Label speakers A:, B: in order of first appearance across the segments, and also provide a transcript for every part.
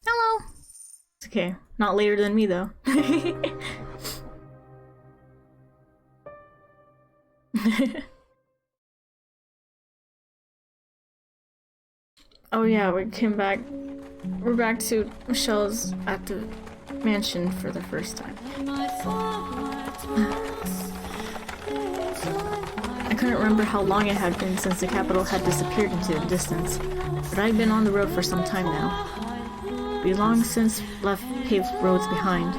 A: Hello! Okay, not later than me though. Oh yeah, we came back. We're back to Michelle's at the mansion for the first time. I couldn't remember how long it had been since the capital had disappeared into the distance, but I'd been on the road for some time now. We long since left paved roads behind.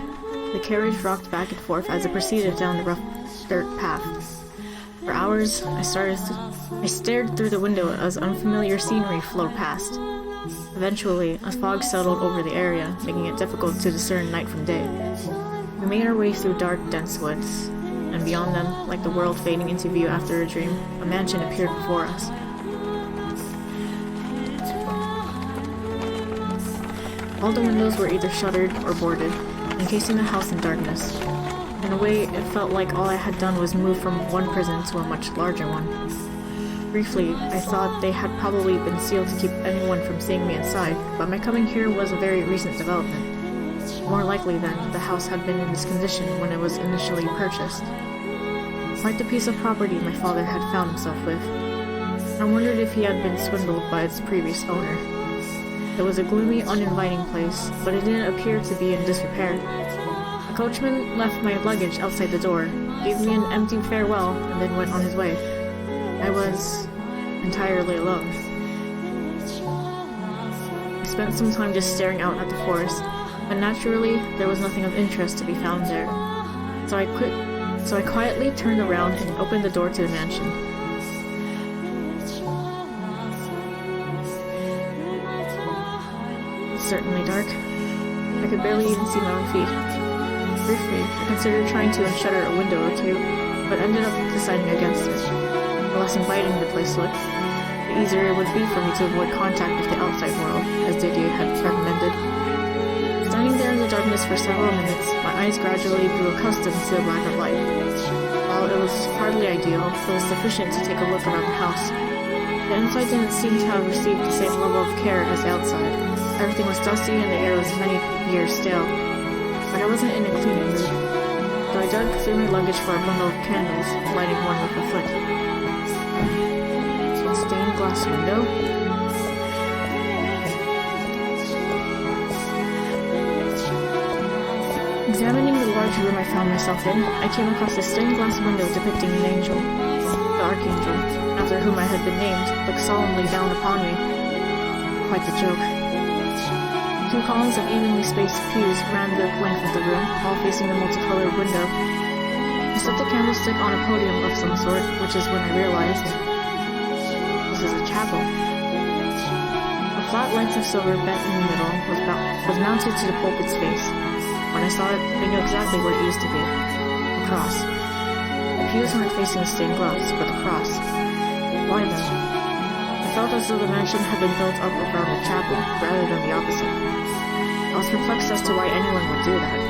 A: The carriage rocked back and forth as it proceeded down the rough dirt path. For hours, I stared through the window as unfamiliar scenery flowed past. Eventually, a fog settled over the area, making it difficult to discern night from day. We made our way through dark, dense woods, and beyond them, like the world fading into view after a dream, a mansion appeared before us. All the windows were either shuttered or boarded, encasing the house in darkness. In a way, it felt like all I had done was move from one prison to a much larger one. Briefly, I thought they had probably been sealed to keep anyone from seeing me inside, but my coming here was a very recent development. More likely then, the house had been in this condition when it was initially purchased. Quite the piece of property my father had found himself with. I wondered if he had been swindled by its previous owner. It was a gloomy, uninviting place, but it didn't appear to be in disrepair. The coachman left my luggage outside the door, gave me an empty farewell, and then went on his way. I was entirely alone. I spent some time just staring out at the forest, but naturally, there was nothing of interest to be found there. So I quietly turned around and opened the door to the mansion. It's certainly dark. I could barely even see my own feet. Briefly, I considered trying to unshutter a window or two, but ended up deciding against it. The less inviting the place looked, the easier it would be for me to avoid contact with the outside world, as Didier had recommended. Standing there in the darkness for several minutes, my eyes gradually grew accustomed to the lack of light. While it was hardly ideal, it was sufficient to take a look around the house. The inside didn't seem to have received the same level of care as the outside. Everything was dusty and the air was many years stale. But I wasn't in a cleaning mood, so I dug through my luggage for a bundle of candles, lighting one with a flick. Stained glass window. Examining the large room I found myself in, I came across a stained glass window depicting an angel. The archangel, after whom I had been named, looked solemnly down upon me. Quite the joke. Two columns of evenly spaced pews ran the length of the room, all facing the multicolored window. I set the candlestick on a podium of some sort, which is when I realized this is a chapel. A flat length of silver bent in the middle was mounted to the pulpit's face. When I saw it, I knew exactly what it used to be. A cross. The pews weren't facing stained glass, but the cross. Why then? I felt as though the mansion had been built up around the chapel, rather than the opposite. I was perplexed as to why anyone would do that.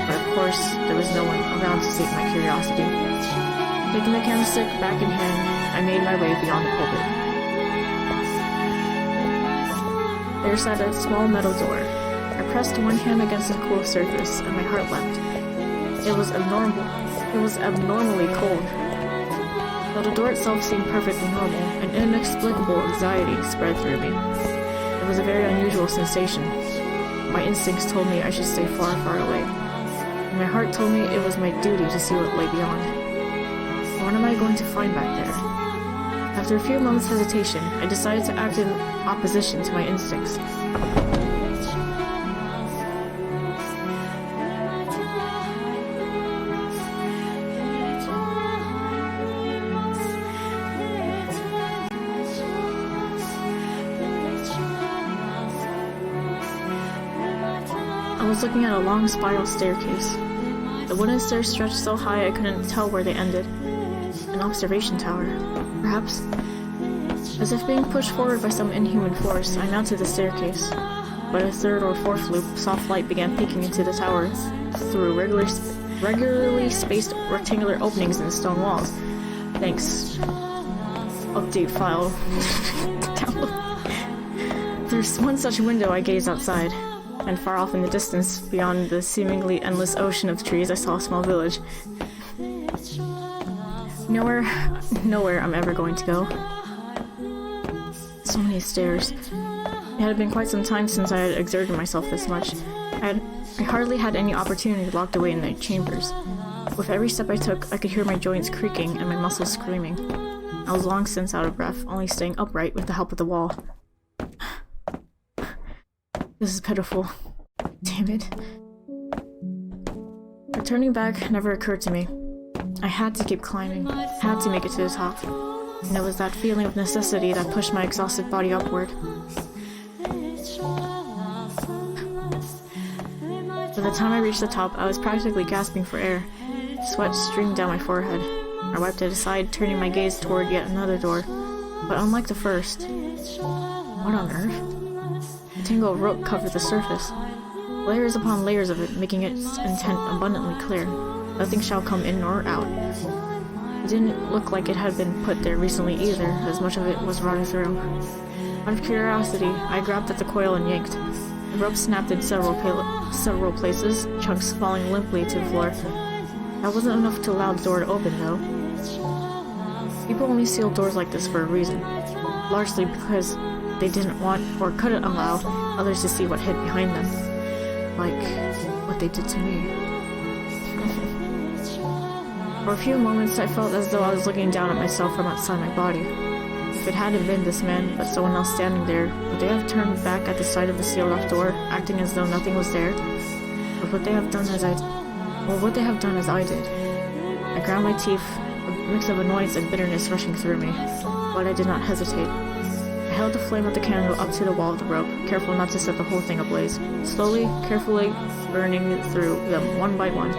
A: But of course, there was no one around to sate my curiosity. Taking the candlestick back in hand, I made my way beyond the pulpit. There sat a small metal door. I pressed one hand against the cool surface, and my heart leapt. It was abnormally cold. Though the door itself seemed perfectly normal, an inexplicable anxiety spread through me. It was a very unusual sensation. My instincts told me I should stay far, far away. And my heart told me it was my duty to see what lay beyond. What am I going to find back there? After a few moments' hesitation, I decided to act in opposition to my instincts. I was looking at a long spiral staircase. The wooden stairs stretched so high I couldn't tell where they ended. An observation tower, perhaps? As if being pushed forward by some inhuman force, I mounted the staircase. By the third or fourth loop, soft light began peeking into the tower through regularly spaced rectangular openings in the stone walls. Thanks. Update file. Download. There's one such window. I gazed outside, and far off in the distance, beyond the seemingly endless ocean of trees, I saw a small village. Nowhere I'm ever going to go. So many stairs. It had been quite some time since I had exerted myself this much. I hardly had any opportunity locked away in the chambers. With every step I took, I could hear my joints creaking and my muscles screaming. I was long since out of breath, only staying upright with the help of the wall. This is pitiful. Damn it. But turning back never occurred to me. I had to keep climbing, had to make it to the top. And it was that feeling of necessity that pushed my exhausted body upward. By the time I reached the top, I was practically gasping for air. Sweat streamed down my forehead. I wiped it aside, turning my gaze toward yet another door. But unlike the first... What on earth? A tangle of rope covered the surface. Layers upon layers of it, making its intent abundantly clear. Nothing shall come in or out. It didn't look like it had been put there recently either, as much of it was rotting through. Out of curiosity, I grabbed at the coil and yanked. The rope snapped in several places, chunks falling limply to the floor. That wasn't enough to allow the door to open, though. People only seal doors like this for a reason. Largely because they didn't want or couldn't allow others to see what hid behind them. Like what they did to me. For a few moments, I felt as though I was looking down at myself from outside my body. If it hadn't been this man, but someone else standing there, would they have turned back at the sight of the sealed-off door, acting as though nothing was there? Or would they have done as I did? I ground my teeth, a mix of annoyance and bitterness rushing through me, but I did not hesitate. I held the flame of the candle up to the wall of the rope, careful not to set the whole thing ablaze, slowly, carefully burning through them one by one.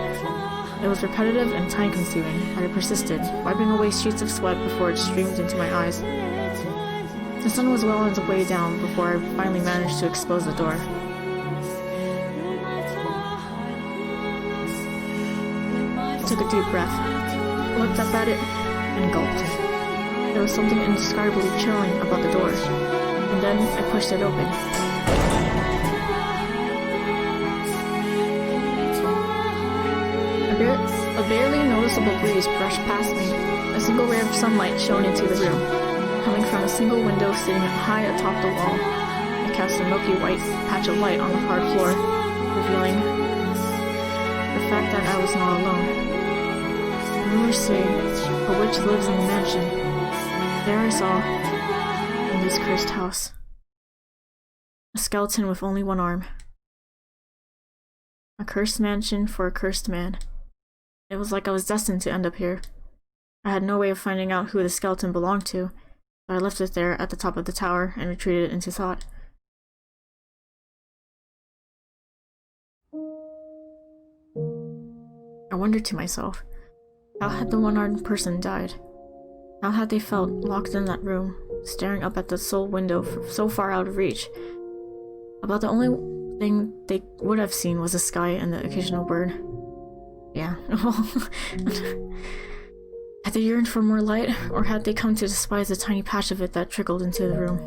A: It was repetitive and time-consuming, but I persisted, wiping away sheets of sweat before it streamed into my eyes. The sun was well on its way down before I finally managed to expose the door. I took a deep breath, looked up at it, and gulped. There was something indescribably chilling about the door, and then I pushed it open. A barely noticeable breeze brushed past me. A single ray of sunlight shone into the room, coming from a single window sitting high atop the wall. It cast a milky white patch of light on the hard floor, revealing the fact that I was not alone. Rumors say a witch lives in the mansion. There I saw, in this cursed house, a skeleton with only one arm. A cursed mansion for a cursed man. It was like I was destined to end up here. I had no way of finding out who the skeleton belonged to, so I left it there at the top of the tower and retreated into thought. I wondered to myself, how had the one-armed person died? How had they felt locked in that room, staring up at the sole window so far out of reach? About the only thing they would have seen was the sky and the occasional bird. Yeah, well, had they yearned for more light, or had they come to despise the tiny patch of it that trickled into the room?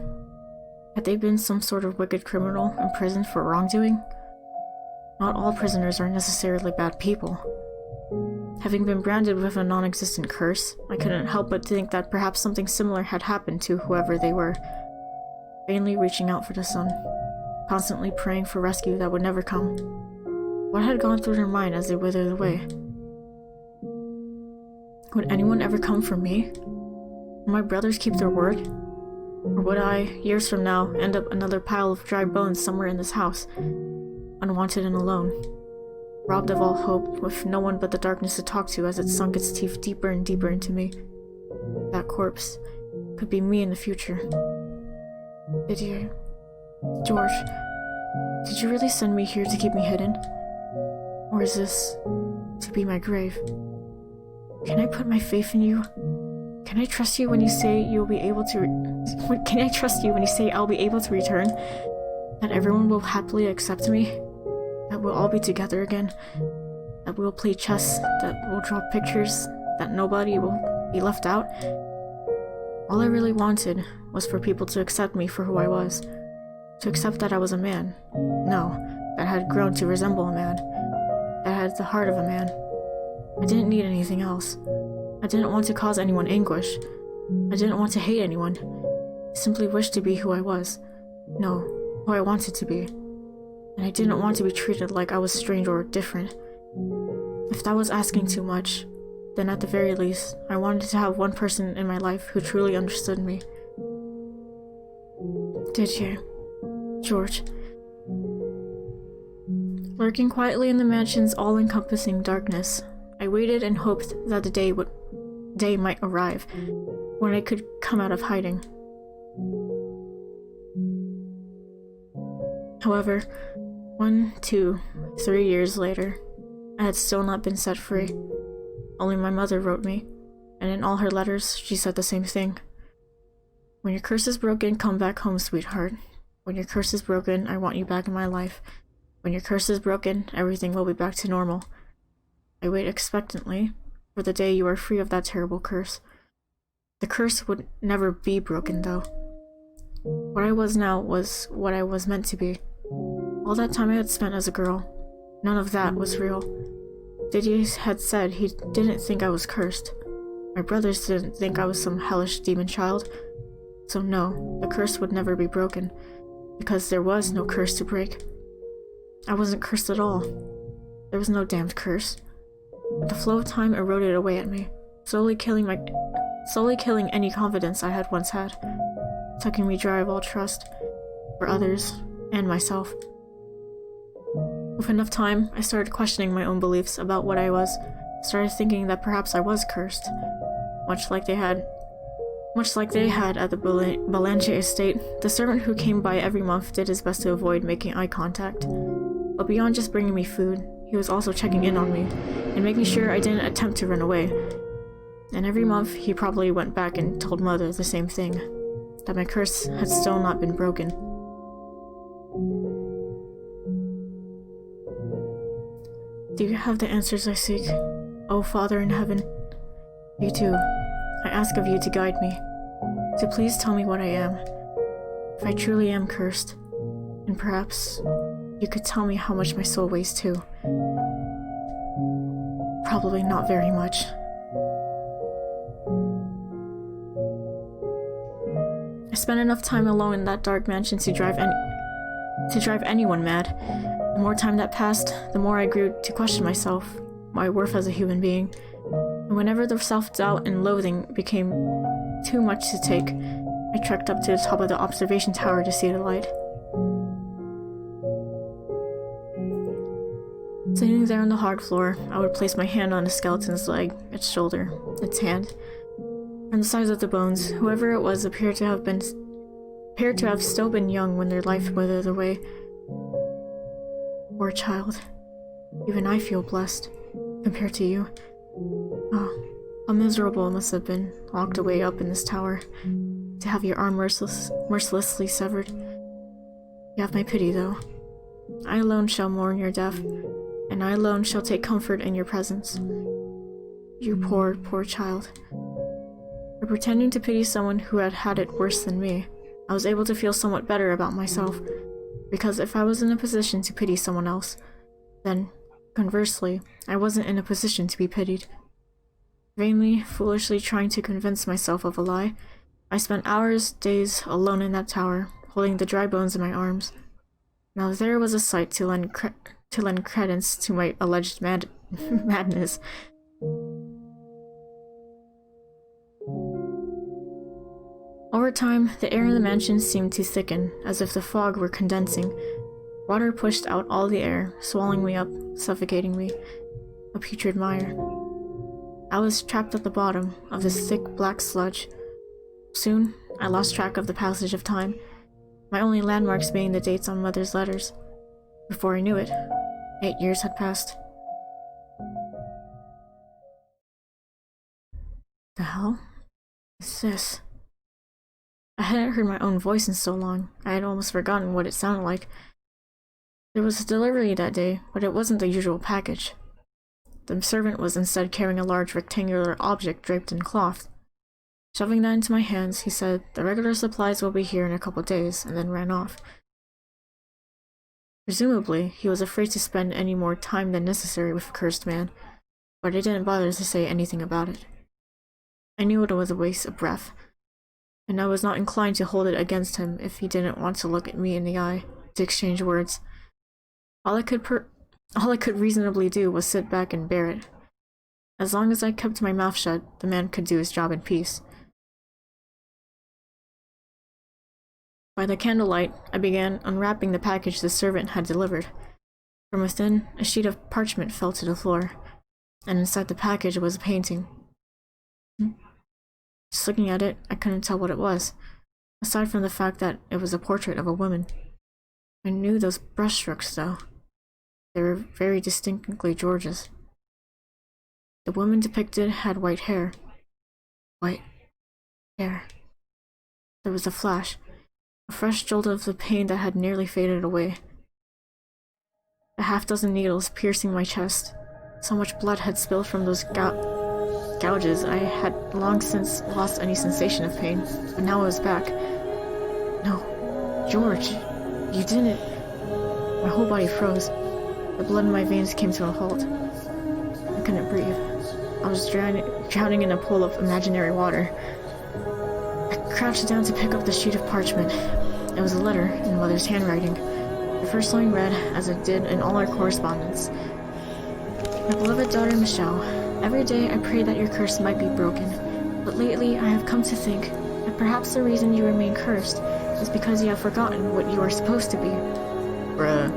A: Had they been some sort of wicked criminal imprisoned for wrongdoing? Not all prisoners are necessarily bad people. Having been branded with a non-existent curse, I couldn't help but think that perhaps something similar had happened to whoever they were, vainly reaching out for the sun, constantly praying for rescue that would never come. What had gone through their mind as they withered away? Would anyone ever come for me? Would my brothers keep their word? Or would I, years from now, end up another pile of dry bones somewhere in this house, unwanted and alone, robbed of all hope, with no one but the darkness to talk to as it sunk its teeth deeper and deeper into me? That corpse could be me in the future. George, did you really send me here to keep me hidden? Or is this to be my grave? Can I put my faith in you? Can I trust you when you say you'll be able to Can I trust you when you say I'll be able to return? That everyone will happily accept me? That we'll all be together again? That we'll play chess? That we'll draw pictures? That nobody will be left out? All I really wanted was for people to accept me for who I was. To accept that I was a man. No, that I had grown to resemble a man. That I had the heart of a man. I didn't need anything else. I didn't want to cause anyone anguish. I didn't want to hate anyone. I simply wished to be who I was. No, who I wanted to be. And I didn't want to be treated like I was strange or different. If that was asking too much, then at the very least, I wanted to have one person in my life who truly understood me. Did you, George? Lurking quietly in the mansion's all-encompassing darkness, I waited and hoped that the day might arrive when I could come out of hiding. However, 1, 2, 3 years later, I had still not been set free. Only my mother wrote me, and in all her letters, she said the same thing. When your curse is broken, come back home, sweetheart. When your curse is broken, I want you back in my life. When your curse is broken, everything will be back to normal. I wait expectantly for the day you are free of that terrible curse. The curse would never be broken, though. What I was now was what I was meant to be. All that time I had spent as a girl, none of that was real. Didier had said he didn't think I was cursed. My brothers didn't think I was some hellish demon child. So no, the curse would never be broken, because there was no curse to break. I wasn't cursed at all. There was no damned curse. But the flow of time eroded away at me, slowly killing any confidence I had once had, sucking me dry of all trust for others and myself. With enough time, I started questioning my own beliefs about what I was, started thinking that perhaps I was cursed, much like they had at the Belanger estate. The servant who came by every month did his best to avoid making eye contact, but beyond just bringing me food, he was also checking in on me and making sure I didn't attempt to run away. And every month, he probably went back and told Mother the same thing, that my curse had still not been broken. Do you have the answers I seek, O Father in heaven? You do. I ask of you to guide me, to please tell me what I am, if I truly am cursed, and perhaps you could tell me how much my soul weighs too. Probably not very much. I spent enough time alone in that dark mansion to drive anyone mad. The more time that passed, the more I grew to question myself, my worth as a human being. And whenever the self-doubt and loathing became too much to take, I trekked up to the top of the observation tower to see the light. Sitting there on the hard floor, I would place my hand on the skeleton's leg, its shoulder, its hand. From the size of the bones, whoever it was appeared to have still been young when their life withered away. Poor child. Even I feel blessed, compared to you. Oh, how miserable it must have been, locked away up in this tower, to have your arm mercilessly severed. You have my pity, though. I alone shall mourn your death, and I alone shall take comfort in your presence. You poor, poor child. By pretending to pity someone who had had it worse than me, I was able to feel somewhat better about myself, because if I was in a position to pity someone else, then, conversely, I wasn't in a position to be pitied. Vainly, foolishly trying to convince myself of a lie, I spent hours, days, alone in that tower, holding the dry bones in my arms. Now there was a sight to lend credence to my alleged madness. Over time, the air in the mansion seemed to thicken, as if the fog were condensing. Water pushed out all the air, swallowing me up, suffocating me. A putrid mire. I was trapped at the bottom of this thick black sludge. Soon, I lost track of the passage of time, my only landmarks being the dates on Mother's letters. Before I knew it, 8 years had passed. The hell? What's this? I hadn't heard my own voice in so long, I had almost forgotten what it sounded like. There was a delivery that day, but it wasn't the usual package. The servant was instead carrying a large rectangular object draped in cloth. Shoving that into my hands, he said, "The regular supplies will be here in a couple days," and then ran off. Presumably, he was afraid to spend any more time than necessary with the cursed man, but I didn't bother to say anything about it. I knew it was a waste of breath, and I was not inclined to hold it against him if he didn't want to look at me in the eye, to exchange words. All I could reasonably do was sit back and bear it. As long as I kept my mouth shut, the man could do his job in peace. By the candlelight, I began unwrapping the package the servant had delivered. From within, a sheet of parchment fell to the floor, and inside the package was a painting. Just looking at it, I couldn't tell what it was, aside from the fact that it was a portrait of a woman. I knew those brushstrokes, though. They were very distinctly George's. The woman depicted had white hair. White hair. There was a flash, a fresh jolt of the pain that had nearly faded away. A half-dozen needles piercing my chest. So much blood had spilled from those gouges, I had long since lost any sensation of pain, but now it was back. No, George, you didn't. My whole body froze. The blood in my veins came to a halt. I couldn't breathe. I was drowning in a pool of imaginary water. I crouched down to pick up the sheet of parchment. It was a letter in Mother's handwriting. The first line read, as it did in all our correspondence. My beloved daughter Michelle, every day I pray that your curse might be broken, but lately I have come to think that perhaps the reason you remain cursed is because you have forgotten what you are supposed to be. Bruh.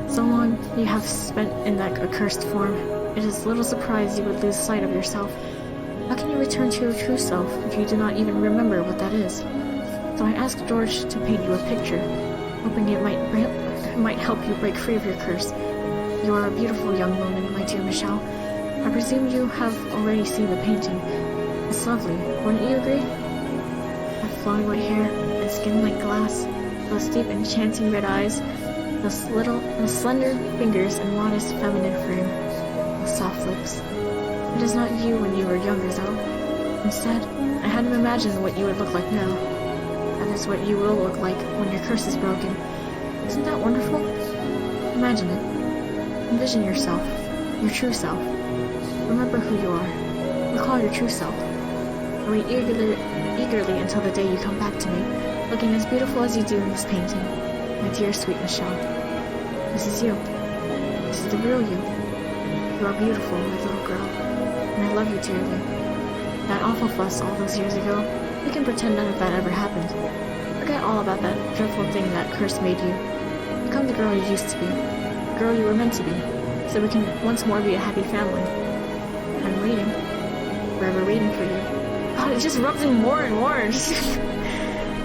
A: So long you have spent in that accursed form, it is little surprise you would lose sight of yourself. How can you return to your true self if you do not even remember what that is? So I asked George to paint you a picture, hoping it might help you break free of your curse. You are a beautiful young woman, my dear Michelle. I presume you have already seen the painting. It's lovely, wouldn't you agree? That flowing white hair, and skin like glass, those deep enchanting red eyes, those slender fingers and modest feminine frame, those soft lips. It is not you when you were younger, though. Instead, I hadn't imagined what you would look like now. That is what you will look like when your curse is broken. Isn't that wonderful? Imagine it. Envision yourself, your true self. Remember who you are. Recall your true self. I wait eagerly until the day you come back to me, looking as beautiful as you do in this painting. My dear, sweet Michelle. This is you. This is the real you. You are beautiful, my little girl, and I love you dearly. That awful fuss all those years ago, we can pretend none of that ever happened. Forget all about that dreadful thing that curse made you. Become the girl you used to be, the girl you were meant to be, so we can once more be a happy family. I'm waiting, forever waiting for you. God, it just rubs in more and more.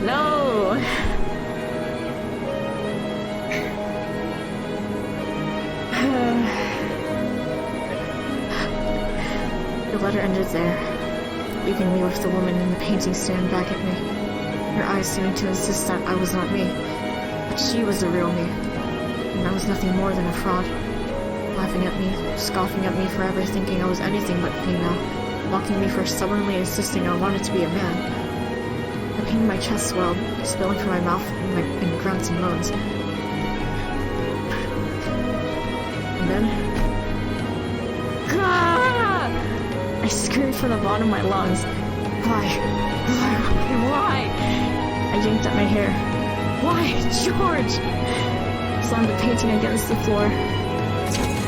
A: No! The letter ended there, leaving me with the woman in the painting staring back at me, her eyes seeming to insist that I was not me, but she was the real me, and I was nothing more than a fraud, laughing at me, scoffing at me forever, thinking I was anything but female, mocking me for stubbornly insisting I wanted to be a man. The pain in my chest swelled, spilling from my mouth in grunts and moans. And then I screamed from the bottom of my lungs. Why? I yanked at my hair. Why, George? Slammed the painting against the floor.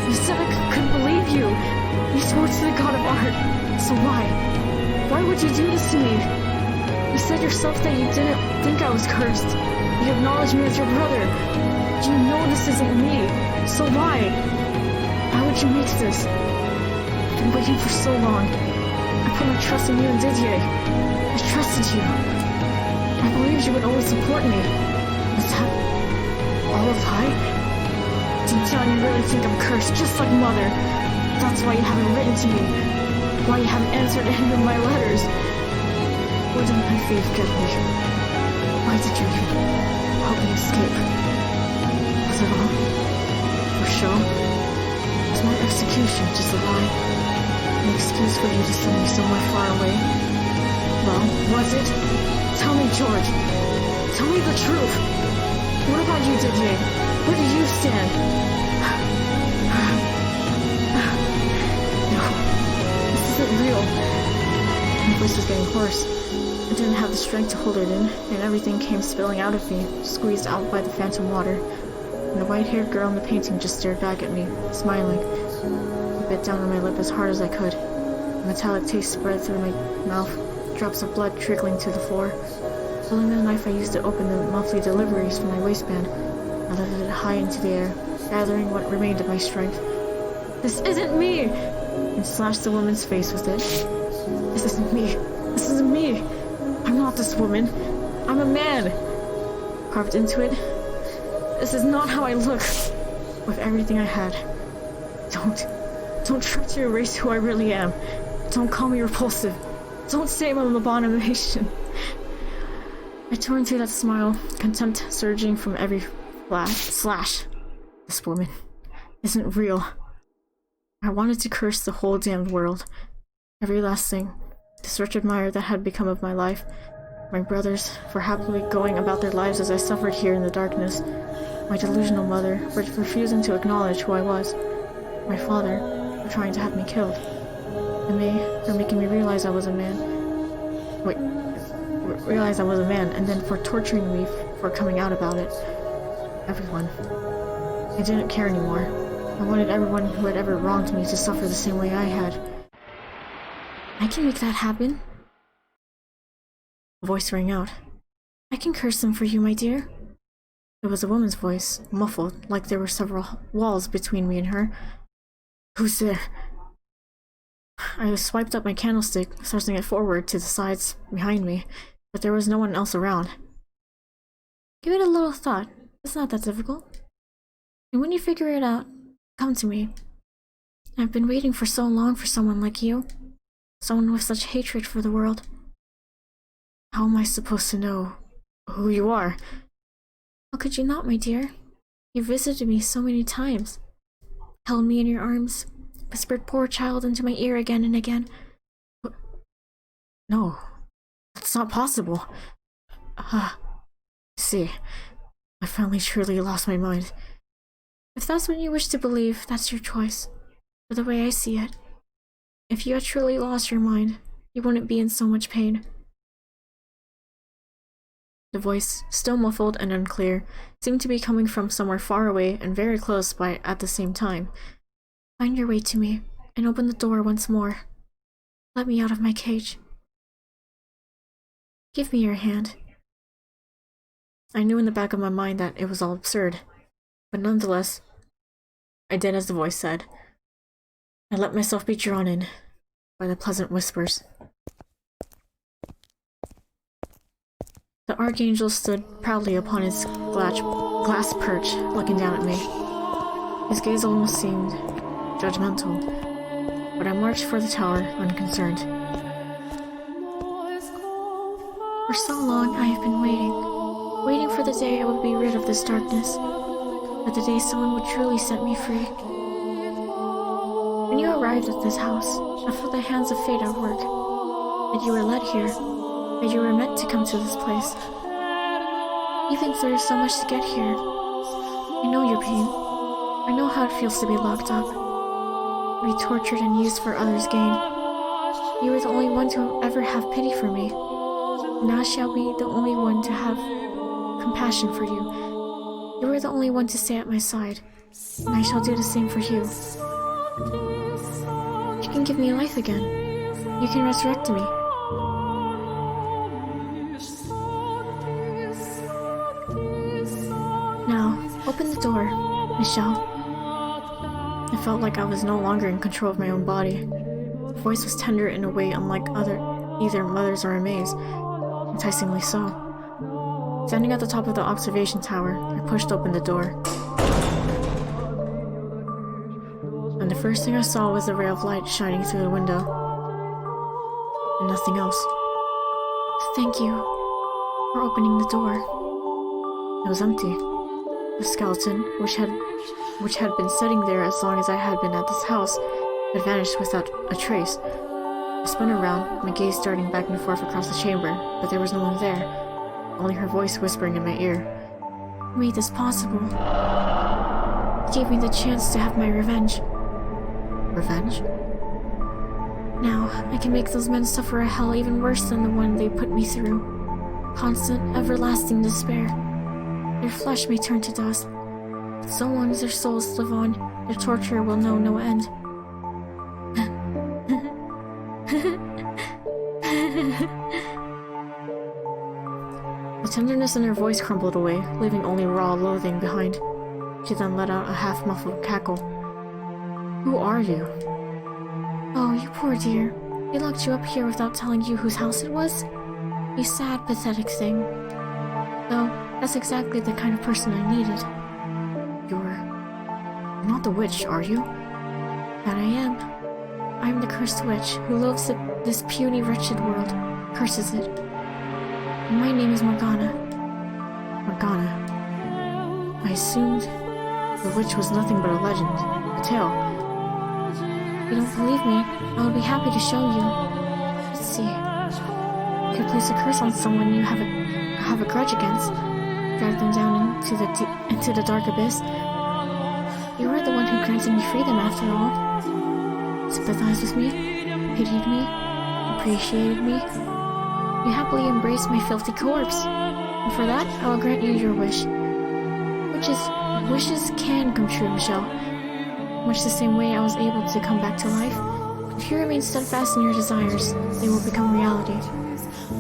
A: You said I couldn't believe you. You swore to the god of art. So why? Why would you do this to me? You said yourself that you didn't think I was cursed. You acknowledged me as your brother. You know this isn't me. So why? Why would you make this? I've been waiting for so long. I put my trust in you and Didier. I trusted you. I believed you would always support me. Is that all a lie? Deep down you really think I'm cursed, just like Mother. That's why you haven't written to me. Why you haven't answered any of my letters. Where did my faith get me? Why did you even help me escape? Was it all for show? Was my execution just a lie? An excuse for you to send me somewhere far away? Well, was it? Tell me, George. Tell me the truth. What about you, Didier? Where do you stand? No, this isn't real. My voice was getting hoarse. I didn't have the strength to hold it in, and everything came spilling out of me, squeezed out by the phantom water. And the white-haired girl in the painting just stared back at me, smiling. I bit down on my lip as hard as I could. A metallic taste spread through my mouth, drops of blood trickling to the floor. Pulling the knife I used to open the monthly deliveries from my waistband, I lifted it high into the air, gathering what remained of my strength. This isn't me! And slashed the woman's face with it. This isn't me. This isn't me. I'm not this woman. I'm a man. Carved into it. This is not how I look. With everything I had. Don't try to erase who I really am. Don't call me repulsive. Don't say I'm an abomination. I tore through that smile, contempt surging from every slash. This woman isn't real. I wanted to curse the whole damned world. Every last thing. This wretched mire that had become of my life. My brothers, for happily going about their lives as I suffered here in the darkness. My delusional mother, for refusing to acknowledge who I was. My father, for trying to have me killed. And May, for making me realize I was a man. And then for torturing me for coming out about it. Everyone. I didn't care anymore. I wanted everyone who had ever wronged me to suffer the same way I had. I can make that happen. A voice rang out. I can curse them for you, my dear. It was a woman's voice, muffled, like there were several walls between me and her. Who's there? I swiped up my candlestick, thrusting it forward to the sides behind me, but there was no one else around. Give it a little thought. It's not that difficult. And when you figure it out, come to me. I've been waiting for so long for someone like you. Someone with such hatred for the world. How am I supposed to know who you are? How could you not, my dear? You visited me so many times. Held me in your arms. Whispered poor child into my ear again and again. But no, that's not possible. See, I finally truly lost my mind. If that's what you wish to believe, that's your choice. But the way I see it, if you had truly lost your mind, you wouldn't be in so much pain. The voice, still muffled and unclear, seemed to be coming from somewhere far away and very close by at the same time. Find your way to me, and open the door once more. Let me out of my cage. Give me your hand. I knew in the back of my mind that it was all absurd, but nonetheless, I did as the voice said. I let myself be drawn in by the pleasant whispers. The Archangel stood proudly upon his glass perch, looking down at me. His gaze almost seemed judgmental, but I marched for the tower unconcerned. For so long I have been waiting for the day I would be rid of this darkness, for the day someone would truly set me free. When you arrived at this house, I felt the hands of fate at work, that you were led here, that you were meant to come to this place. Even though there's so much to get here, I know your pain. I know how it feels to be locked up, to be tortured and used for others' gain. You were the only one to ever have pity for me. Now shall be the only one to have compassion for you. You were the only one to stay at my side, and I shall do the same for you. You can give me life again. You can resurrect me. Now, open the door, Michelle. I felt like I was no longer in control of my own body. The voice was tender in a way unlike either mother's or May's, enticingly so. Standing at the top of the observation tower, I pushed open the door. And the first thing I saw was the ray of light shining through the window. And nothing else. Thank you for opening the door. It was empty. The skeleton, which had been sitting there as long as I had been at this house, had vanished without a trace. I spun around, my gaze darting back and forth across the chamber, but there was no one there, only her voice whispering in my ear. You made this possible. You gave me the chance to have my revenge. Revenge? Now, I can make those men suffer a hell even worse than the one they put me through. Constant, everlasting despair. Their flesh may turn to dust, but so long as their souls live on, their torture will know no end. The tenderness in her voice crumbled away, leaving only raw loathing behind. She then let out a half-muffled cackle. Who are you? Oh, you poor dear. They locked you up here without telling you whose house it was? You sad, pathetic thing. Though, that's exactly the kind of person I needed. You're not the witch, are you? That I am. I am the cursed witch who loathes this puny, wretched world, curses it. And my name is Morgana. Morgana. I assumed the witch was nothing but a legend, a tale. If you don't believe me, I will be happy to show you. Let's see. You could place a curse on someone you have a grudge against, drag them down into the dark abyss. You are the one who granted me freedom after all. Sympathized with me, pitied me, appreciated me. You happily embraced my filthy corpse, and for that I will grant you your wish. Wishes can come true, Michelle. Much the same way I was able to come back to life. If you remain steadfast in your desires, they will become reality.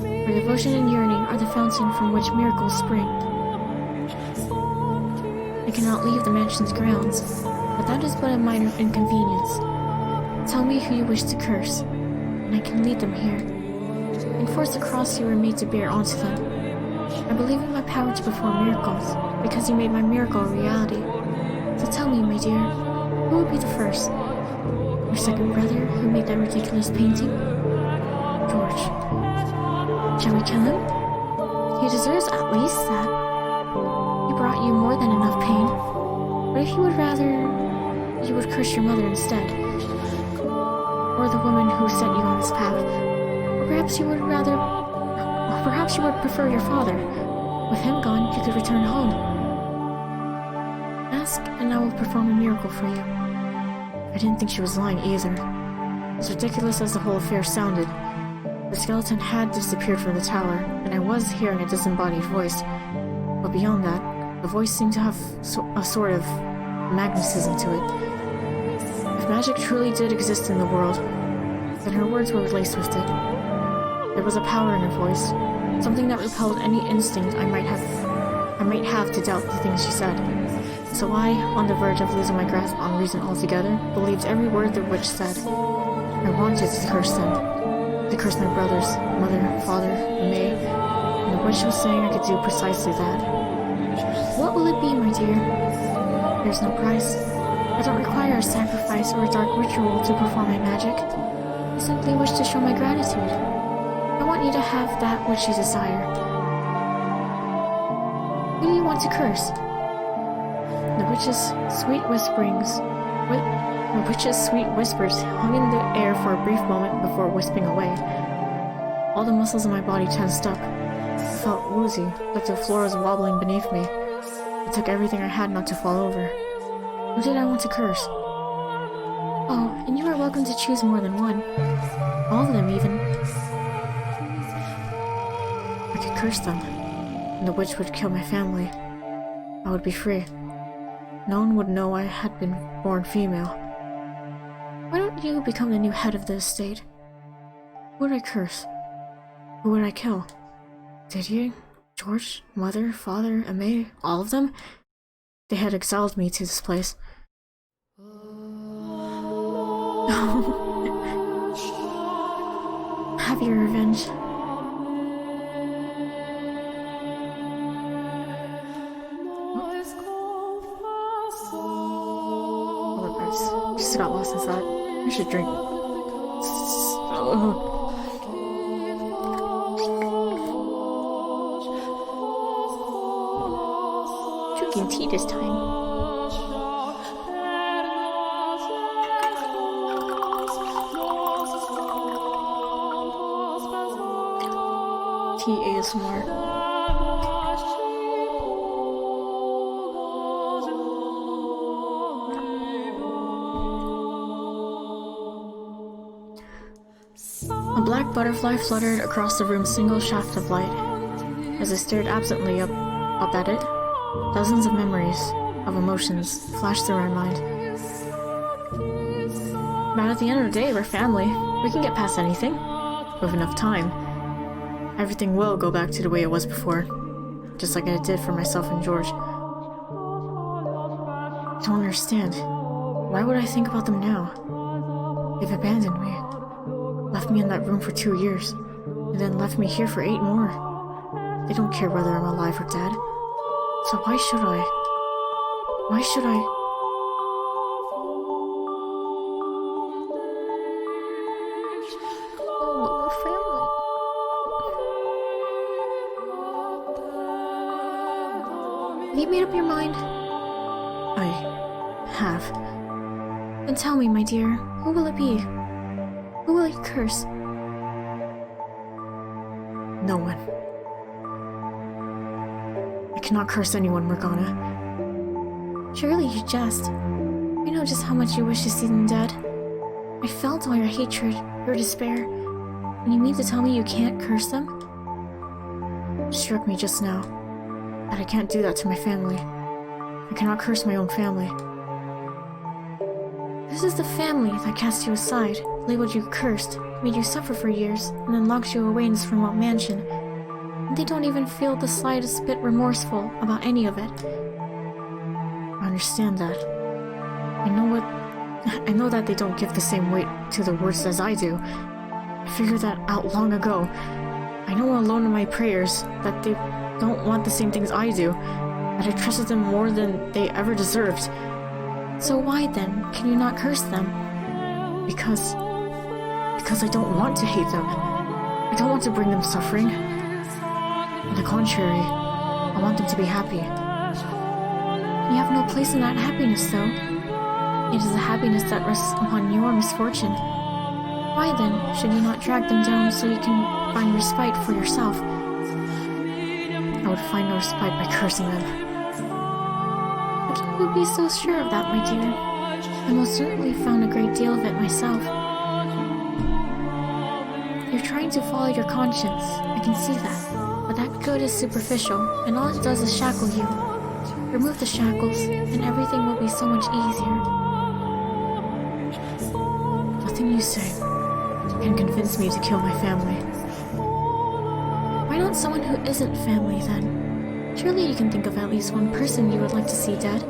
A: For devotion and yearning are the fountain from which miracles spring. I cannot leave the mansion's grounds, but that is but a minor inconvenience. Tell me who you wish to curse, and I can lead them here, and force the cross you were made to bear onto them. I believe in my power to perform miracles, because you made my miracle a reality. So tell me, my dear, who would be the first? Your second brother who made that ridiculous painting? George. Shall we kill him? He deserves at least that. He brought you more than enough pain. But if you would rather, you would curse your mother instead. Or the woman who set you on this path. Or perhaps you would prefer your father. With him gone, you could return home. Ask, and I will perform a miracle for you. I didn't think she was lying either. As ridiculous as the whole affair sounded, the skeleton had disappeared from the tower, and I was hearing a disembodied voice. But beyond that, the voice seemed to have a sort of magnetism to it. If magic truly did exist in the world, then her words were laced with it. There was a power in her voice, something that repelled any instinct I might have to doubt the things she said. So I, on the verge of losing my grasp on reason altogether, believed every word the witch said. I wanted to curse them. To curse my brothers, mother, father, and May, and the witch was saying I could do precisely that. What will it be, my dear? There's no price. I don't require a sacrifice or a dark ritual to perform my magic. I simply wish to show my gratitude. I want you to have that which you desire. Who do you want to curse? The witch's sweet whispers hung in the air for a brief moment before wisping away. All the muscles in my body tensed up. I felt woozy, like the floor was wobbling beneath me. It took everything I had not to fall over. Who did I want to curse? Oh, and you are welcome to choose more than one. All of them, even. I could curse them, and the witch would kill my family. I would be free. No one would know I had been born female. Why don't you become the new head of the estate? Who would I curse? Who would I kill? Didier? George? Mother? Father? Aimee? All of them? They had exiled me to this place. Have your revenge. Just got lost in thought. I should drink. drinking tea this time. Tea ASMR. A black butterfly fluttered across the room's single shaft of light. As I stared absently up at it, dozens of memories, of emotions, flashed through my mind. But at the end of the day, we're family. We can get past anything. With enough time. Everything will go back to the way it was before. Just like it did for myself and George. I don't understand. Why would I think about them now? They've abandoned me. Left me in that room for 2 years, and then left me here for 8 more. They don't care whether I'm alive or dead. So why should I? Why should I? Oh, we're family. Have you made up your mind? I have. Then tell me, my dear, who will it be? Who will you curse? No one. I cannot curse anyone, Morgana. Surely you jest. I know just how much you wish to see them dead. I felt all your hatred, your despair, and you mean to tell me you can't curse them? It struck me just now that I can't do that to my family. I cannot curse my own family. This is the family that cast you aside, labeled you cursed, made you suffer for years, and then locked you away in this remote mansion. And they don't even feel the slightest bit remorseful about any of it. I understand that. I know that they don't give the same weight to the words as I do. I figured that out long ago. I know alone in my prayers that they don't want the same things I do, that I trusted them more than they ever deserved. So why then can you not curse them? Because I don't want to hate them. I don't want to bring them suffering. On the contrary, I want them to be happy. You have no place in that happiness, though. It is a happiness that rests upon your misfortune. Why then should you not drag them down so you can find respite for yourself? I would find no respite by cursing them. How can you be so sure of that, my dear? I most certainly found a great deal of it myself. You're trying to follow your conscience, I can see that. But that good is superficial, and all it does is shackle you. Remove the shackles, and everything will be so much easier. Nothing you say can convince me to kill my family. Why not someone who isn't family, then? Surely you can think of at least one person you would like to see dead.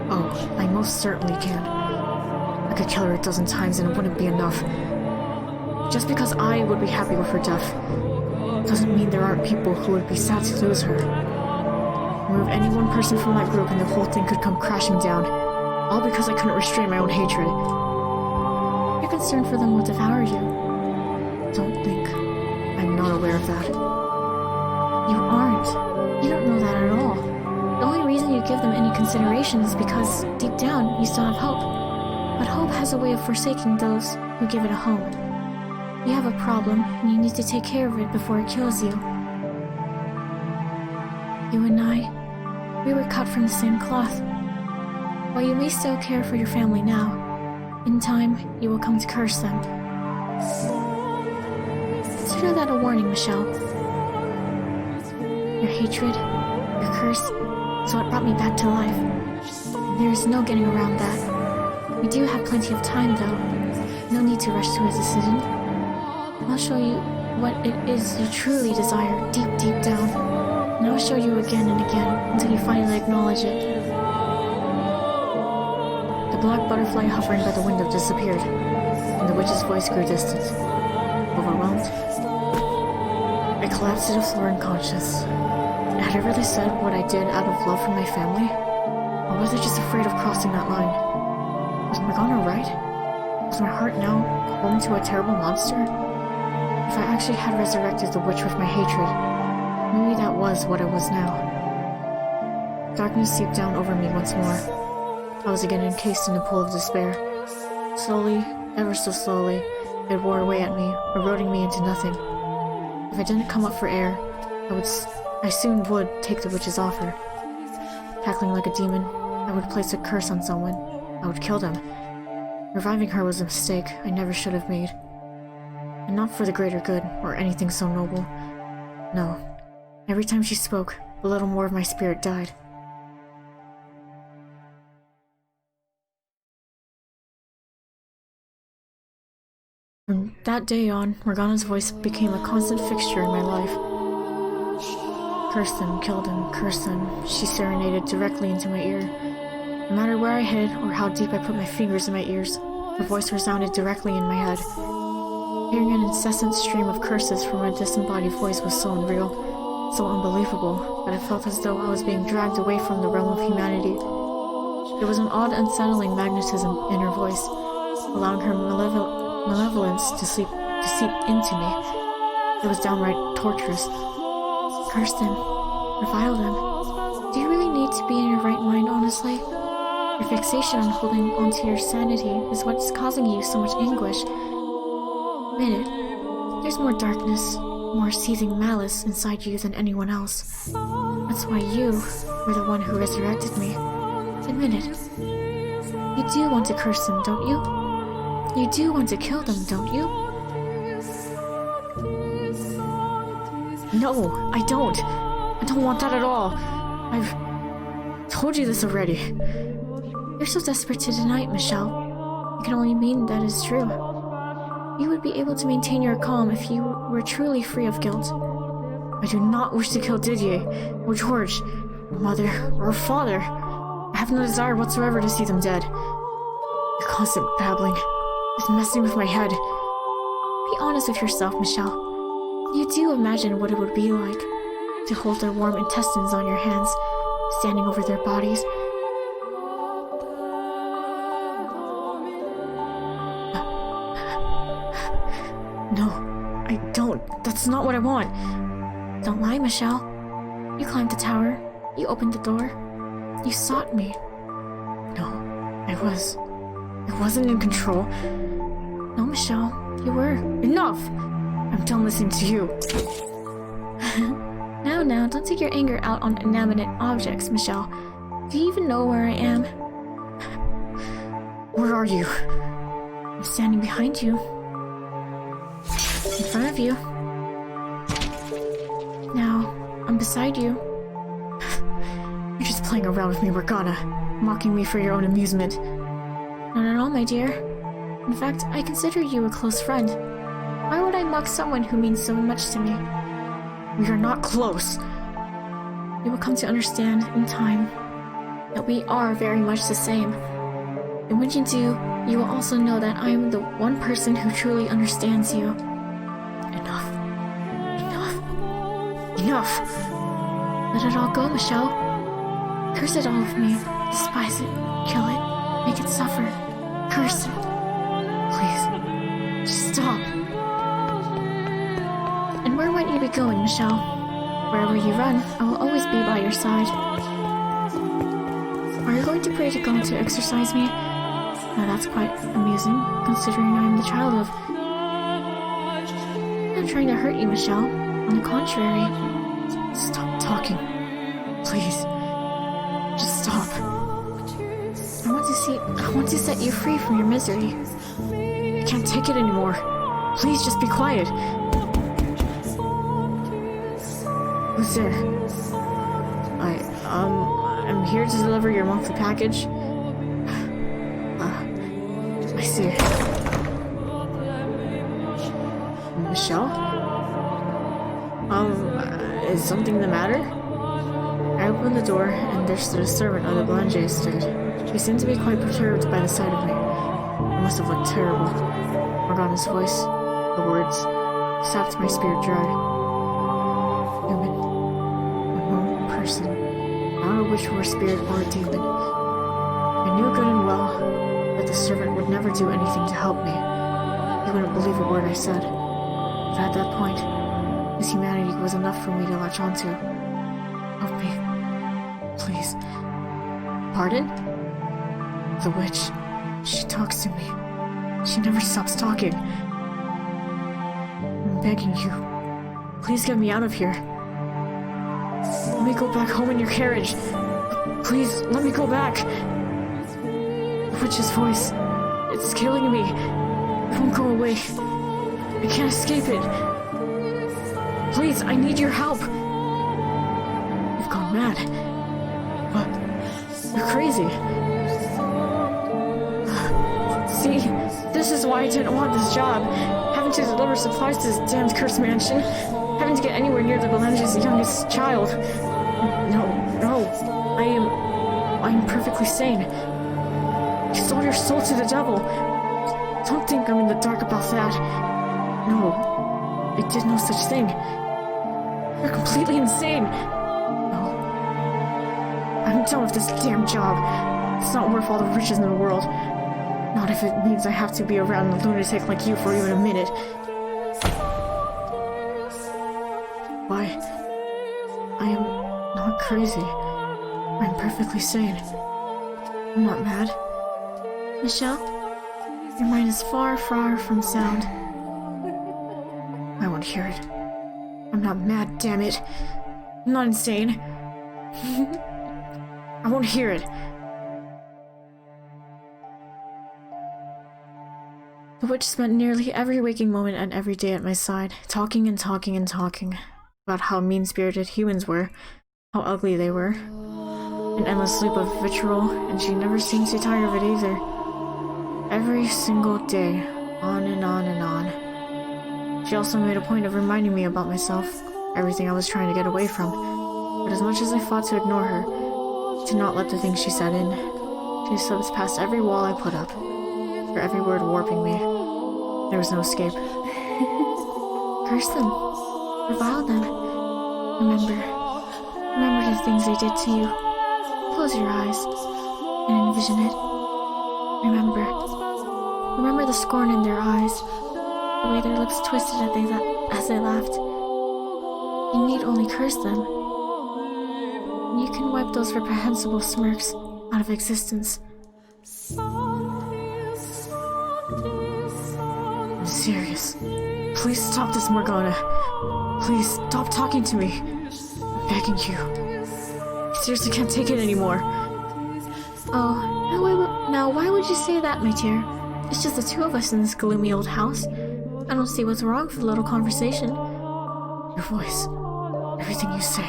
A: Oh, I most certainly can. I could kill her 12 times and it wouldn't be enough. Just because I would be happy with her death doesn't mean there aren't people who would be sad to lose her. Remove any one person from that group and the whole thing could come crashing down, all because I couldn't restrain my own hatred. Your concern for them will devour you. Don't think I'm not aware of that. You aren't. You don't know that at all. The only reason you give them any consideration is because, deep down, you still have hope. But hope has a way of forsaking those who give it a home. You have a problem, and you need to take care of it before it kills you. You and I, we were cut from the same cloth. While you may still care for your family now, in time, you will come to curse them. Consider that a warning, Michelle. Your hatred, your curse, is what brought me back to life. There is no getting around that. We do have plenty of time, though. No need to rush to a decision. I'll show you what it is you truly desire deep, deep down. And I'll show you again and again until you finally acknowledge it. The black butterfly hovering by the window disappeared, and the witch's voice grew distant. Overwhelmed, I collapsed to the floor unconscious. Had I really said what I did out of love for my family? Or was I just afraid of crossing that line? Was Morgana right? Was my heart now home to a terrible monster? If I actually had resurrected the witch with my hatred, maybe that was what I was now. Darkness seeped down over me once more. I was again encased in a pool of despair. Slowly, ever so slowly, it wore away at me, eroding me into nothing. If I didn't come up for air, I soon would take the witch's offer. Cackling like a demon, I would place a curse on someone. I would kill them. Reviving her was a mistake I never should have made. And not for the greater good, or anything so noble. No. Every time she spoke, a little more of my spirit died. From that day on, Morgana's voice became a constant fixture in my life. Curse them, kill them, curse them, she serenaded directly into my ear. No matter where I hid or how deep I put my fingers in my ears, her voice resounded directly in my head. Hearing an incessant stream of curses from a disembodied voice was so unreal, so unbelievable, that it felt as though I was being dragged away from the realm of humanity. There was an odd, unsettling magnetism in her voice, allowing her malevolence to seep into me. It was downright torturous. Curse them. Revile them. Do you really need to be in your right mind, honestly? Your fixation on holding onto your sanity is what's causing you so much anguish. Admit it. There's more darkness, more seething malice inside you than anyone else. That's why you were the one who resurrected me. Admit it. You do want to curse them, don't you? You do want to kill them, don't you? No, I don't. I don't want that at all. I've told you this already. You're so desperate to deny it, Michelle. It can only mean that is true. You would be able to maintain your calm if you were truly free of guilt. I do not wish to kill Didier, or George, or Mother, or Father. I have no desire whatsoever to see them dead. Your constant babbling is messing with my head. Be honest with yourself, Michelle. You do imagine what it would be like to hold their warm intestines on your hands, standing over their bodies. No, I don't. That's not what I want. Don't lie, Michelle. You climbed the tower. You opened the door. You sought me. No, I wasn't in control. No, Michelle, you were. Enough! I'm done listening to you. Now, don't take your anger out on inanimate objects, Michelle. Do you even know where I am? Where are you? I'm standing behind you. In front of you. Now, I'm beside you. You're just playing around with me, Morgana, mocking me for your own amusement. Not at all, my dear. In fact, I consider you a close friend. Why would I mock someone who means so much to me? We are not close. You will come to understand in time that we are very much the same. And when you do, you will also know that I am the one person who truly understands you. Enough. Let it all go, Michelle. Curse it all of me. Despise it. Kill it. Make it suffer. Curse it. Please. Just stop. And where might you be going, Michelle? Wherever you run, I will always be by your side. Are you going to pray to God to exorcise me? Now that's quite amusing, considering I am the child of... I'm not trying to hurt you, Michelle. On the contrary. Stop talking. Please. Just stop. I want to set you free from your misery. I can't take it anymore. Please just be quiet. Who's there? I'm here to deliver your monthly package. I see it. Michelle? Is something the matter? I opened the door, and there stood a servant on the Blanche estate. She seemed to be quite perturbed by the sight of me. I must have looked terrible. Morgana's voice, the words, sapped my spirit dry. Human. A normal person. Not a witch or a spirit or a demon. I knew good and well that the servant would never do anything to help me. He wouldn't believe a word I said. But at that point, his humanity was enough for me to latch onto. Help me. Please. pardon? The witch. She talks to me. She never stops talking. I'm begging you. Please get me out of here. Let me go back home in your carriage. Please, let me go back. The witch's voice. It's killing me. It won't go away. I can't escape it. Please, I need your help. You've gone mad. But you're crazy. See, this is why I didn't want this job. Having to deliver supplies to this damned cursed mansion. Having to get anywhere near the Belenge's youngest child. No. I'm perfectly sane. You sold your soul to the devil. Don't think I'm in the dark about that. No, I did no such thing. You're completely insane. No. I'm done with this damn job. It's not worth all the riches in the world. Not if it means I have to be around a lunatic like you for even a minute. Why? I am not crazy. I'm perfectly sane. I'm not mad. Michelle, your mind is far, far from sound. I won't hear it. I'm not mad, damn it. I'm not insane. I won't hear it. The witch spent nearly every waking moment and every day at my side, talking and talking and talking about how mean-spirited humans were, how ugly they were. An endless loop of vitriol, and she never seemed to tire of it either. Every single day, on and on and on. She also made a point of reminding me about myself, everything I was trying to get away from. But as much as I fought to ignore her, to not let the things she said in, she slipped past every wall I put up, her every word warping me. There was no escape. Curse them. Revile them. Remember the things they did to you. Close your eyes and envision it. Remember the scorn in their eyes, the way their lips twisted as they laughed. You need only curse them, and you can wipe those reprehensible smirks out of existence. I'm serious. Please stop this, Morgana. Please stop talking to me. I'm begging you. I seriously can't take it anymore. Oh, now why would you say that, my dear? It's just the two of us in this gloomy old house. I don't see what's wrong for a little conversation. Your voice, everything you say,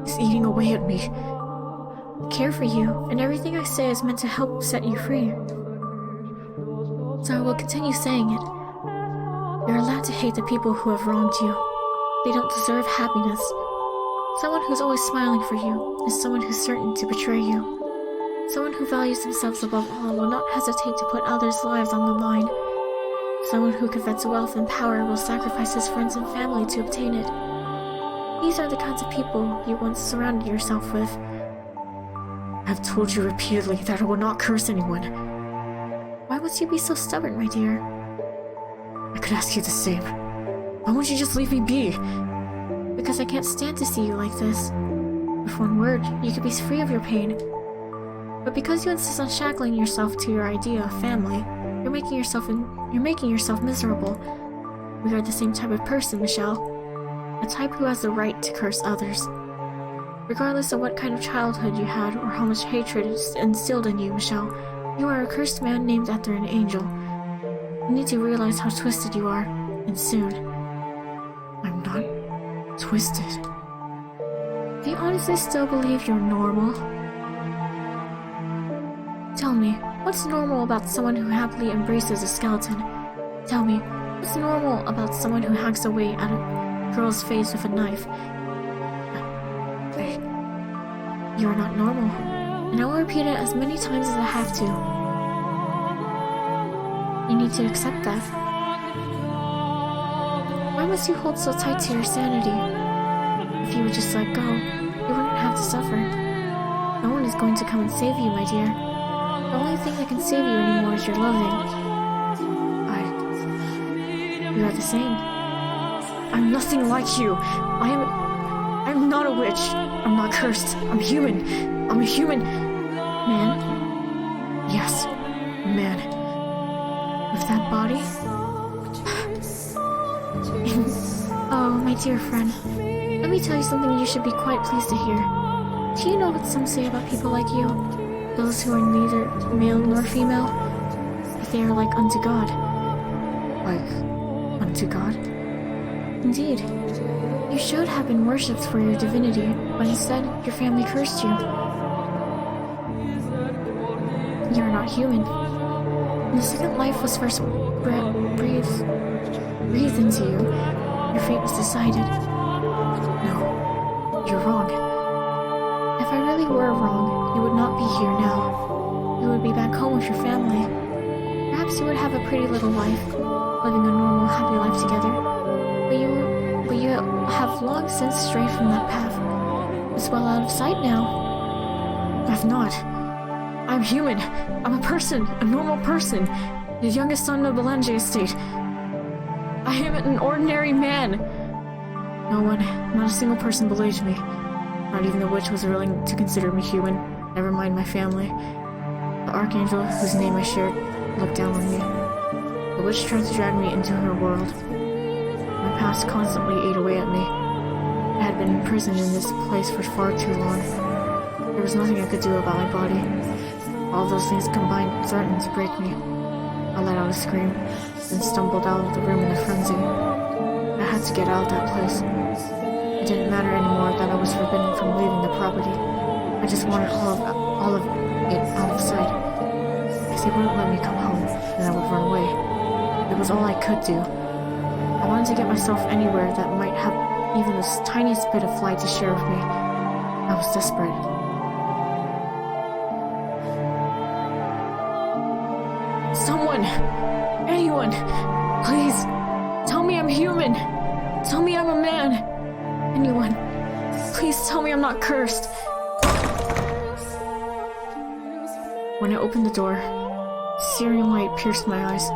A: is eating away at me. I care for you, and everything I say is meant to help set you free. So I will continue saying it. You're allowed to hate the people who have wronged you. They don't deserve happiness. Someone who's always smiling for you is someone who's certain to betray you. Someone who values themselves above all will not hesitate to put others' lives on the line. Someone who covets wealth and power will sacrifice his friends and family to obtain it. These are the kinds of people you once surrounded yourself with. I've told you repeatedly that I will not curse anyone. Why must you be so stubborn, my dear? I could ask you the same. Why won't you just leave me be? Because I can't stand to see you like this. With one word, you could be free of your pain. But because you insist on shackling yourself to your idea of family, you're making yourself miserable. We are the same type of person, Michelle. A type who has the right to curse others. Regardless of what kind of childhood you had or how much hatred is instilled in you, Michelle, you are a cursed man named after an angel. You need to realize how twisted you are, and soon. I'm not twisted. Do you honestly still believe you're normal? Tell me, what's normal about someone who happily embraces a skeleton? Tell me, what's normal about someone who hacks away at a girl's face with a knife? You are not normal, and I will repeat it as many times as I have to. You need to accept that. Why must you hold so tight to your sanity? If you would just let go, you wouldn't have to suffer. No one is going to come and save you, my dear. The only thing that can save you anymore is your loathing. You are the same. I'm nothing like you. I'm not a witch. I'm not cursed. I'm human. I'm a human. Man? Yes, man. With that body? Oh, my dear friend. Let me tell you something you should be quite pleased to hear. Do you know what some say about people like you? Those who are neither male nor female? That they are like unto God. Like unto God? Indeed. You should have been worshipped for your divinity, but instead, your family cursed you. You are not human. When the second life was first breathed into you, your fate was decided. No, you're wrong. If I really were wrong, you would not be here now. You would be back home with your family. Perhaps you would have a pretty little life, living a normal, happy life together. But you have long since strayed from that path. It's well out of sight now. I've not. I'm human. I'm a person, a normal person, the youngest son of the Belange estate. I am an ordinary man. No one, not a single person believed me. Not even the witch was willing to consider me human, never mind my family. The archangel, whose name I shared, looked down on me. The witch tried to drag me into her world. My past constantly ate away at me. I had been imprisoned in this place for far too long. There was nothing I could do about my body. All those things combined threatened to break me. I let out a scream, then stumbled out of the room in a frenzy. I had to get out of that place. It didn't matter anymore that I was forbidden from leaving the property. I just wanted all of it out of sight. If they wouldn't let me come home, then I would run away. It was all I could do. I wanted to get myself anywhere that might have even the tiniest bit of light to share with me. I was desperate. Someone! Anyone! Please! Tell me I'm human! Tell me I'm a man! Anyone! Please tell me I'm not cursed! When I opened the door, searing light pierced my eyes.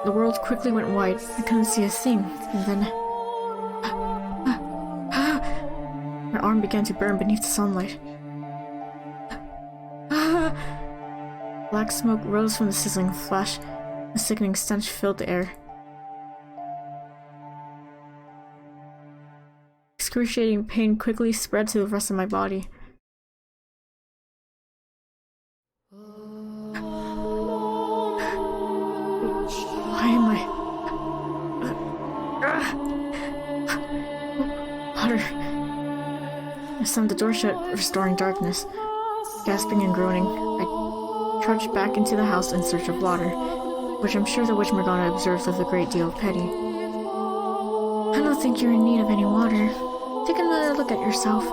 A: The world quickly went white. I couldn't see a thing, and then... my arm began to burn beneath the sunlight. Black smoke rose from the sizzling flash. A sickening stench filled the air. Excruciating pain quickly spread to the rest of my body. Why am I... Water. I slammed the door shut, restoring darkness. Gasping and groaning, I trudged back into the house in search of water, which I'm sure the witch Morgana observes with a great deal of pity. I don't think you're in need of any water. Take another look at yourself.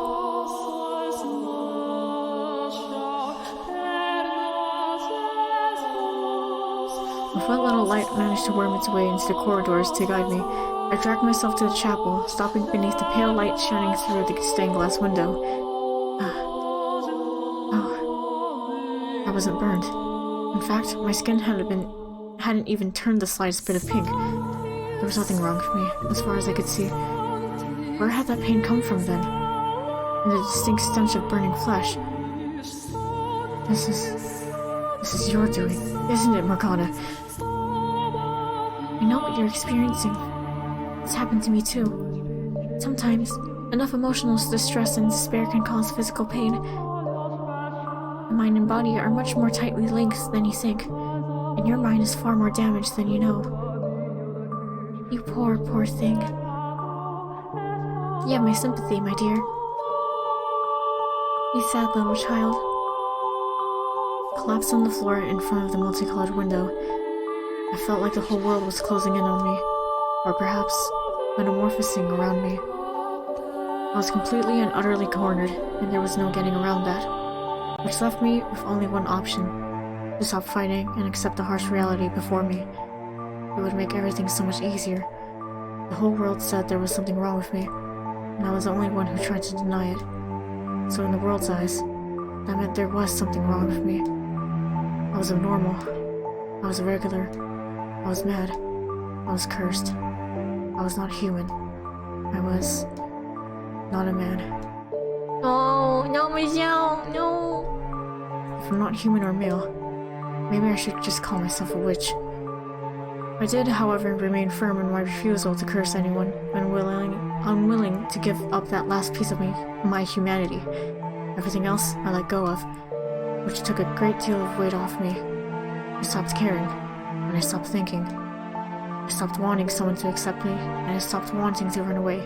A: With what little light managed to worm its way into the corridors to guide me, I dragged myself to the chapel, stopping beneath the pale light shining through the stained glass window. I wasn't burned. In fact, my skin hadn't even turned the slightest bit of pink. There was nothing wrong with me, as far as I could see. Where had that pain come from, then? And the distinct stench of burning flesh. This is your doing, isn't it, Morgana? I know what you're experiencing. It's happened to me too. Sometimes, enough emotional distress and despair can cause physical pain. The mind and body are much more tightly linked than you think, and your mind is far more damaged than you know. You poor, poor thing. You have my sympathy, my dear. You sad little child. Collapsed on the floor in front of the multicolored window. I felt like the whole world was closing in on me, or perhaps metamorphosing around me. I was completely and utterly cornered, and there was no getting around that, which left me with only one option: to stop fighting and accept the harsh reality before me. It would make everything so much easier. The whole world said there was something wrong with me, and I was the only one who tried to deny it. So in the world's eyes, that meant there was something wrong with me. I was abnormal. I was irregular. I was mad. I was cursed. I was not human. I was not a man. Oh, no, Michelle, no! If I'm not human or male, maybe I should just call myself a witch. I did, however, remain firm in my refusal to curse anyone, unwilling to give up that last piece of me, my humanity. Everything else I let go of, which took a great deal of weight off me. I stopped caring, and I stopped thinking. I stopped wanting someone to accept me, and I stopped wanting to run away.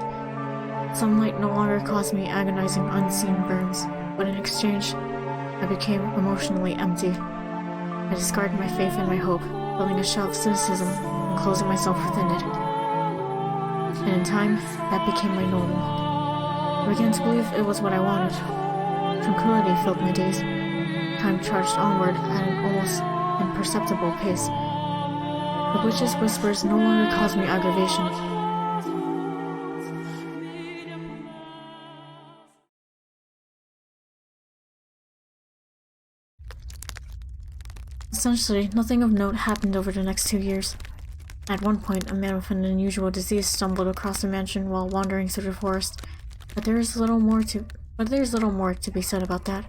A: Sunlight no longer caused me agonizing unseen burns, but in exchange, I became emotionally empty. I discarded my faith and my hope, building a shell of cynicism and closing myself within it. And in time, that became my normal. I began to believe it was what I wanted. Tranquility filled my days. Time charged onward at an almost imperceptible pace. The witch's whispers no longer caused me aggravation. Essentially, nothing of note happened over the next 2 years. At one point, a man with an unusual disease stumbled across the mansion while wandering through the forest, but there's little more to be said about that.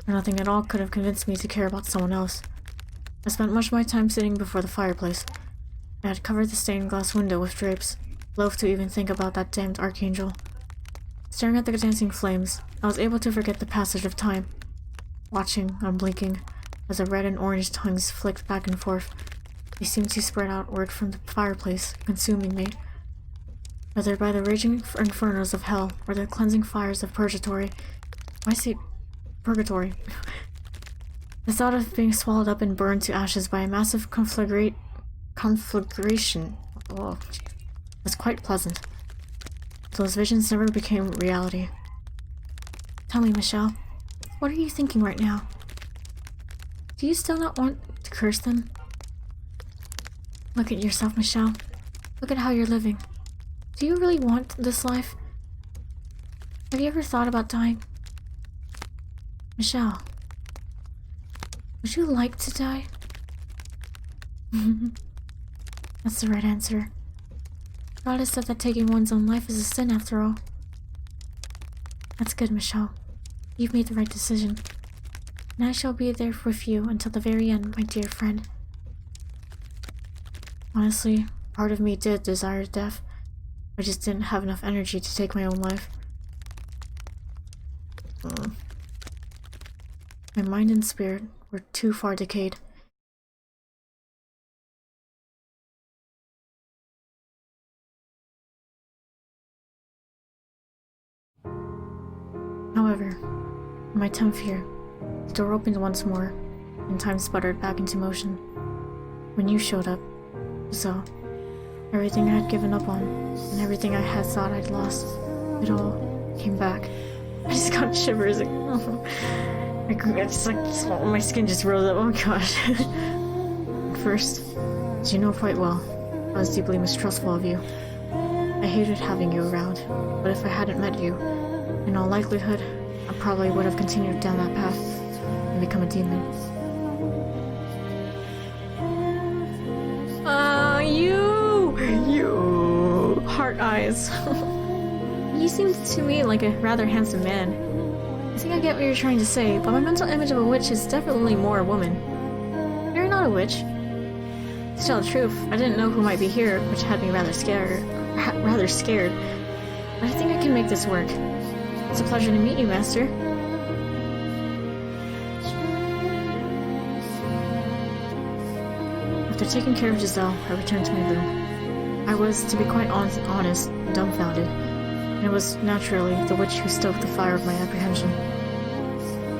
A: Nothing at all could have convinced me to care about someone else. I spent much of my time sitting before the fireplace. I had covered the stained glass window with drapes, loath to even think about that damned archangel. Staring at the dancing flames, I was able to forget the passage of time. Watching, unblinking, as the red and orange tongues flicked back and forth, they seemed to spread outward from the fireplace, consuming me. Whether by the raging infernos of hell or the cleansing fires of purgatory, purgatory. The thought of being swallowed up and burned to ashes by a massive conflagration was quite pleasant. Those visions never became reality. Tell me, Michelle, what are you thinking right now? Do you still not want to curse them? Look at yourself, Michelle. Look at how you're living. Do you really want this life? Have you ever thought about dying? Michelle, would you like to die? That's the right answer. God has said that taking one's own life is a sin after all. That's good, Michelle. You've made the right decision. And I shall be there with you until the very end, my dear friend. Honestly, part of me did desire death. I just didn't have enough energy to take my own life. My mind and spirit were too far decayed. However, in my 10th year, the door opened once more, and time sputtered back into motion. When you showed up, so everything I had given up on, and everything I had thought I'd lost, it all came back. I just got shivers. My skin just rose up. Oh gosh. At first, as you know quite well, I was deeply mistrustful of you. I hated having you around, but if I hadn't met you, in all likelihood, I probably would have continued down that path and become a demon. You heart eyes. You seem to me like a rather handsome man. I think I get what you're trying to say, but my mental image of a witch is definitely more a woman. You're not a witch. To tell the truth, I didn't know who might be here, which had me rather scared. But I think I can make this work. It's a pleasure to meet you, Master. After taking care of Giselle, I returned to my room. I was, to be quite honest, dumbfounded, and it was, naturally, the witch who stoked the fire of my apprehension.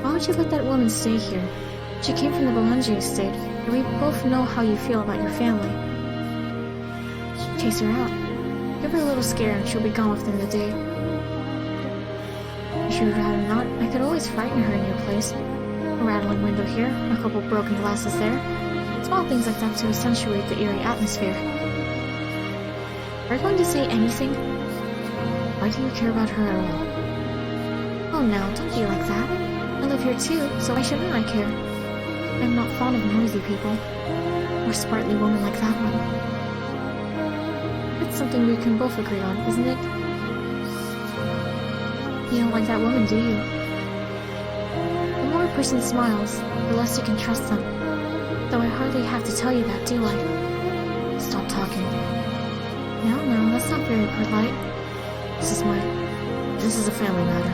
A: Why would you let that woman stay here? She came from the Bolungi estate, and we both know how you feel about your family. Chase her out. Give her a little scare and she'll be gone within the day. If you would rather not, I could always frighten her in your place. A rattling window here, a couple broken glasses there. Small things like that to accentuate the eerie atmosphere. Are you going to say anything? Why do you care about her at all? Oh no, don't be like that. I live here too, so why shouldn't I care? I'm not fond of noisy people. Or sprightly women like that one. It's something we can both agree on, isn't it? You don't like that woman, do you? The more a person smiles, the less you can trust them. Though I hardly have to tell you that, do I? Stop talking. No, that's not very polite. This is a family matter.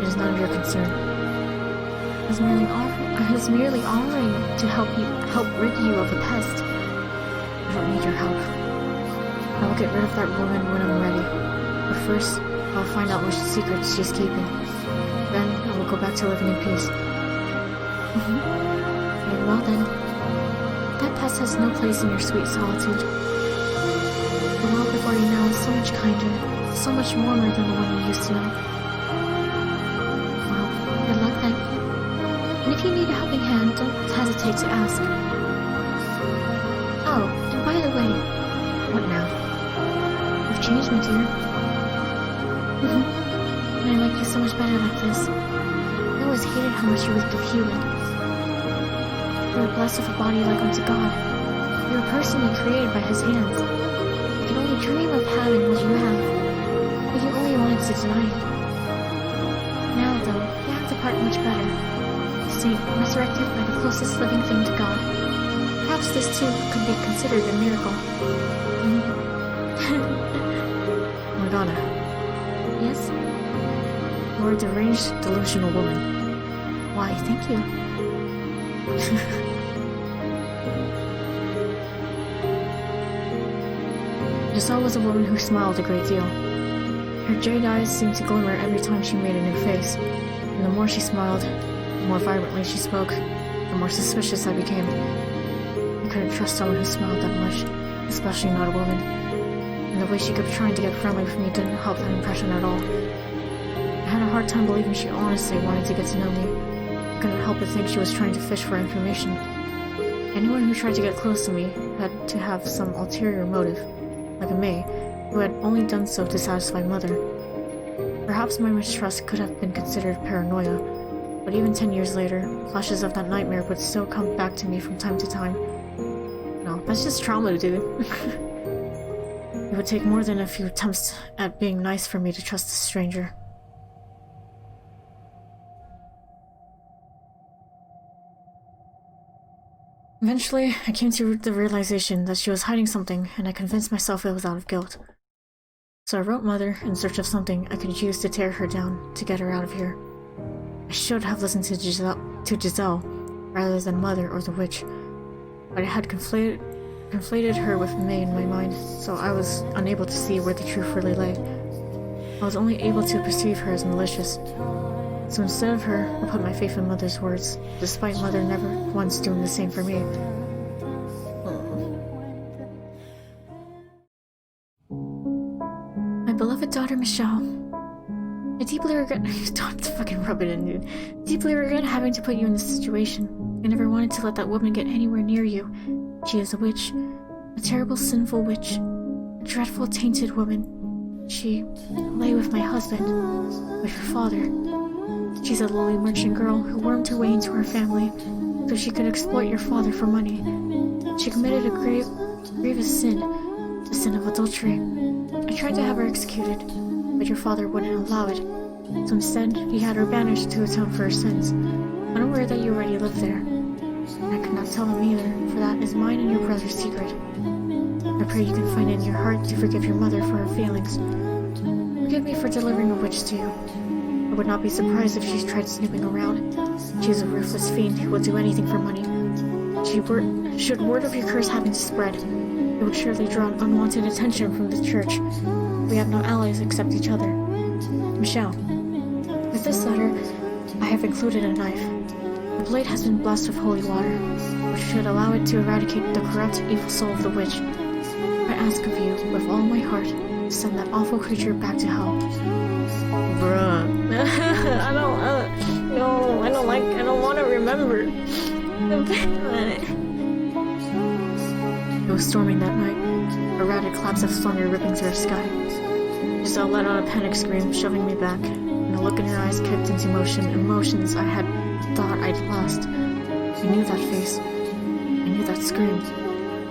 A: It is none of your concern. I was merely offering to help rid you of the pest. I don't need your help. I will get rid of that woman when I'm ready. But first, I'll find out which secrets she's keeping. Then I will go back to living in peace. Very well then. That pest has no place in your sweet solitude. The world before you now is so much kinder, so much warmer than the one you used to know. Well, good luck then. And if you need a helping hand, don't hesitate to ask. Oh, and by the way... What now? You've changed, my dear. And I like you so much better like this. I always hated how much you looked human. You were blessed with a body like unto God. You were personally created by His hands. You can only dream of having what you have, but you only wanted to deny it. Now, though, you have the part much better. A saint, resurrected by the closest living thing to God. Perhaps this too could be considered a miracle. Morgana. Yes? You're a deranged, delusional woman. Why, thank you. Giselle was a woman who smiled a great deal. Her jade eyes seemed to glimmer every time she made a new face, and the more she smiled, the more vibrantly she spoke, the more suspicious I became. I couldn't trust someone who smiled that much, especially not a woman, and the way she kept trying to get friendly with me didn't help that impression at all. I had a hard time believing she honestly wanted to get to know me. I couldn't help but think she was trying to fish for information. Anyone who tried to get close to me had to have some ulterior motive, like a May, who had only done so to satisfy Mother. Perhaps my mistrust could have been considered paranoia, but even 10 years later, flashes of that nightmare would still come back to me from time to time. No, that's just trauma, dude. It would take more than a few attempts at being nice for me to trust a stranger. Eventually, I came to the realization that she was hiding something, and I convinced myself it was out of guilt. So I wrote Mother in search of something I could use to tear her down, to get her out of here. I should have listened to Giselle rather than Mother or the witch, but I had conflated her with May in my mind, so I was unable to see where the truth really lay. I was only able to perceive her as malicious. So instead of her, I put my faith in Mother's words, despite Mother never once doing the same for me. My beloved daughter Michelle, I deeply regret— don't fucking rub it in, dude. Deeply regret having to put you in this situation. I never wanted to let that woman get anywhere near you. She is a witch. A terrible, sinful witch. A dreadful, tainted woman. She lay with my husband, with your father. She's a lowly merchant girl who wormed her way into our family so she could exploit your father for money. She committed a grievous sin, the sin of adultery. I tried to have her executed, but your father wouldn't allow it. So instead, he had her banished to atone for her sins, unaware that you already lived there. And I could not tell him either, for that is mine and your brother's secret. I pray you can find it in your heart to forgive your mother for her failings. Forgive me for delivering a witch to you. I would not be surprised if she tried snooping around. She is a ruthless fiend who will do anything for money. Should word of your curse happen to spread, it would surely draw unwanted attention from the church. We have no allies except each other. Michelle, with this letter, I have included a knife. The blade has been blessed with holy water, which should allow it to eradicate the corrupt, evil soul of the witch. I ask of you, with all my heart, to send that awful creature back to hell. Bruh. I don't want to remember. It was storming that night, a rapid collapse of thunder ripping through the sky. Giselle let out a panic scream, shoving me back, and the look in her eyes kicked into motion emotions I had thought I'd lost. I knew that face. I knew that scream.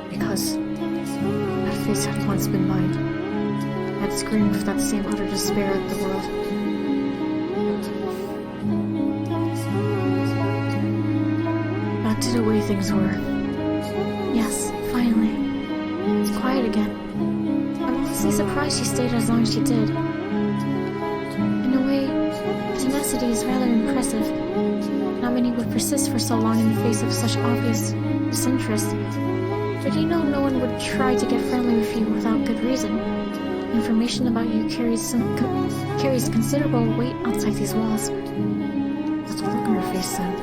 A: Because that face had once been mine. I had screamed with that same utter despair at the world. things were.
B: Yes, finally. It's quiet again. I'm honestly surprised she stayed as long as she did. In a way, tenacity is rather impressive. Not many would persist for so long in the face of such obvious disinterest. But you know no one would try to get friendly with you without good reason. Information about you carries considerable weight outside these walls.
A: What's the look on her face then?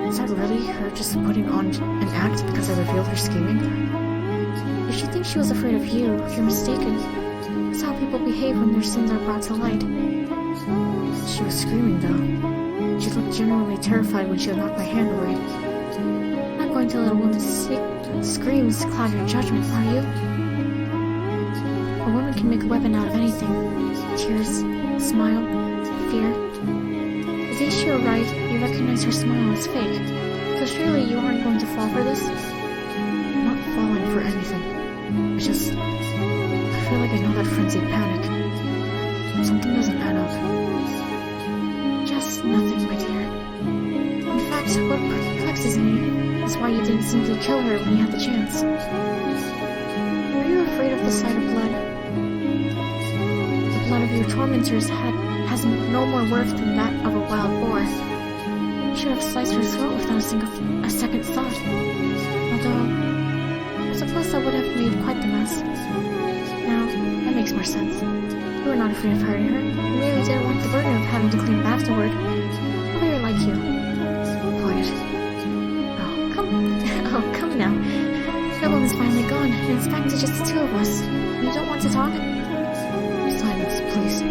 A: Is that really her just putting on an act because I revealed her scheming?
B: If you think she was afraid of you, you're mistaken. That's how people behave when their sins are brought to light.
A: She was screaming though. She looked genuinely terrified when she knocked my hand away.
B: I'm not going to let a woman's screams cloud your judgment, are you? A woman can make a weapon out of anything. Tears, smile, fear. The day she arrived, you recognized her smile as fake. So surely you aren't going to fall for this?
A: I'm not falling for anything. I feel like I know that frenzied panic. Something doesn't add up.
B: Just nothing, my dear. In fact, what perplexes me is why you didn't simply kill her when you had the chance. Were you afraid of the sight of blood? The blood of your tormentors has no more worth than that of a wild boar. You should have sliced her throat without a second thought. Although, I suppose that would have made quite the mess. Now, that makes more sense. You were not afraid of hurting her. You merely didn't want the burden of having to clean up afterward. How very like you.
A: Quiet.
B: Oh, come now. The woman's finally gone, and it's back to just the two of us. You don't want to talk?
A: Silence, please.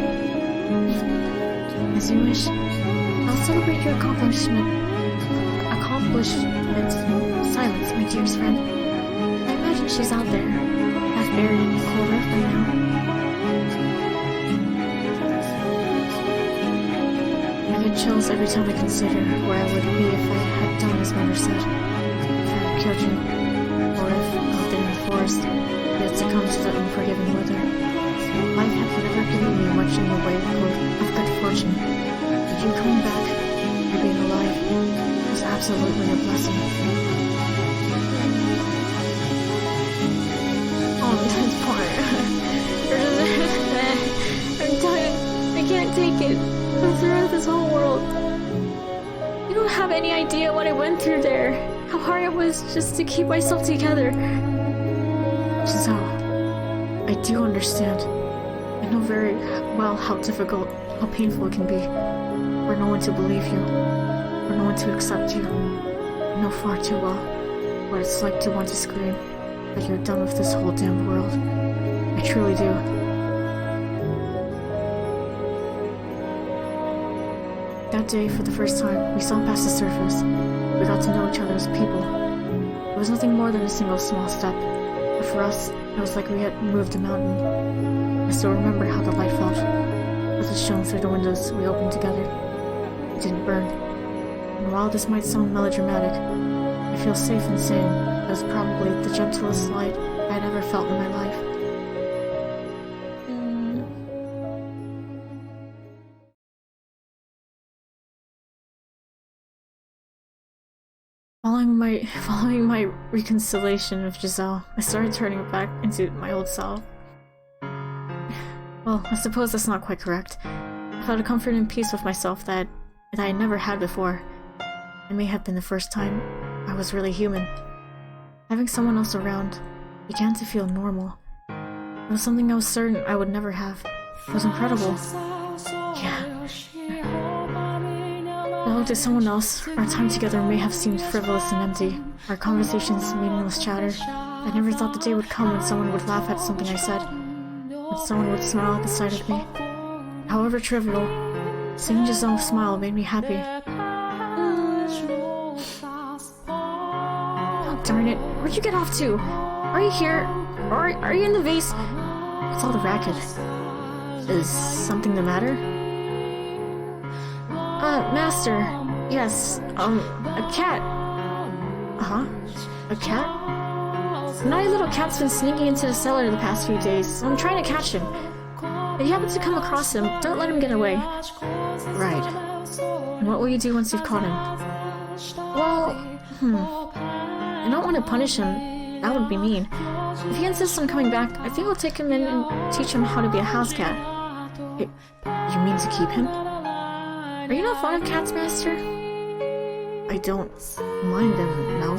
B: As you wish. I'll celebrate your accomplishment in silence, my dearest friend. I imagine she's out there, half buried in the cold earth by now.
A: I get chills every time I consider where I would be if I had done as Mother said. If I had killed you, or if, out there in the forest, you had succumbed to that unforgiving weather. Life had never given me much in the way of good fortune, but you coming back, you being alive, was absolutely a blessing.
B: Oh, that's poor. I'm tired. I can't take it. I'm throughout this whole world. You don't have any idea what I went through there. How hard it was just to keep myself together.
A: Giselle, I do understand. I know very well how difficult, how painful it can be for no one to believe you, for no one to accept you. I know far too well what it's like to want to scream that you're done with this whole damn world. I truly do. That day, for the first time, we saw past the surface. We got to know each other as people. It was nothing more than a single small step, but for us, it was like we had moved a mountain. I still remember how the light felt. As it shone through the windows we opened together. It didn't burn. And while this might sound melodramatic, I feel safe in saying it was probably the gentlest light I had ever felt in my life. Following my reconciliation with Giselle, I started turning back into my old self. Well, I suppose that's not quite correct. I felt a comfort and peace with myself that I had never had before. It may have been the first time I was really human. Having someone else around began to feel normal. It was something I was certain I would never have. It was incredible. Yeah. Though to someone else, our time together may have seemed frivolous and empty, our conversations meaningless chatter. I never thought the day would come when someone would laugh at something I said, when someone would smile at the sight of me. However trivial, seeing Giselle smile made me happy. Oh, darn it, where'd you get off to? Are you here? Or are you in the vase? What's all the racket? Is something the matter? Master. Yes, a cat. Uh-huh. A cat? A naughty little cat's been sneaking into the cellar the past few days, so I'm trying to catch him. If you happen to come across him, don't let him get away. Right. And what will you do once you've caught him? Well, I don't want to punish him. That would be mean. If he insists on coming back, I think I'll take him in and teach him how to be a house cat. You mean to keep him? Are you not fond of cats, Master? I don't mind them, no.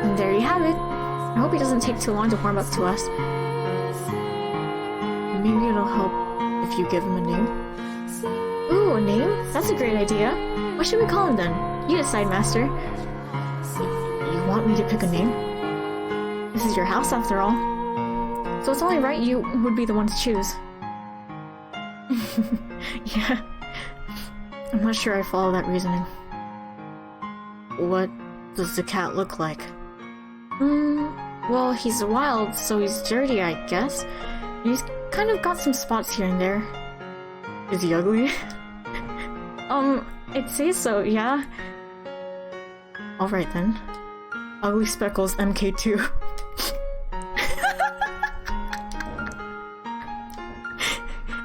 A: And there you have it. I hope he doesn't take too long to warm up to us. Maybe it'll help if you give him a name. Ooh, a name? That's a great idea. What should we call him then? You decide, Master. You want me to pick a name? This is your house, after all. So it's only right you would be the one to choose. Yeah. I'm not sure I follow that reasoning. What does the cat look like? Well, he's wild, so he's dirty, I guess. And he's kind of got some spots here and there. Is he ugly? I'd say so, yeah. Alright then. Ugly Speckles MK2.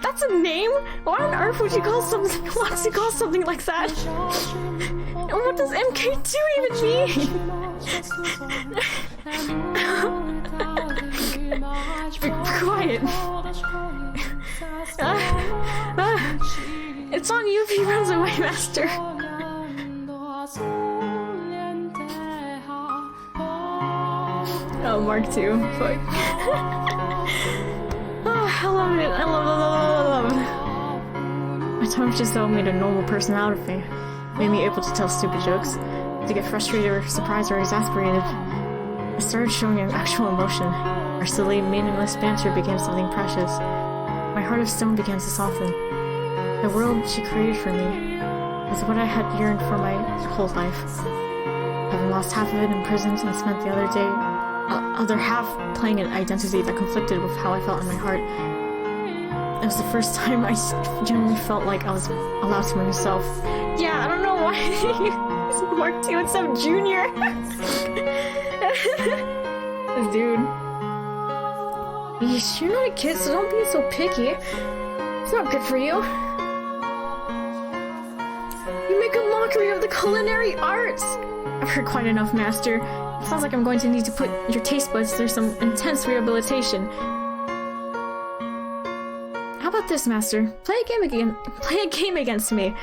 A: That's a name? Why on earth would you call something like that? And what does MK2 even mean? Be quiet. It's on you if he runs away, Master. Oh, Mark 2. Fuck. Oh, I love it. I love it. My tongue just though made a normal person out of me. Made me able to tell stupid jokes, to get frustrated or surprised or exasperated. I started showing an actual emotion. Our silly, meaningless banter became something precious. My heart of stone began to soften. The world she created for me was what I had yearned for my whole life. Having lost half of it in prison and spent the other half playing an identity that conflicted with how I felt in my heart. It was the first time I genuinely felt like I was allowed to be myself. Yeah, I don't know why he's Mark 2 instead of Junior. This dude. Yeesh, you're not a kid, so don't be so picky. It's not good for you. You make a mockery of the culinary arts! I've heard quite enough, Master. It sounds like I'm going to need to put your taste buds through some intense rehabilitation. How about this, Master? Play a game against me.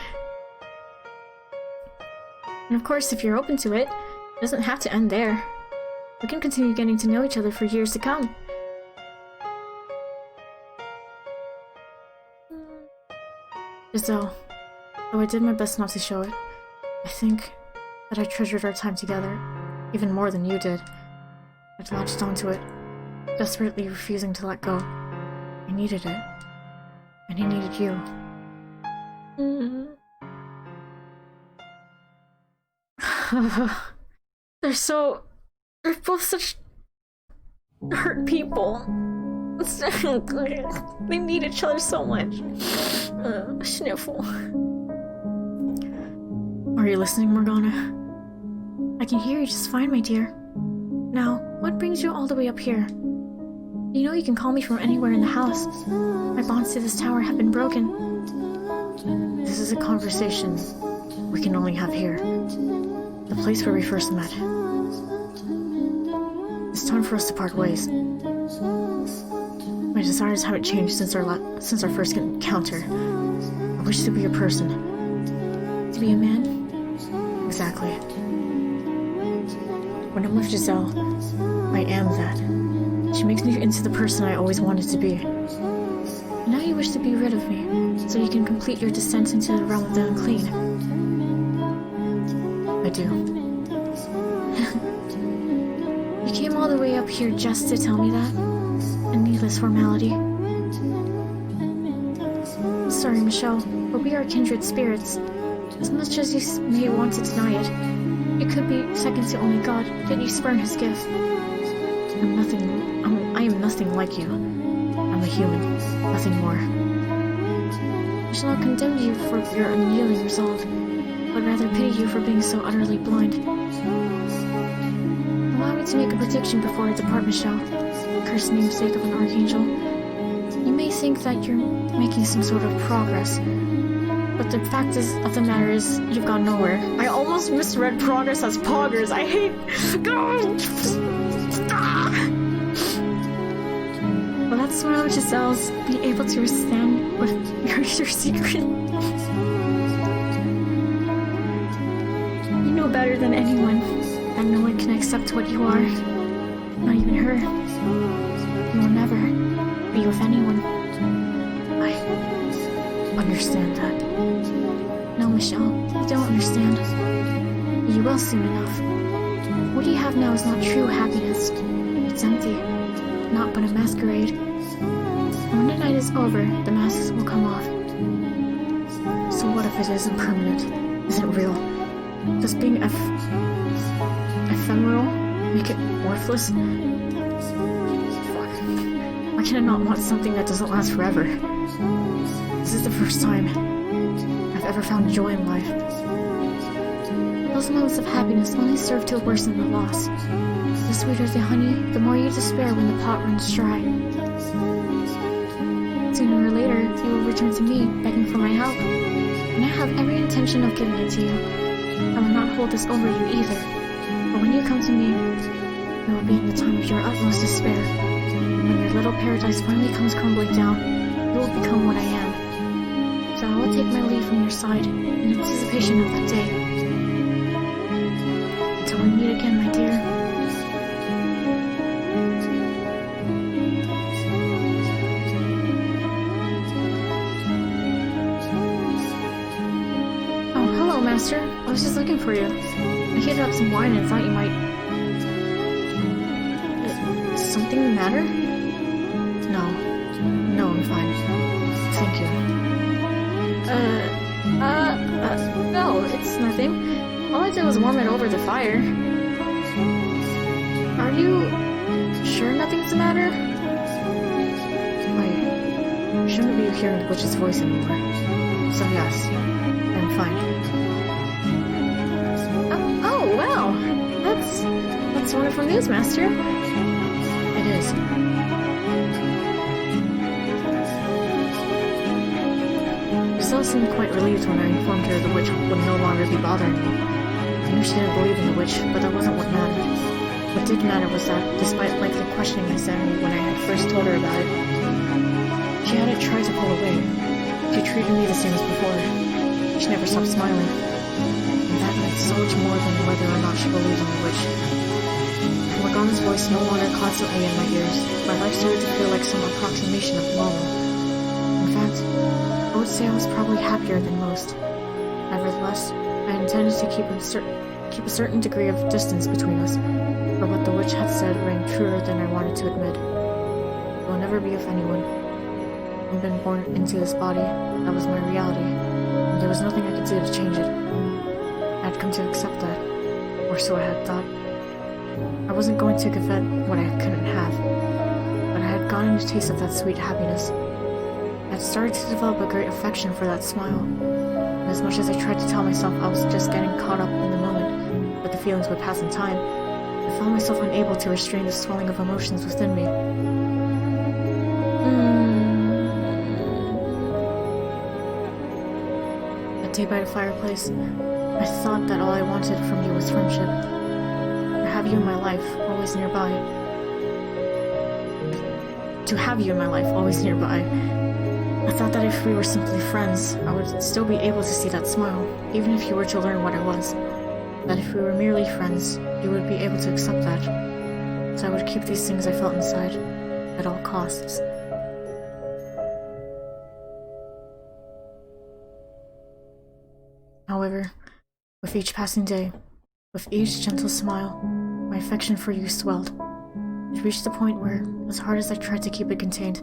A: And of course, if you're open to it, it doesn't have to end there. We can continue getting to know each other for years to come. Giselle, though I did my best not to show it, I think that I treasured our time together even more than you did. I'd latched onto it, desperately refusing to let go. I needed it, and he needed you. They're both such hurt people. They need each other so much. Sniffle. Are you listening, Morgana? I can hear you just fine, my dear. Now, what brings you all the way up here? You know you can call me from anywhere in the house. My bonds to this tower have been broken. This is a conversation we can only have here. The place where we first met. It's time for us to part ways. My desires haven't changed since our first encounter. I wish to be a person. To be a man? Exactly. When I'm with Giselle, I am that. She makes me into the person I always wanted to be. And now you wish to be rid of me, so you can complete your descent into the realm of the unclean. I do. You came all the way up here just to tell me that? A needless formality. Sorry, Michelle, but we are kindred spirits. As much as you may want to deny it, it could be second to only God, yet you spurn his gift. I am nothing like you. I'm a human, nothing more. I shall not condemn you for your unyielding resolve, but rather pity you for being so utterly blind. Allow me to make a prediction before I depart, Michelle. Cursed namesake of an archangel. You may think that you're making some sort of progress, But the fact of the matter is, you've gone nowhere. I almost misread progress as poggers. I hate... Well, that's one of Giselle's be able to withstand with your secret. You know better than anyone that no one can accept what you are. Not even her. You will never be with anyone. I understand that. No, Michelle, you don't understand. You will soon enough. What you have now is not true happiness. It's empty. Not but a masquerade. And when the night is over, the masks will come off. So what if it isn't permanent? Isn't real? Does being ephemeral make it worthless? Fuck. Why can I not want something that doesn't last forever? This is the first time I've ever found joy in life. Those moments of happiness only serve to worsen the loss. The sweeter the honey, the more you despair when the pot runs dry. Sooner or later, you will return to me, begging for my help. And I have every intention of giving it to you. I will not hold this over you either. But when you come to me, it will be in the time of your utmost despair. And when your little paradise finally comes crumbling down, you will become what I am. So I will take my leave from your side in anticipation of that day. Until we meet again, my dear. Oh, hello, Master. I was just looking for you. I heated up some wine and thought you might... Is something the matter? No. No, I'm fine. Thank you. No, it's nothing. All I did was warm it over the fire. Are you sure nothing's the matter? Wait, I shouldn't be hearing the witch's voice anymore. So yes, I'm fine. Oh, wow! That's wonderful news, Master. It is. Giselle seemed quite relieved when I informed her the witch would no longer be bothering me. I knew she didn't believe in the witch, but that wasn't what mattered. What did matter was that, despite lengthy questioning and sanity when I had first told her about it, she hadn't tried to pull away. She treated me the same as before. She never stopped smiling. And that meant so much more than whether or not she believed in the witch. Morgana's voice no longer constantly in my ears. My life started to feel like some approximation of normal. In fact, I would say I was probably happier than most. Nevertheless, I intended to keep a certain degree of distance between us, for what the witch had said rang truer than I wanted to admit. I will never be with anyone. I've been born into this body, that was my reality, and there was nothing I could do to change it. I had come to accept that, or so I had thought. I wasn't going to covet what I couldn't have, but I had gotten a taste of that sweet happiness. I had started to develop a great affection for that smile, and as much as I tried to tell myself I was just getting caught up in the moment, but the feelings would pass in time, I found myself unable to restrain the swelling of emotions within me. That day by the fireplace, I thought that all I wanted from you was friendship. To have you in my life, always nearby. I thought that if we were simply friends, I would still be able to see that smile, even if you were to learn what I was. That if we were merely friends, you would be able to accept that. So I would keep these things I felt inside, at all costs. However, with each passing day, with each gentle smile, my affection for you swelled. It reached a point where, as hard as I tried to keep it contained,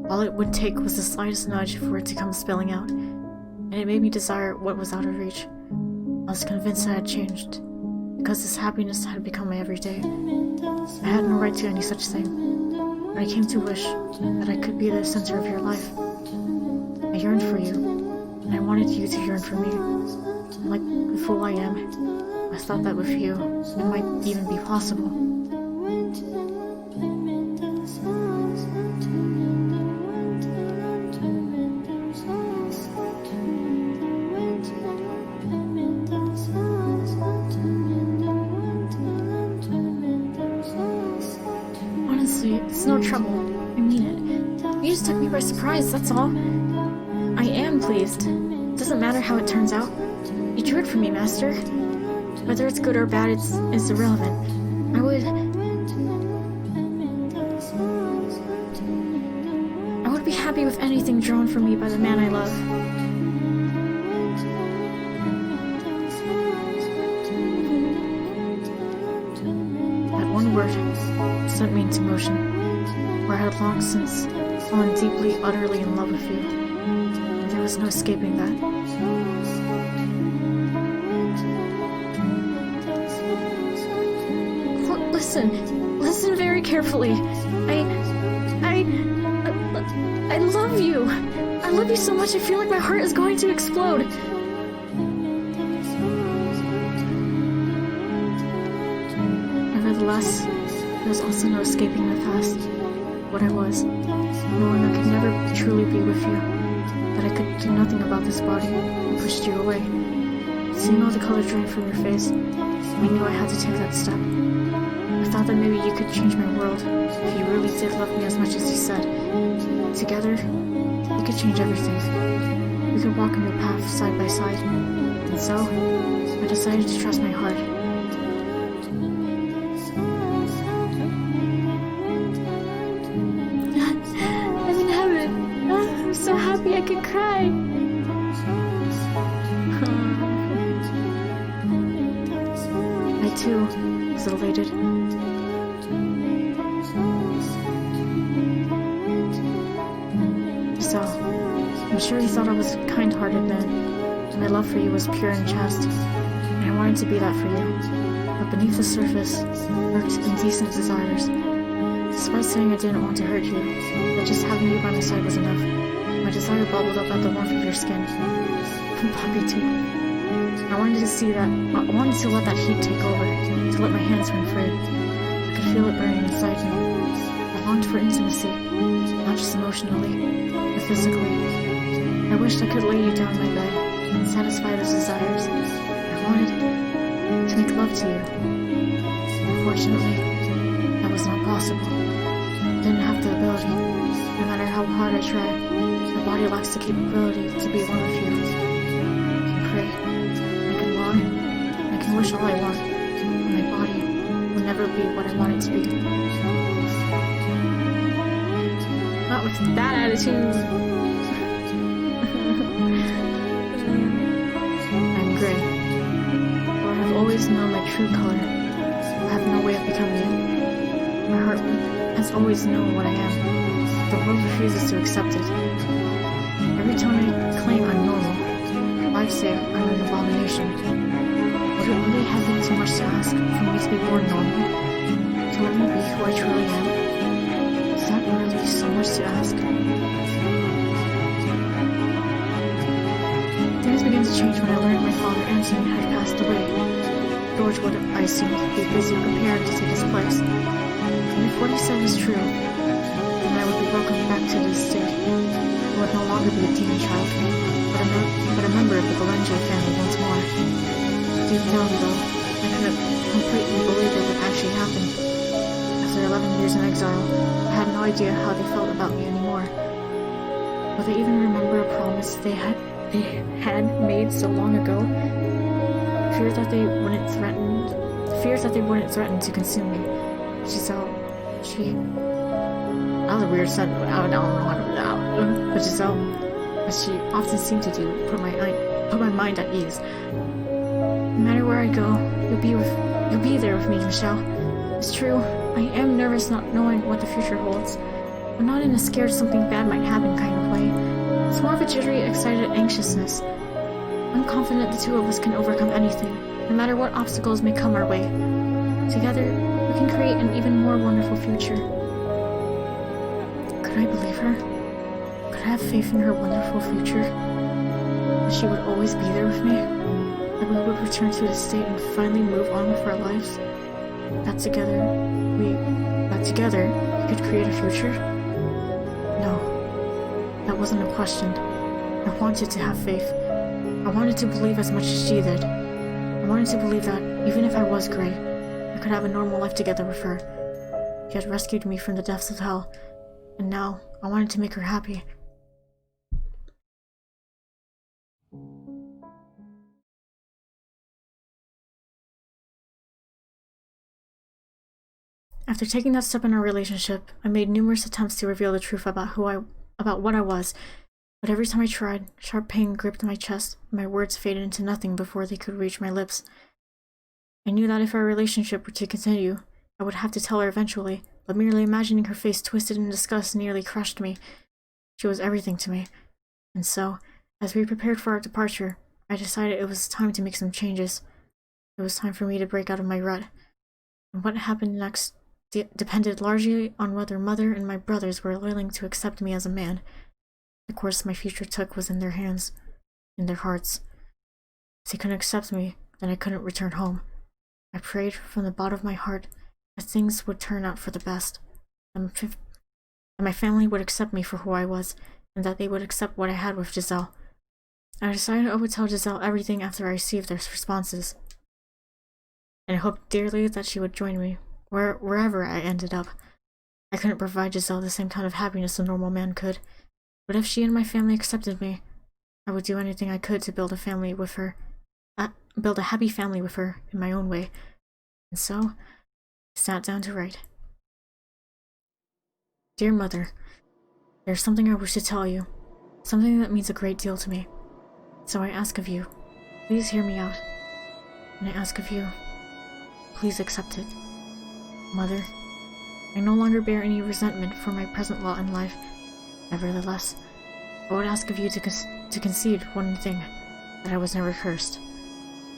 A: all it would take was the slightest nudge for it to come spilling out, and it made me desire what was out of reach. I was convinced I had changed, because this happiness had become my everyday. I had no right to any such thing, but I came to wish that I could be the center of your life. I yearned for you, and I wanted you to yearn for me. Like the fool I am, I thought that with you, it might even be possible. by surprise, that's all. I am pleased. Doesn't matter how it turns out. You drew it for me, Master. Whether it's good or bad, it's irrelevant. I would be happy with anything drawn for me by the man I love. That one word set me into motion, where I had long since fallen deeply, utterly in love with you. And there was no escaping that. Listen very carefully. I love you. I love you so much I feel like my heart is going to explode. Nevertheless, there was also no escaping my past. What I was, knowing I could never truly be with you, that I could do nothing about this body, and pushed you away. Seeing all the color drain from your face, I knew I had to take that step. I thought that maybe you could change my world, if you really did love me as much as you said. Together, we could change everything. We could walk a new path side by side. And so, I decided to trust my heart. I'm in heaven. I'm so happy I could cry. I too was elated. So, I'm sure he thought I was kind-hearted then, and my love for you was pure and chaste, and I wanted to be that for you. But beneath the surface lurked indecent desires. Despite saying I didn't want to hurt you, that just having you by my side was enough, my desire bubbled up at the warmth of your skin. And Poppy too. I wanted to let that heat take over, to let my hands run free. I could feel it burning inside me. I longed for intimacy, not just emotionally, but physically. I wished I could lay you down in my bed and satisfy those desires. I wanted to make love to you. Unfortunately, that was not possible. I didn't have the ability. No matter how hard I tried, my body lacks the capability to be one with you. I can pray, I can long, I can wish all I want, and my body will never be what I want it to be. Not with that attitude. I'm gray. For I have always known my true color. I have no way of becoming it. My heart has always known what I am. The world refuses to accept it. Every time I claim I'm normal, I say I'm an abomination. Would it really have been too much to ask for me to be more normal? To let me be who I truly am? Is that really so much to ask? Things began to change when I learned my father Anthony had passed away. George would, I assumed, be busy preparing to take his place. And if what he said was true, then I would be welcomed back to the estate. I would no longer be a teen child, but a member of the Belenja family once more. Deep down, though, I couldn't completely believe it would actually happen. After 11 years in exile, I had no idea how they felt about me anymore. Would they even remember a promise they had made so long ago? Fears that they wouldn't threaten to consume me. Giselle, that was a weird sentence. I don't know how to put it out. But Giselle, as she often seemed to do, put my mind at ease. No matter where I go, you'll be there with me, Michelle. It's true, I am nervous not knowing what the future holds, but not in a scared something bad might happen kind of way. It's more of a jittery, excited anxiousness. I'm confident the two of us can overcome anything, no matter what obstacles may come our way. Together, we can create an even more wonderful future. Could I believe her? Could I have faith in her wonderful future? That she would always be there with me? That we would return to the state and finally move on with our lives? That together we could create a future? No, that wasn't a question. I wanted to have faith. I wanted to believe as much as she did. I wanted to believe that, even if I was gray, I could have a normal life together with her. She had rescued me from the depths of hell, and now I wanted to make her happy. After taking that step in our relationship, I made numerous attempts to reveal the truth about what I was, but every time I tried, sharp pain gripped my chest, and my words faded into nothing before they could reach my lips. I knew that if our relationship were to continue, I would have to tell her eventually, but merely imagining her face twisted in disgust nearly crushed me. She was everything to me. And so, as we prepared for our departure, I decided it was time to make some changes. It was time for me to break out of my rut. And what happened next depended largely on whether Mother and my brothers were willing to accept me as a man. The course my future took was in their hands, in their hearts. If they couldn't accept me, then I couldn't return home. I prayed from the bottom of my heart that things would turn out for the best, and my family would accept me for who I was, and that they would accept what I had with Giselle. I decided I would tell Giselle everything after I received their responses, and I hoped dearly that she would join me, wherever I ended up. I couldn't provide Giselle the same kind of happiness a normal man could, but if she and my family accepted me, I would do anything I could to build a happy family with her in my own way. And so, I sat down to write. Dear Mother, there's something I wish to tell you, something that means a great deal to me. So I ask of you, please hear me out, and I ask of you, please accept it. Mother, I no longer bear any resentment for my present lot in life. Nevertheless, I would ask of you to concede one thing, that I was never cursed,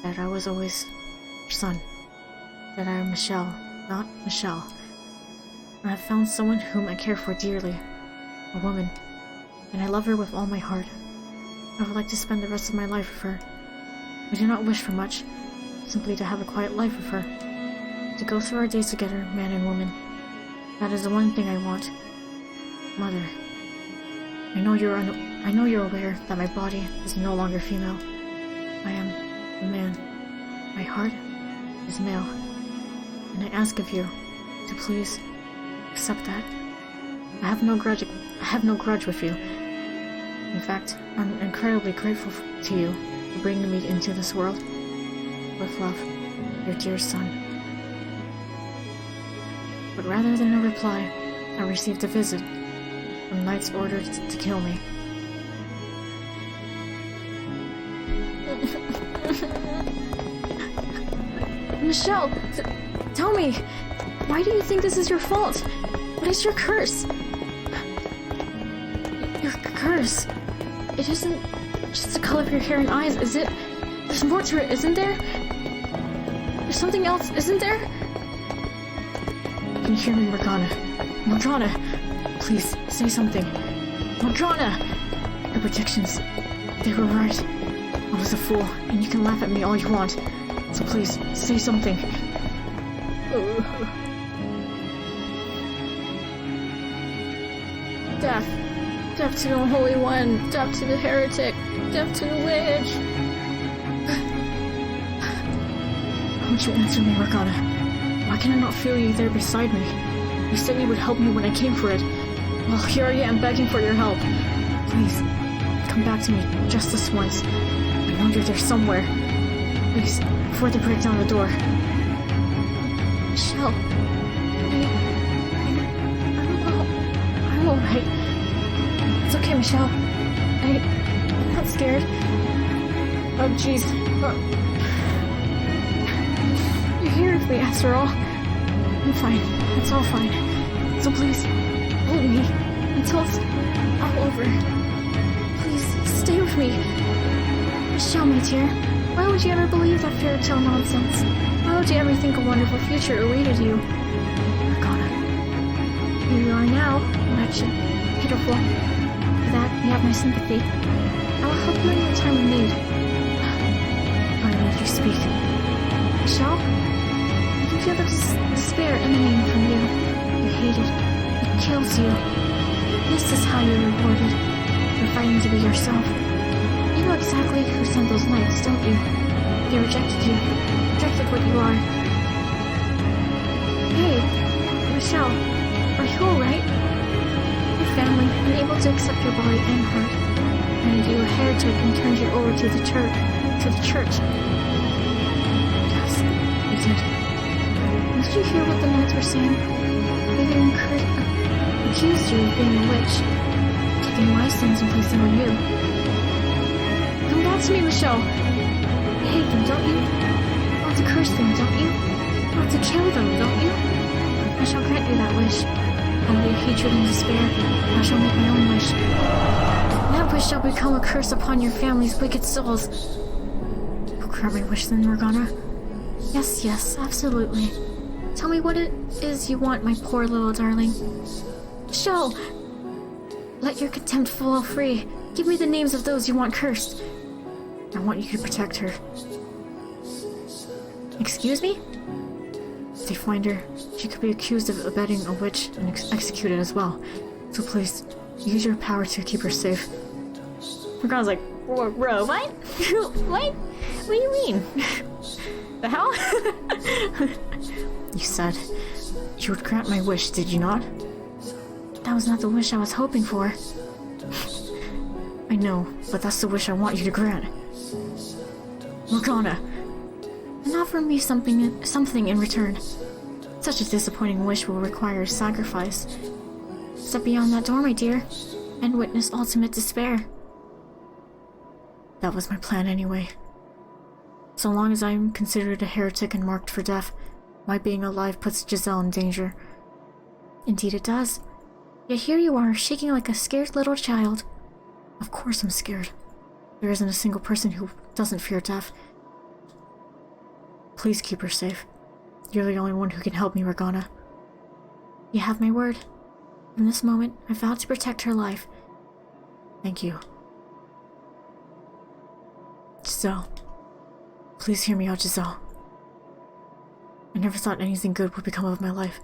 A: that I was always your son, that I am Michelle, not Michelle. I have found someone whom I care for dearly, a woman, and I love her with all my heart. I would like to spend the rest of my life with her. We do not wish for much, simply to have a quiet life with her, to go through our days together, man and woman. That is the one thing I want. Mother, I know you're aware that my body is no longer female. I am a man. My heart is male. And I ask of you to please accept that. I have no grudge with you. In fact, I'm incredibly grateful to you for bringing me into this world. With love, your dear son. But rather than a reply, I received a visit from Knight's order to kill me.
B: Michelle, tell me, why do you think this is your fault? What is your curse? Your curse? It isn't just the color of your hair and eyes, is it? There's more to it, isn't there? There's something else, isn't there?
A: Can you hear me, Morgana? Morgana! Please, say something. Morgana! Your predictions, they were right. I was a fool, and you can laugh at me all you want. So please, say something.
B: Death. Death to the Unholy One. Death to the Heretic. Death to the Witch.
A: Won't you answer me, Morgana? Why can I not feel you there beside me? You said you would help me when I came for it. Well, here I am begging for your help. Please, come back to me just this once. I know you're there somewhere. Please, before they break down the door.
B: Michelle, I'm alright. It's okay, Michelle. I'm not scared.
A: Oh, jeez.
B: You're here with me, after all.
A: I'm fine. It's all fine. So please,
B: Hold me until it's all over. Please, stay with me. Michelle, my dear, why would you ever believe that fairy tale nonsense? Why would you ever think a wonderful future awaited you?
A: Morgana.
B: Here you are now, wretched, pitiful. For that, you have my sympathy. I will help you in your time of need.
A: Finally, you speak.
B: Michelle, I can feel the despair emanating from you. You hate it. It kills you. This is how you're rewarded. You're fighting to be yourself. You know exactly who sent those knights, don't you? They rejected you. Rejected what you are. Hey, Michelle, are you alright? Your family, unable to accept your body and heart, made you a heretic and turned you over to the church. Yes, you did. Did you hear what the knights were saying? They accused you of being a witch, taking my sins and placing on you. Come back to me, Michelle. You hate them, don't you? Want to curse them, don't you? Want to kill them, don't you? I shall grant you that wish. Out of your hatred and despair, I shall make my own wish. That wish shall become a curse upon your family's wicked souls. You'll grant my wish then, Morgana? Yes, absolutely. Tell me what it is you want, my poor little darling. Michelle! Let your contempt flow free. Give me the names of those you want cursed. I want you to protect her. Excuse me? If they find her, she could be accused of abetting a witch and executed as well. So please, use your power to keep her safe. Morgana's like, bro, what? What? What do you mean? The hell? You said you would grant my wish, did you not? That was not the wish I was hoping for. I know, but that's the wish I want you to grant. Morgana! And offer me something in return. Such a disappointing wish will require a sacrifice. Step beyond that door, my dear, and witness ultimate despair. That was my plan anyway. So long as I am considered a heretic and marked for death, my being alive puts Giselle in danger. Indeed it does. Yet here you are, shaking like a scared little child. Of course I'm scared. There isn't a single person who doesn't fear death. Please keep her safe. You're the only one who can help me, Morgana. You have my word. From this moment, I vow to protect her life. Thank you. Giselle. Please hear me out, Giselle. I never thought anything good would become of my life.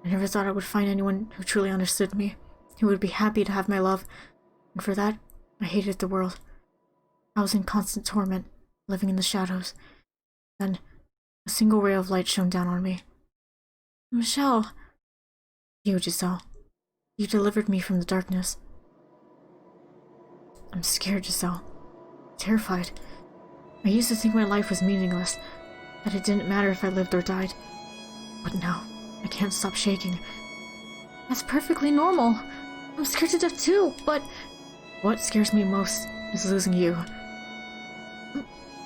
B: I never thought I would find anyone who truly understood me, who would be happy to have my love, and for that, I hated the world. I was in constant torment, living in the shadows. Then, a single ray of light shone down on me. Michelle! You, Giselle. You delivered me from the darkness. I'm scared, Giselle. Terrified. I used to think my life was meaningless, that it didn't matter if I lived or died. But now, I can't stop shaking. That's perfectly normal. I'm scared to death too, but... What scares me most is losing you.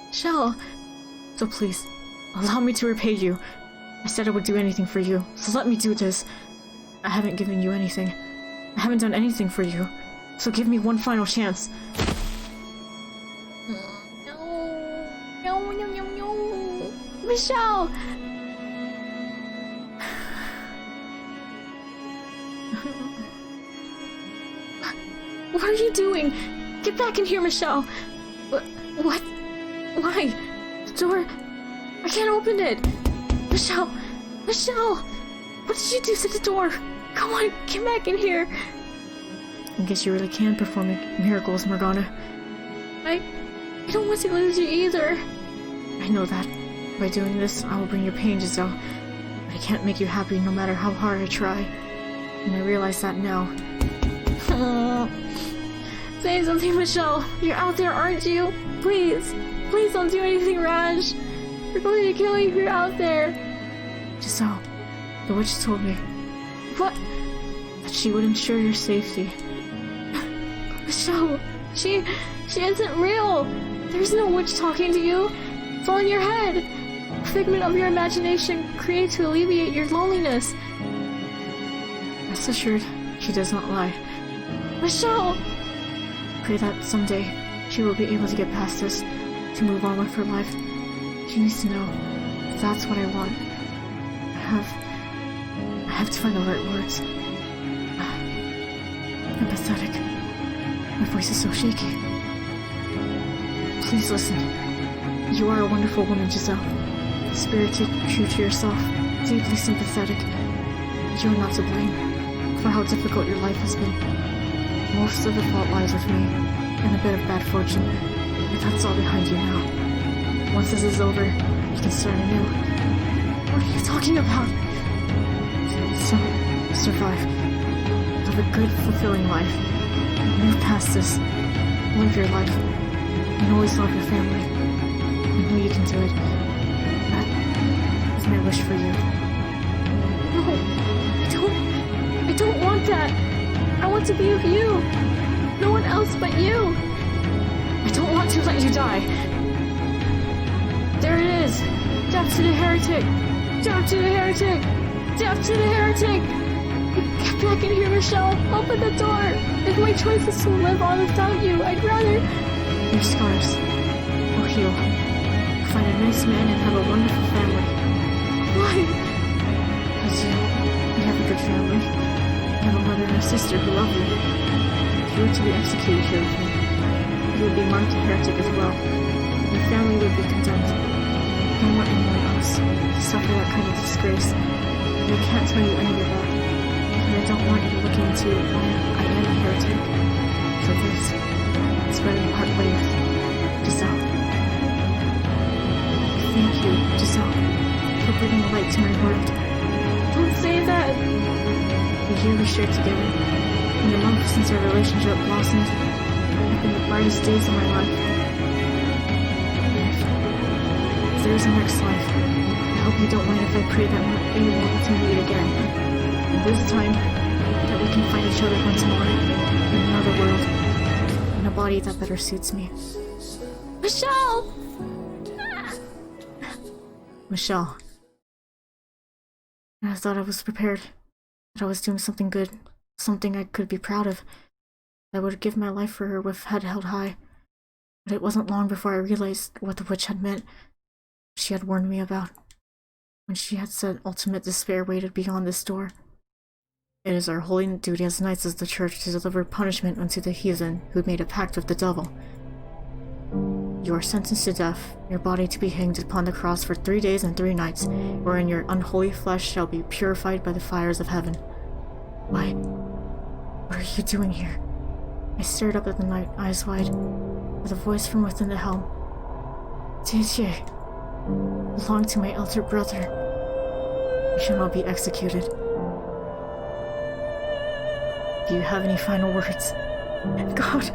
B: Michelle. So please, allow me to repay you. I said I would do anything for you, so let me do this. I haven't given you anything. I haven't done anything for you. So give me one final chance. No. Michelle! What are you doing? Get back in here, Michelle! What? Why? The door... I can't open it! Michelle! Michelle! What did you do to the door? Come on, get back in here! I guess you really can perform miracles, Morgana. I don't want to lose you either. I know that. By doing this, I will bring you pain, Giselle. But I can't make you happy no matter how hard I try. And I realize that now. Say something, Michelle. You're out there, aren't you? Please. Please don't do anything rash. They're going to kill you if you're out there. Giselle, the witch told me. What? That she would ensure your safety. Michelle, she isn't real. There's no witch talking to you. It's all in your head. A figment of your imagination created to alleviate your loneliness. Rest assured, she does not lie. Michelle! Pray that someday she will be able to get past this, to move on with her life. She needs to know if that's what I want. I have to find the right words. I'm pathetic. My voice is so shaky. Please listen. You are a wonderful woman, Giselle. Spirited, true to yourself, deeply sympathetic. You are not to blame for how difficult your life has been. Most of the fault lies with me, and a bit of bad fortune, but that's all behind you now. Once this is over, you can start anew. What are you talking about? So, survive.
A: Live a good, fulfilling life. Move past this. Live your life. And always love your family. I know you can do it. That is my wish for you.
B: No, I don't want that. I want to be with you. No one else but you.
A: I don't want to let you die. There it is. Death to the heretic. Death to the heretic. Death to the heretic.
B: Get back in here, Michelle. Open the door. If my choice is to live on without you, I'd rather...
A: Your scars will heal. You'll find a nice man and have a wonderful family.
B: Why?
A: Because you have a good family. You have a mother and a sister who love you. If you were to be executed here with me, you would be marked a heretic as well. Your family would be condemned. I don't want anyone else to suffer that kind of disgrace. And I can't tell you any of that. And I don't want you looking into why I am a heretic. So this is where we part ways, Giselle. Thank you, Giselle, for bringing light to my world.
B: Don't say that.
A: The year we shared together, and the month since our relationship blossomed, have been the brightest days of my life. If there is a next life, I hope you don't mind if I pray that we're able to meet again. And this time, that we can find each other once more, in another world, in a body that better suits me.
B: Michelle!
A: Michelle. I thought I was prepared, that I was doing something good, something I could be proud of, that I would give my life for her with head held high. But it wasn't long before I realized what the witch had meant, she had warned me about, when she had said ultimate despair waited beyond this door. It is our holy duty as knights of the church to deliver punishment unto the heathen who made a pact with the devil. You are sentenced to death, your body to be hanged upon the cross for 3 days and 3 nights, wherein your unholy flesh shall be purified by the fires of heaven. Why? What are you doing here? I stared up at the night, eyes wide, with a voice from within the helm. Didier, belong to my elder brother. You shall not be executed. Do you have any final words? God,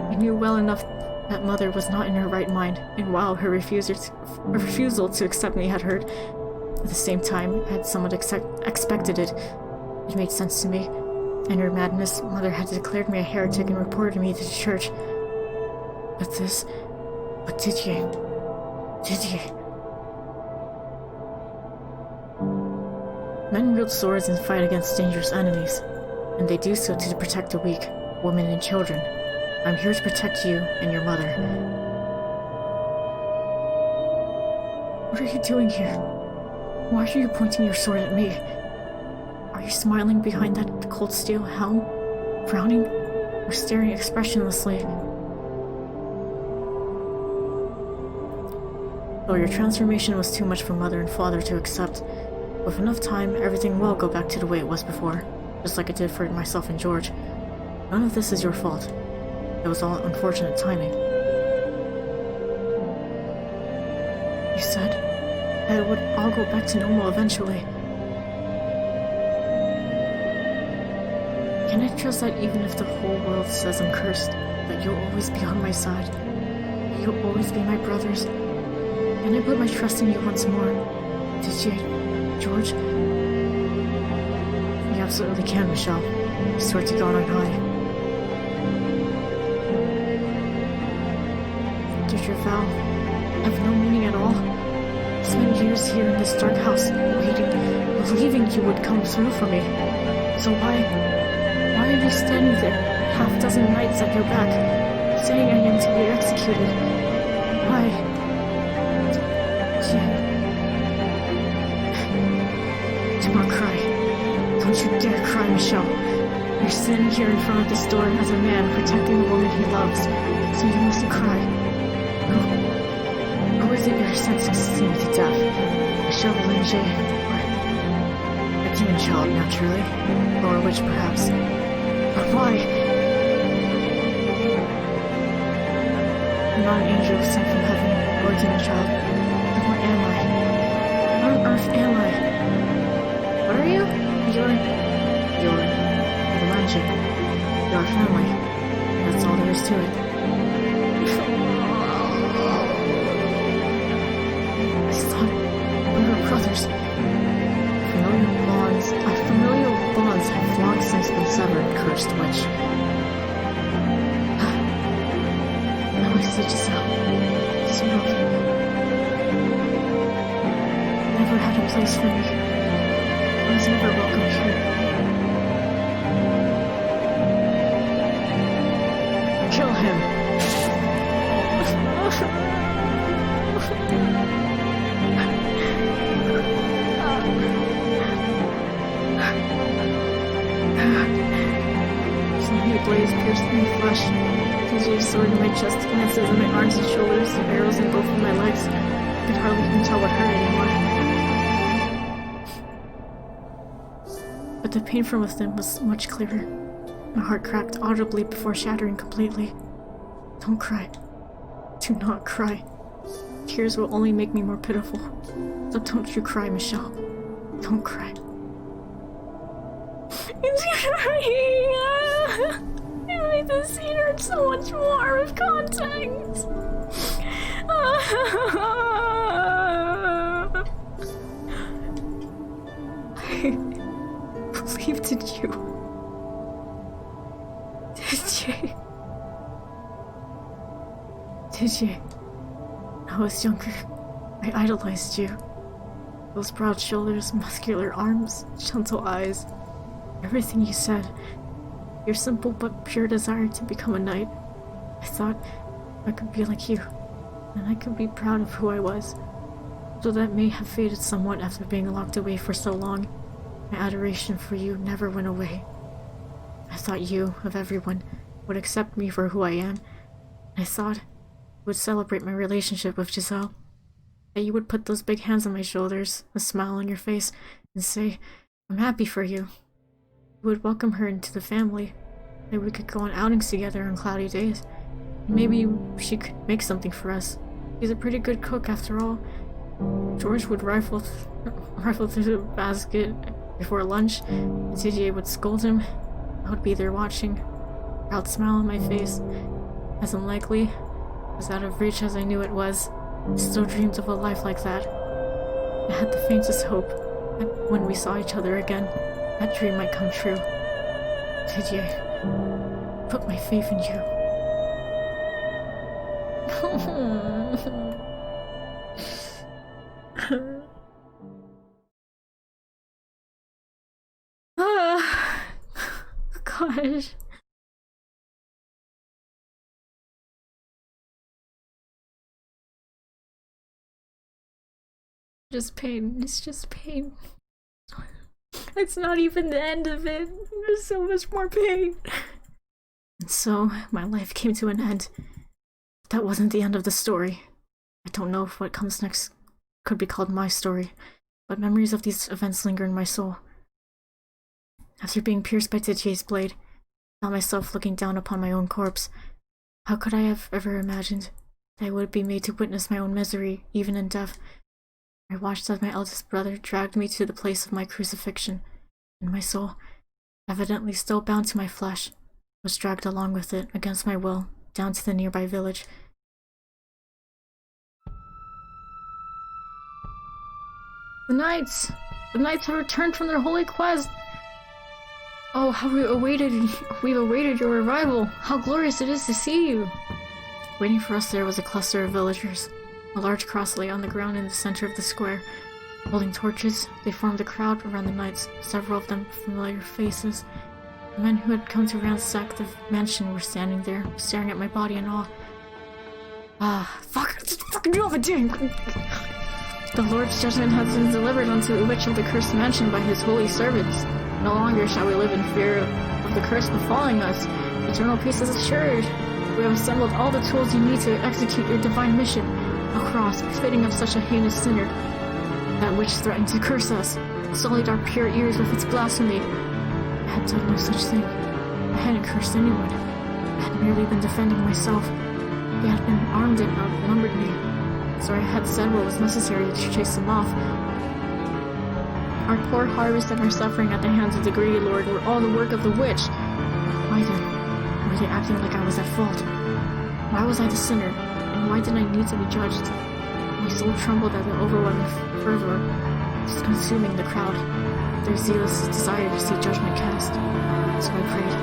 A: I knew well enough that Mother was not in her right mind, and while her refusal to accept me had hurt, at the same time, I had somewhat expected it. It made sense to me. In her madness, Mother had declared me a heretic and reported me to the church. But this... What did you? Men wield swords and fight against dangerous enemies, and they do so to protect the weak, women and children. I'm here to protect you and your mother. What are you doing here? Why are you pointing your sword at me? Are you smiling behind that cold steel helm? Frowning? Or staring expressionlessly? Though your transformation was too much for Mother and Father to accept, with enough time, everything will go back to the way it was before, just like it did for myself and George. None of this is your fault. It was all unfortunate timing. You said that it would all go back to normal eventually. Can I trust that even if the whole world says I'm cursed, that you'll always be on my side? That you'll always be my brothers? Can I put my trust in you once more? Did you, George? You absolutely can, Michelle. I swear to God on high. Did your vow have no meaning at all? I spent years here in this dark house, waiting, believing you would come through for me. So why are you standing there, half-dozen knights at your back, saying I am to be executed? Why? Do not cry. Don't you dare cry, Michelle. You're standing here in front of this door as a man protecting the woman he loves, so you mustn't cry. Who is it you're sentencing to death? Michelle Belanger, or a demon child, naturally, or a witch, perhaps. But why? I'm not an angel sent from heaven, or a demon child. Then what am I? What on earth am I? What are you? You're Avalanche. You're our family. That's all there is to it. I thought we were brothers. Familial bonds have long since been severed, cursed witch. How is it just now? So broken. Never had a place for me. I was never welcome here. Kill him! Suddenly a blaze pierced my flesh. TJ's sword in my chest, lances in my arms and shoulders, and arrows in both of my legs. I could hardly even tell what hurt anymore. But the pain from within was much clearer. My heart cracked audibly before shattering completely. Don't cry. Do not cry. Tears will only make me more pitiful. So don't you cry, Michelle. Don't cry. It's crying! You made the scene hurt so much more with context. I believed in you. Did you? I was younger. I idolized you. Those broad shoulders, muscular arms, gentle eyes. Everything you said. Your simple but pure desire to become a knight. I thought I could be like you, and I could be proud of who I was. Though that may have faded somewhat after being locked away for so long, my adoration for you never went away. I thought you, of everyone, would accept me for who I am. I thought you would celebrate my relationship with Giselle. That you would put those big hands on my shoulders, a smile on your face, and say, I'm happy for you. You would welcome her into the family. That we could go on outings together on cloudy days. Maybe she could make something for us. She's a pretty good cook after all. George would rifle through the basket before lunch, and TJ would scold him. I would be there watching, a proud smile on my face. As unlikely, as out of reach as I knew it was, I still dreamed of a life like that. I had the faintest hope that when we saw each other again, that dream might come true. TJ, put my faith in you. Gosh. Just pain. It's just pain. It's not even the end of it. There's so much more pain. And so, my life came to an end. That wasn't the end of the story. I don't know if what comes next could be called my story, but memories of these events linger in my soul. After being pierced by TJ's blade, I found myself looking down upon my own corpse. How could I have ever imagined that I would be made to witness my own misery, even in death? I watched as my eldest brother dragged me to the place of my crucifixion, and my soul, evidently still bound to my flesh, was dragged along with it, against my will, down to the nearby village. The knights have returned from their holy quest! Oh, how we've awaited your arrival! How glorious it is to see you! Waiting for us there was a cluster of villagers. A large cross lay on the ground in the center of the square. Holding torches, they formed a crowd around the knights, several of them familiar faces. The men who had come to ransack the mansion were standing there, staring at my body in awe. Fuck! Just fucking do a damn! The Lord's judgment has been delivered unto the witch of the cursed mansion by his holy servants. No longer shall we live in fear of the curse befalling us. Eternal peace is assured. We have assembled all the tools you need to execute your divine mission. A cross, fitting of such a heinous sinner. That witch threatened to curse us, sullied our pure ears with its blasphemy. I had done no such thing. I hadn't cursed anyone. I had merely been defending myself. They had been armed and outnumbered me, so I had said what was necessary to chase them off. Our poor harvest and our suffering at the hands of the greedy Lord were all the work of the witch. Why then were they acting like I was at fault? Why was I the sinner, and why did I need to be judged? My soul trembled at the overwhelming fervor just consuming the crowd, their zealous desire to see judgment cast. So I prayed.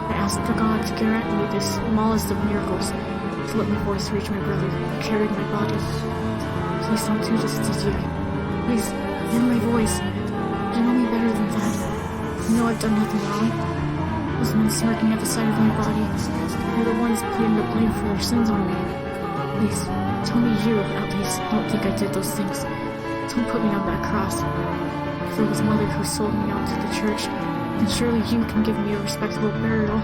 A: I asked for God to grant me this smallest of miracles, to let my voice reach my brother who carried my body. Please don't do this, Didier. Please, hear my voice. You know me better than that. You know I've done nothing wrong. Those men smirking at the sight of my body, they're the ones putting the blame for their sins on me. Please, tell me you, at least, don't think I did those things. Don't put me on that cross. If it was Mother who sold me out to the church, then surely you can give me a respectable burial.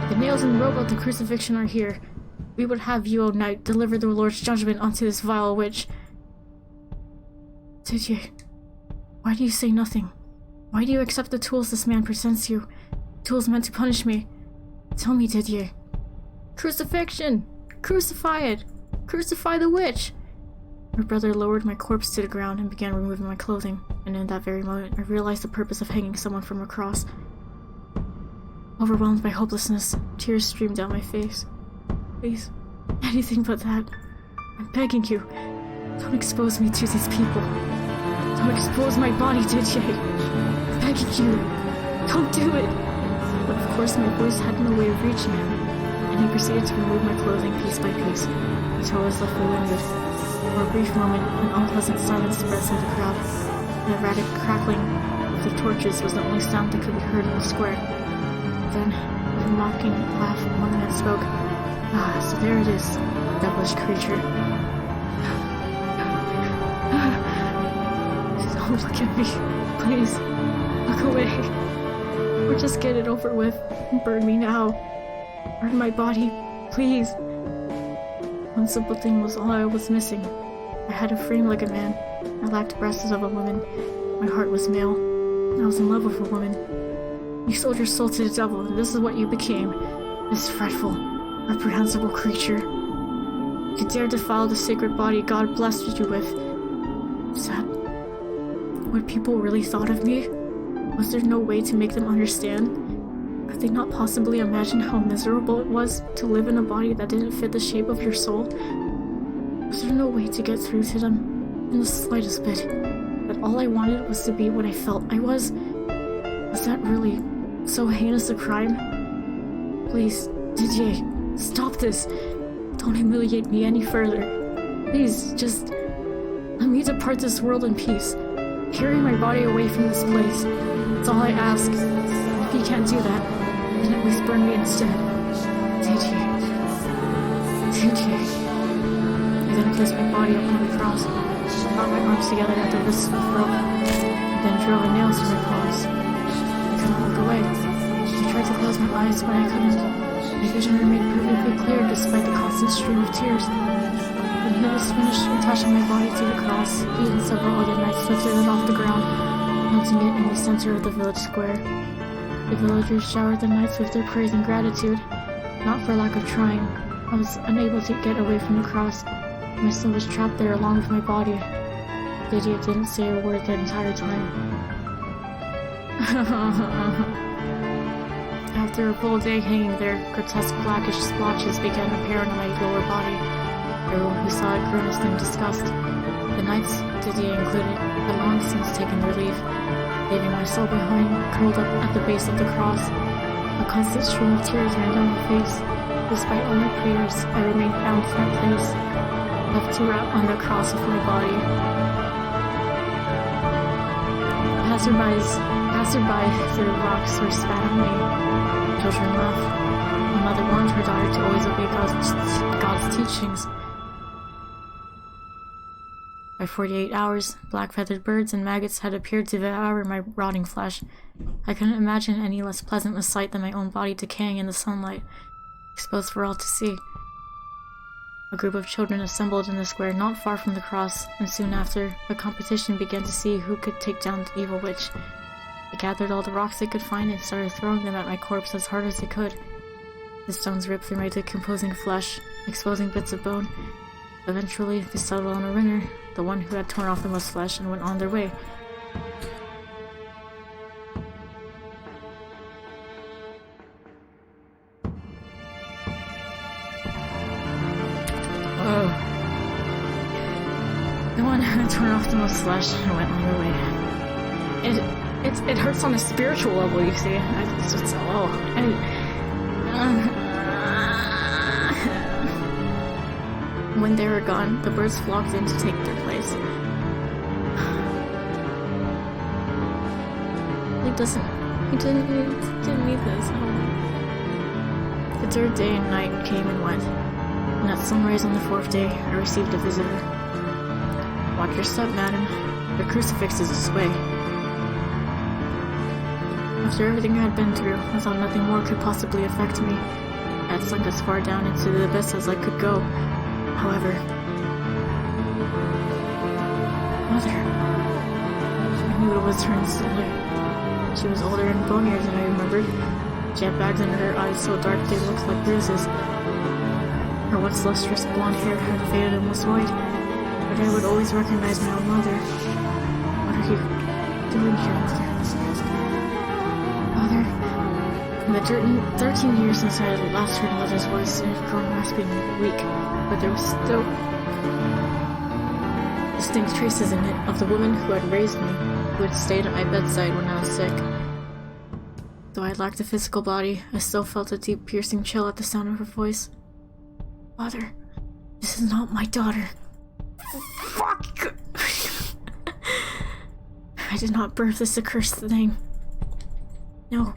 A: The nails and rope of the crucifixion are here. We would have you, O knight, deliver the Lord's judgment onto this vile witch. Didier, why do you say nothing? Why do you accept the tools this man presents you? Tools meant to punish me. Tell me, Didier. Crucifixion! Crucify it! Crucify the witch! My brother lowered my corpse to the ground and began removing my clothing, and in that very moment I realized the purpose of hanging someone from a cross. Overwhelmed by hopelessness, tears streamed down my face. Please, anything but that. I'm begging you, don't expose me to these people. Don't expose my body, Didier. I'm begging you, don't do it. But of course my voice had no way of reaching him, and he proceeded to remove my clothing piece by piece, until I was left wounded. For a brief moment, an unpleasant silence spread through the crowd. An erratic crackling of the torches was the only sound that could be heard in the square. Then, with a mocking laugh, one man spoke. Ah, so there it is, devilish creature. Don't look at me, please. Look away. Or just get it over with and burn me now. Burn my body, please. One simple thing was all I was missing. I had a frame like a man. I lacked breasts of a woman. My heart was male. I was in love with a woman. You sold your soul to the devil, and this is what you became. This fretful, reprehensible creature. You dared defile the sacred body God blessed you with. Is that what people really thought of me? Was there no way to make them understand? Could they not possibly imagine how miserable it was to live in a body that didn't fit the shape of your soul? Was there no way to get through to them, in the slightest bit, that all I wanted was to be what I felt I was? Was that really so heinous a crime? Please, Didier, stop this. Don't humiliate me any further. Please, just let me depart this world in peace. Carry my body away from this place. That's all I ask. If you can't do that, then at least burn me instead. Didier. He then placed my body upon the cross, brought my arms together at the wrists with rope, and then drove a nail through my palms. I couldn't look away. I tried to close my eyes, but I couldn't. My vision remained perfectly clear despite the constant stream of tears. When he was finished attaching my body to the cross, he and several other knights lifted it off the ground, planting it in the center of the village square. The villagers showered the knights with their praise and gratitude, not for lack of trying. I was unable to get away from the cross. My soul was trapped there along with my body. Didier didn't say a word the entire time. After a full day hanging there, grotesque blackish splotches began appearing on my lower body. Everyone who saw it grimaced in disgust. The knights, Didier included, had long since taken their leave, leaving my soul behind, curled up at the base of the cross. A constant stream of tears ran down my face. Despite all my prayers, I remained bound to that place, left to rot on the cross with my body. Passerby threw rocks or spat at me. Children laughed. My mother warned her daughter to always obey God's teachings. By 48 hours, black-feathered birds and maggots had appeared to devour my rotting flesh. I couldn't imagine any less pleasant a sight than my own body decaying in the sunlight, exposed for all to see. A group of children assembled in the square not far from the cross, and soon after, a competition began to see who could take down the evil witch. They gathered all the rocks they could find and started throwing them at my corpse as hard as they could. The stones ripped through my decomposing flesh, exposing bits of bone. Eventually, they settled on a winner, the one who had torn off the most flesh, and went on their way. Oh. The one who tore off the mustache and went on her way. It hurts on a spiritual level, you see. When they were gone, the birds flocked in to take their place. He didn't need this. The third day and night came and went, and at sunrise on the fourth day, I received a visitor. Watch your step, madam. The crucifix is this way. After everything I had been through, I thought nothing more could possibly affect me. I had sunk as far down into the abyss as I could go. However, Mother, I knew it was her instantly. She was older and bonier than I remembered. She had bags under her eyes so dark they looked like bruises. Her once lustrous blonde hair had faded and was white, but I would always recognize my own mother. What are you doing here, Mother? Mother, in the 13 years since I had last heard Mother's voice, it had grown raspy and weak, but there was still distinct traces in it of the woman who had raised me, who had stayed at my bedside when I was sick. Though I lacked a physical body, I still felt a deep, piercing chill at the sound of her voice. Mother, this is not my daughter. Fuck! I did not birth this accursed thing. No.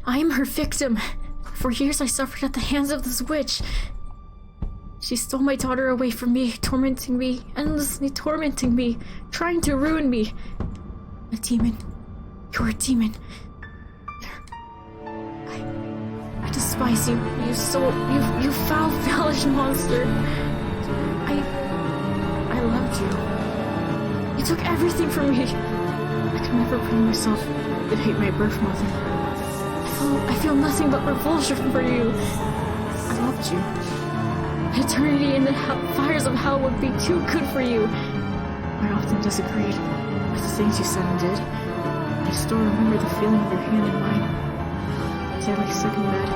A: I am her victim. For years I suffered at the hands of this witch. She stole my daughter away from me, tormenting me, endlessly tormenting me, trying to ruin me. A demon. You're a demon. I despise you. You foul, foolish monster. I loved you. You took everything from me. I could never bring myself to hate my birth mother. I feel nothing but revulsion for you. I loved you. Eternity in the fires of hell would be too good for you. I often disagreed with the things you said and did. I still remember the feeling of your hand in mine. As I lay sick in bed.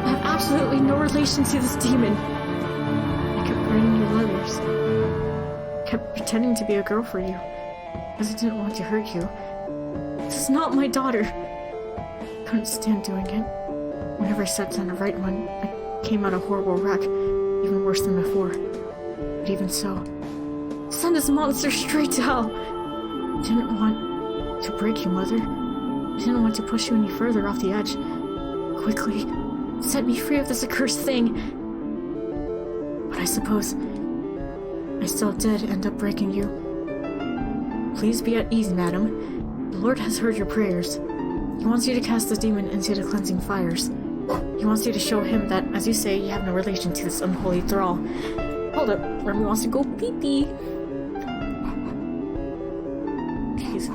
A: I have absolutely no relation to this demon. I kept writing your letters. I kept pretending to be a girl for you, because I didn't want to hurt you. This is not my daughter. I couldn't stand doing it. Whenever I sat down to write one, I came out a horrible wreck, even worse than before. But even so, send this monster straight to hell. I didn't want to break you, Mother. I didn't want to push you any further off the edge. Quickly, set me free of this accursed thing. But I suppose I still did end up breaking you. Please be at ease, madam. The Lord has heard your prayers. He wants you to cast the demon into the cleansing fires. He wants you to show him that, as you say, you have no relation to this unholy thrall. Hold up, Remy wants to go pee-pee. Jeez.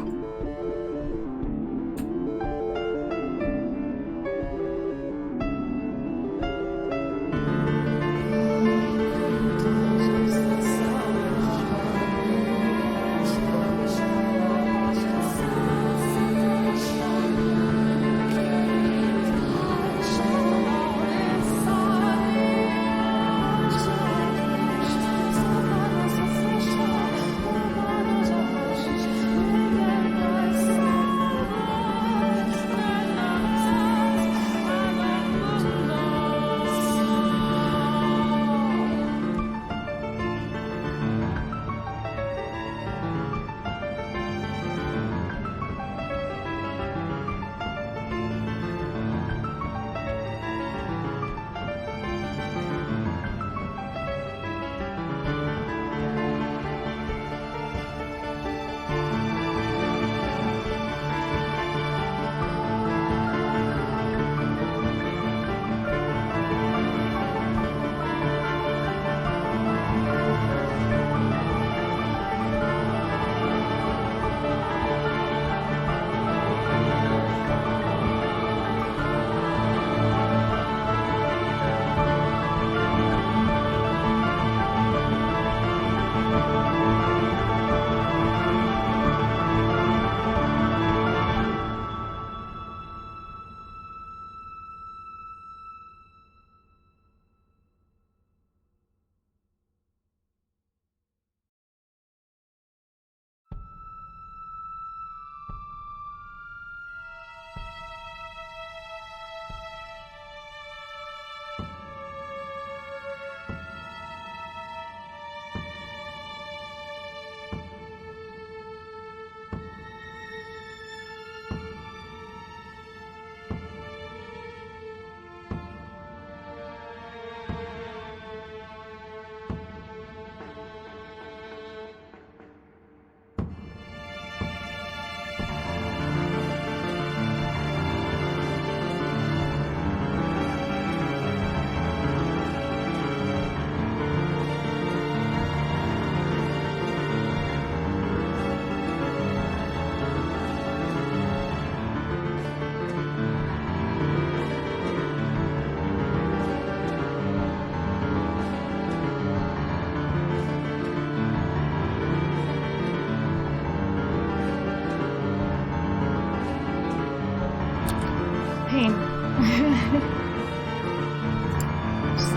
A: Pain.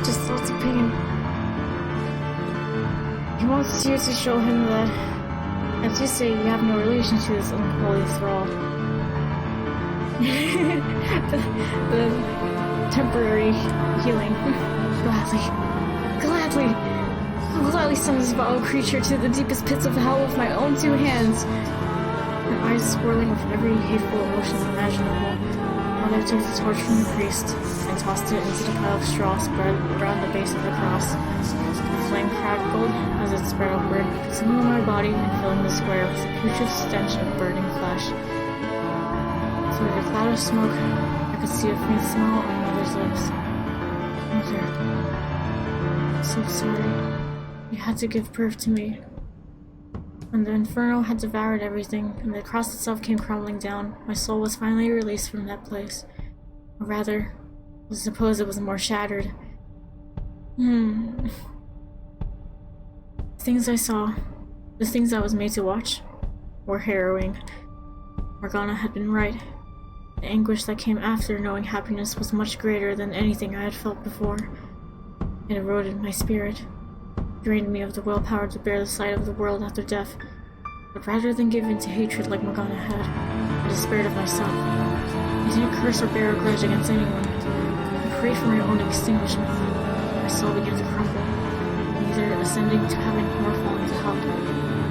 A: just lots of pain. He wants you to show him that, as you say, you have no relation to this unholy thrall. the temporary healing. Gladly. I will gladly send this vile creature to the deepest pits of hell with my own 2 hands. Her eyes swirling with every hateful emotion imaginable. Mother took the torch from the priest and tossed it into the pile of straw spread around the base of the cross. The flame crackled as it spread upward, consuming my body and filling the square with a putrid stench of burning flesh. Through the cloud of smoke, I could see a faint smile on Mother's lips. Mother, I'm so sorry. You had to give birth to me. When the inferno had devoured everything, and the cross itself came crumbling down, my soul was finally released from that place. Or rather, I suppose it was more shattered. The things I saw, the things I was made to watch, were harrowing. Morgana had been right. The anguish that came after knowing happiness was much greater than anything I had felt before. It eroded my spirit, drained me of the willpower to bear the sight of the world after death. But rather than give in to hatred like Morgana had, I despaired of myself. I didn't curse or bear a grudge against anyone. I prayed for my own extinguishment. My soul began to crumble, neither ascending to heaven nor falling to hell,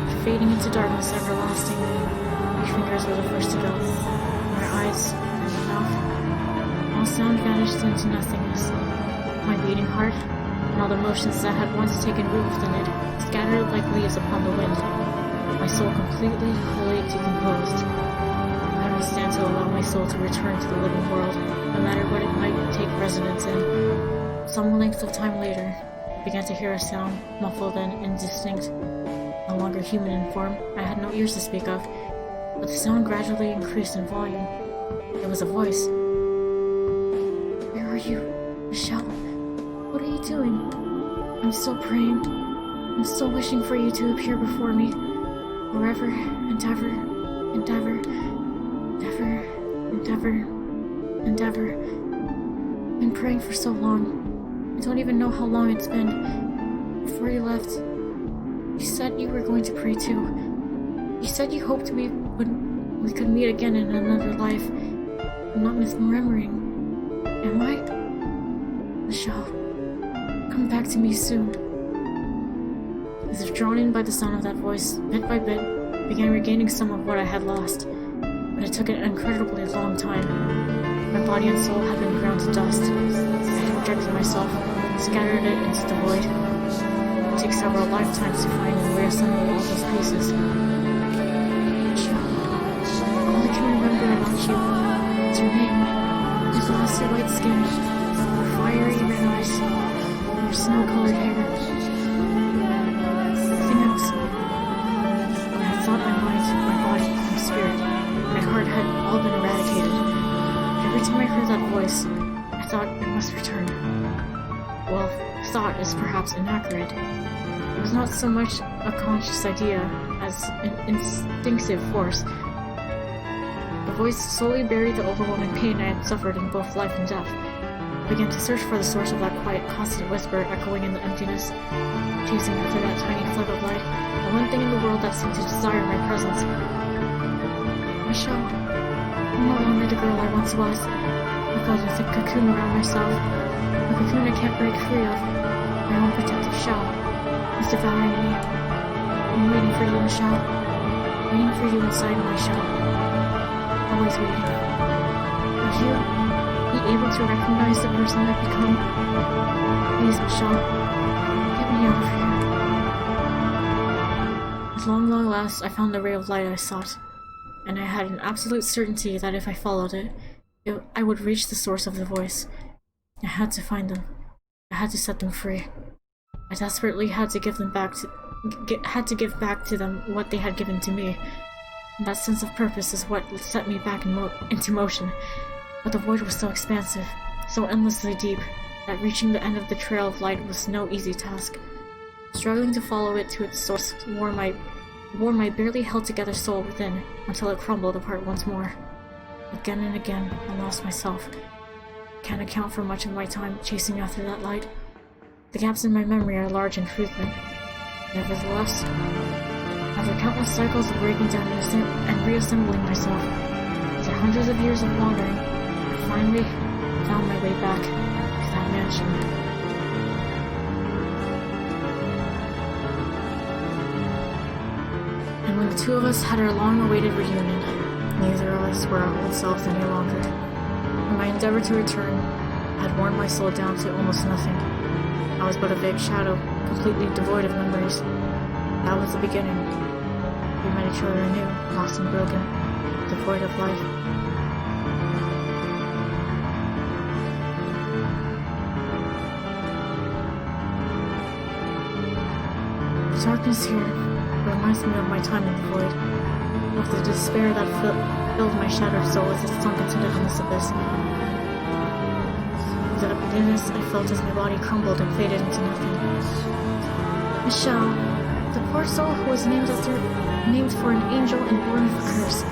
A: but fading into darkness everlasting. My fingers were the first to go. My eyes and mouth. All sound vanished into nothingness. My beating heart, and all the motions that had once taken root within it, scattered like leaves upon the wind. My soul completely, wholly decomposed. I couldn't stand to allow my soul to return to the living world, no matter what it might take residence in. Some length of time later, I began to hear a sound, muffled and indistinct. No longer human in form, I had no ears to speak of, but the sound gradually increased in volume. It was a voice. Where are you, Michelle? What are you doing? I'm still praying. I'm still wishing for you to appear before me. Forever and ever and ever, ever and ever and ever. I've been praying for so long. I don't even know how long it's been. Before you left, you said you were going to pray too. You said you hoped we could meet again in another life. I'm not misremembering. Am I? Michelle, come back to me soon. As if drawn in by the sound of that voice, bit by bit, I began regaining some of what I had lost. But it took an incredibly long time. My body and soul had been ground to dust. I had rejected myself, scattered it into the void. It would take several lifetimes to find and reassemble all those pieces. Michelle, all I can remember about you is your name, your glossy white skin, your fiery red eyes, your snow-colored hair. Nothing else. I had thought my mind, my body, my spirit, my heart had all been eradicated. Every time I heard that voice, I thought I must return. Well, thought is perhaps inaccurate. It was not so much a conscious idea as an instinctive force. The voice slowly buried the overwhelming pain I had suffered in both life and death. I began to search for the source of that quiet, constant whisper echoing in the emptiness, chasing after that tiny flood of light, the one thing in the world that seemed to desire my presence. Michelle, I'm no longer the girl I once was. I felt a thick cocoon around myself, a cocoon I can't break free of. My own protective shell is devouring me. I'm waiting for you, Michelle. Waiting for you inside my shell. Always waiting. Would you be able to recognize the person I've become? Please, Michelle, get me out of here. At long last, I found the ray of light I sought, and I had an absolute certainty that if I followed it, I would reach the source of the voice. I had to find them. I had to set them free. I desperately had to give back to them what they had given to me. And that sense of purpose is what set me back into motion. But the void was so expansive, so endlessly deep, that reaching the end of the trail of light was no easy task. Struggling to follow it to its source wore my barely held together soul within, until it crumbled apart once more. Again and again, I lost myself. Can't account for much of my time chasing after that light. The gaps in my memory are large and frequent. Nevertheless, after countless cycles of breaking down and reassembling myself, after hundreds of years of wandering, I finally found my way back to that mansion. And when the two of us had our long-awaited reunion, neither of us were our old selves any longer. In my endeavor to return, I had worn my soul down to almost nothing. I was but a vague shadow, completely devoid of memories. That was the beginning. We met each other anew, lost and broken, devoid of life. The darkness here reminds me of my time in the void, of the despair that filled my shattered soul as it sunk into the endless abyss. The emptiness I felt as my body crumbled and faded into nothing. Michelle, the poor soul who was named for an angel and born with a curse,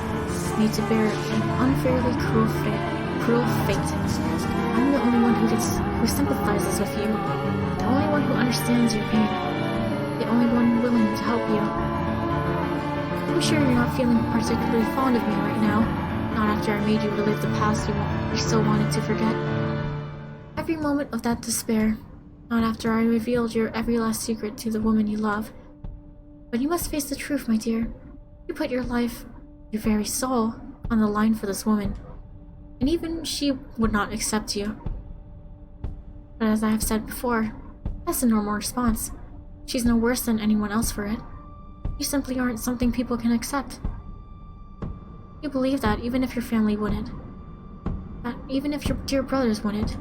A: made to bear an unfairly cruel fate. I'm the only one who sympathizes with you, the only one who understands your pain, the only one willing to help you. I'm sure you're not feeling particularly fond of me right now, not after I made you relive the past you so wanted to forget. Every moment of that despair, not after I revealed your every last secret to the woman you love. But you must face the truth, my dear. You put your life, your very soul, on the line for this woman, and even she would not accept you. But as I have said before, that's a normal response. She's no worse than anyone else for it. You simply aren't something people can accept. You believe that even if your family wouldn't. That even if your dear brothers wouldn't.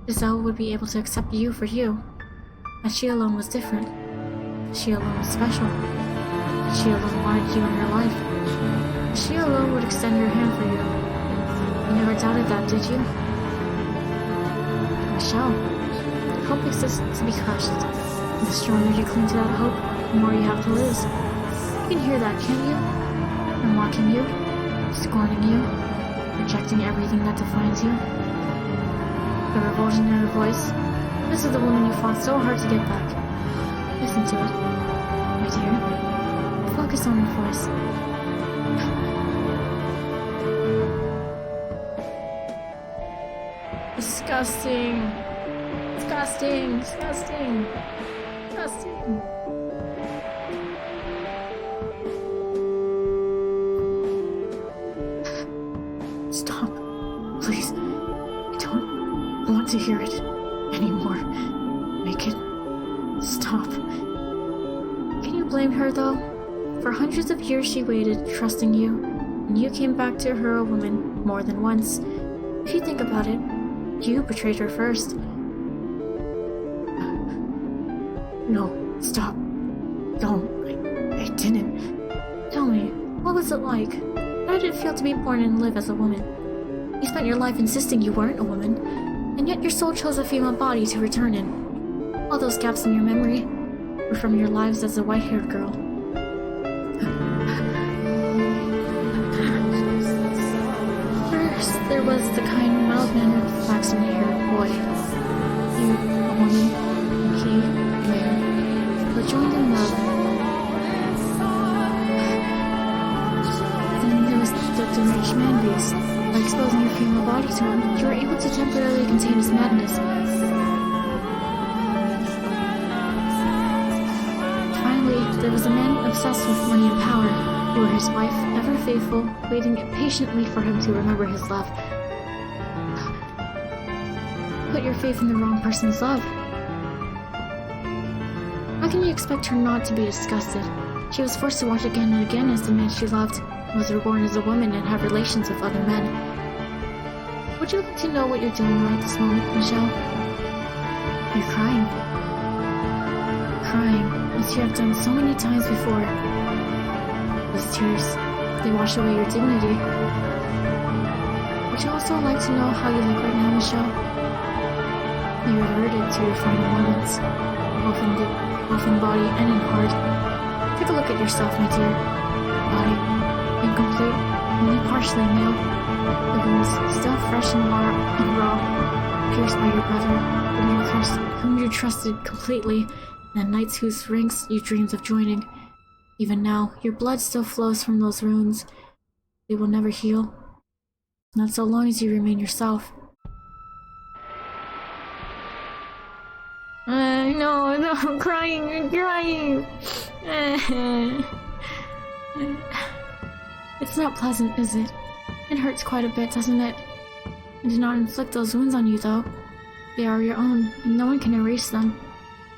A: Giselle would be able to accept you for you. That she alone was different. That she alone was special. That she alone wanted you in her life. That she alone would extend her hand for you. You never doubted that, did you? Michelle, hope exists to be crushed. The stronger you cling to that hope, the more you have to lose. You can hear that, can't you? I'm mocking you, scorning you, rejecting everything that defines you. The revulsion in her voice. This is the woman you fought so hard to get back. Listen to it, my dear. Focus on her voice. Disgusting. Disgusting. Disgusting. Disgusting. Stop. Please. I don't want to hear it anymore. Make it stop. Can you blame her, though? For hundreds of years she waited, trusting you, and you came back to her a woman more than once. If you think about it, you betrayed her first. No, stop. Don't. I didn't. Tell me, what was it like? How did it feel to be born and live as a woman? You spent your life insisting you weren't a woman, and yet your soul chose a female body to return in. All those gaps in your memory were from your lives as a white-haired girl. First, there was the kind, mild-mannered, flaxen-haired boy. You, a woman, and he, a man, but joined in love. Then there was the deranged man-beast. By exposing your female body to him, you were able to temporarily contain his madness. Finally, there was a man obsessed with money and power. You were his wife, ever faithful, waiting impatiently for him to remember his love. Put your faith in the wrong person's love. How can you expect her not to be disgusted? She was forced to watch again and again as the man she loved was reborn as a woman and have relations with other men. Would you like to know what you're doing right this moment, Michelle? You're crying. Crying, as you have done so many times before. Those tears, they wash away your dignity. Would you also like to know how you look right now, Michelle? You reverted to your final moments, both in body and in heart. Take a look at yourself, my dear. Body incomplete, only partially male.
B: The wounds, still fresh and raw, pierced by your brother, whom you trusted completely, and knights whose ranks you dreamed of joining. Even now, your blood still flows from those wounds. They will never heal. Not so long as you remain yourself. No, I'm crying. It's not pleasant, is it? It hurts quite a bit, doesn't it? I did not inflict those wounds on you, though. They are your own, and no one can erase them.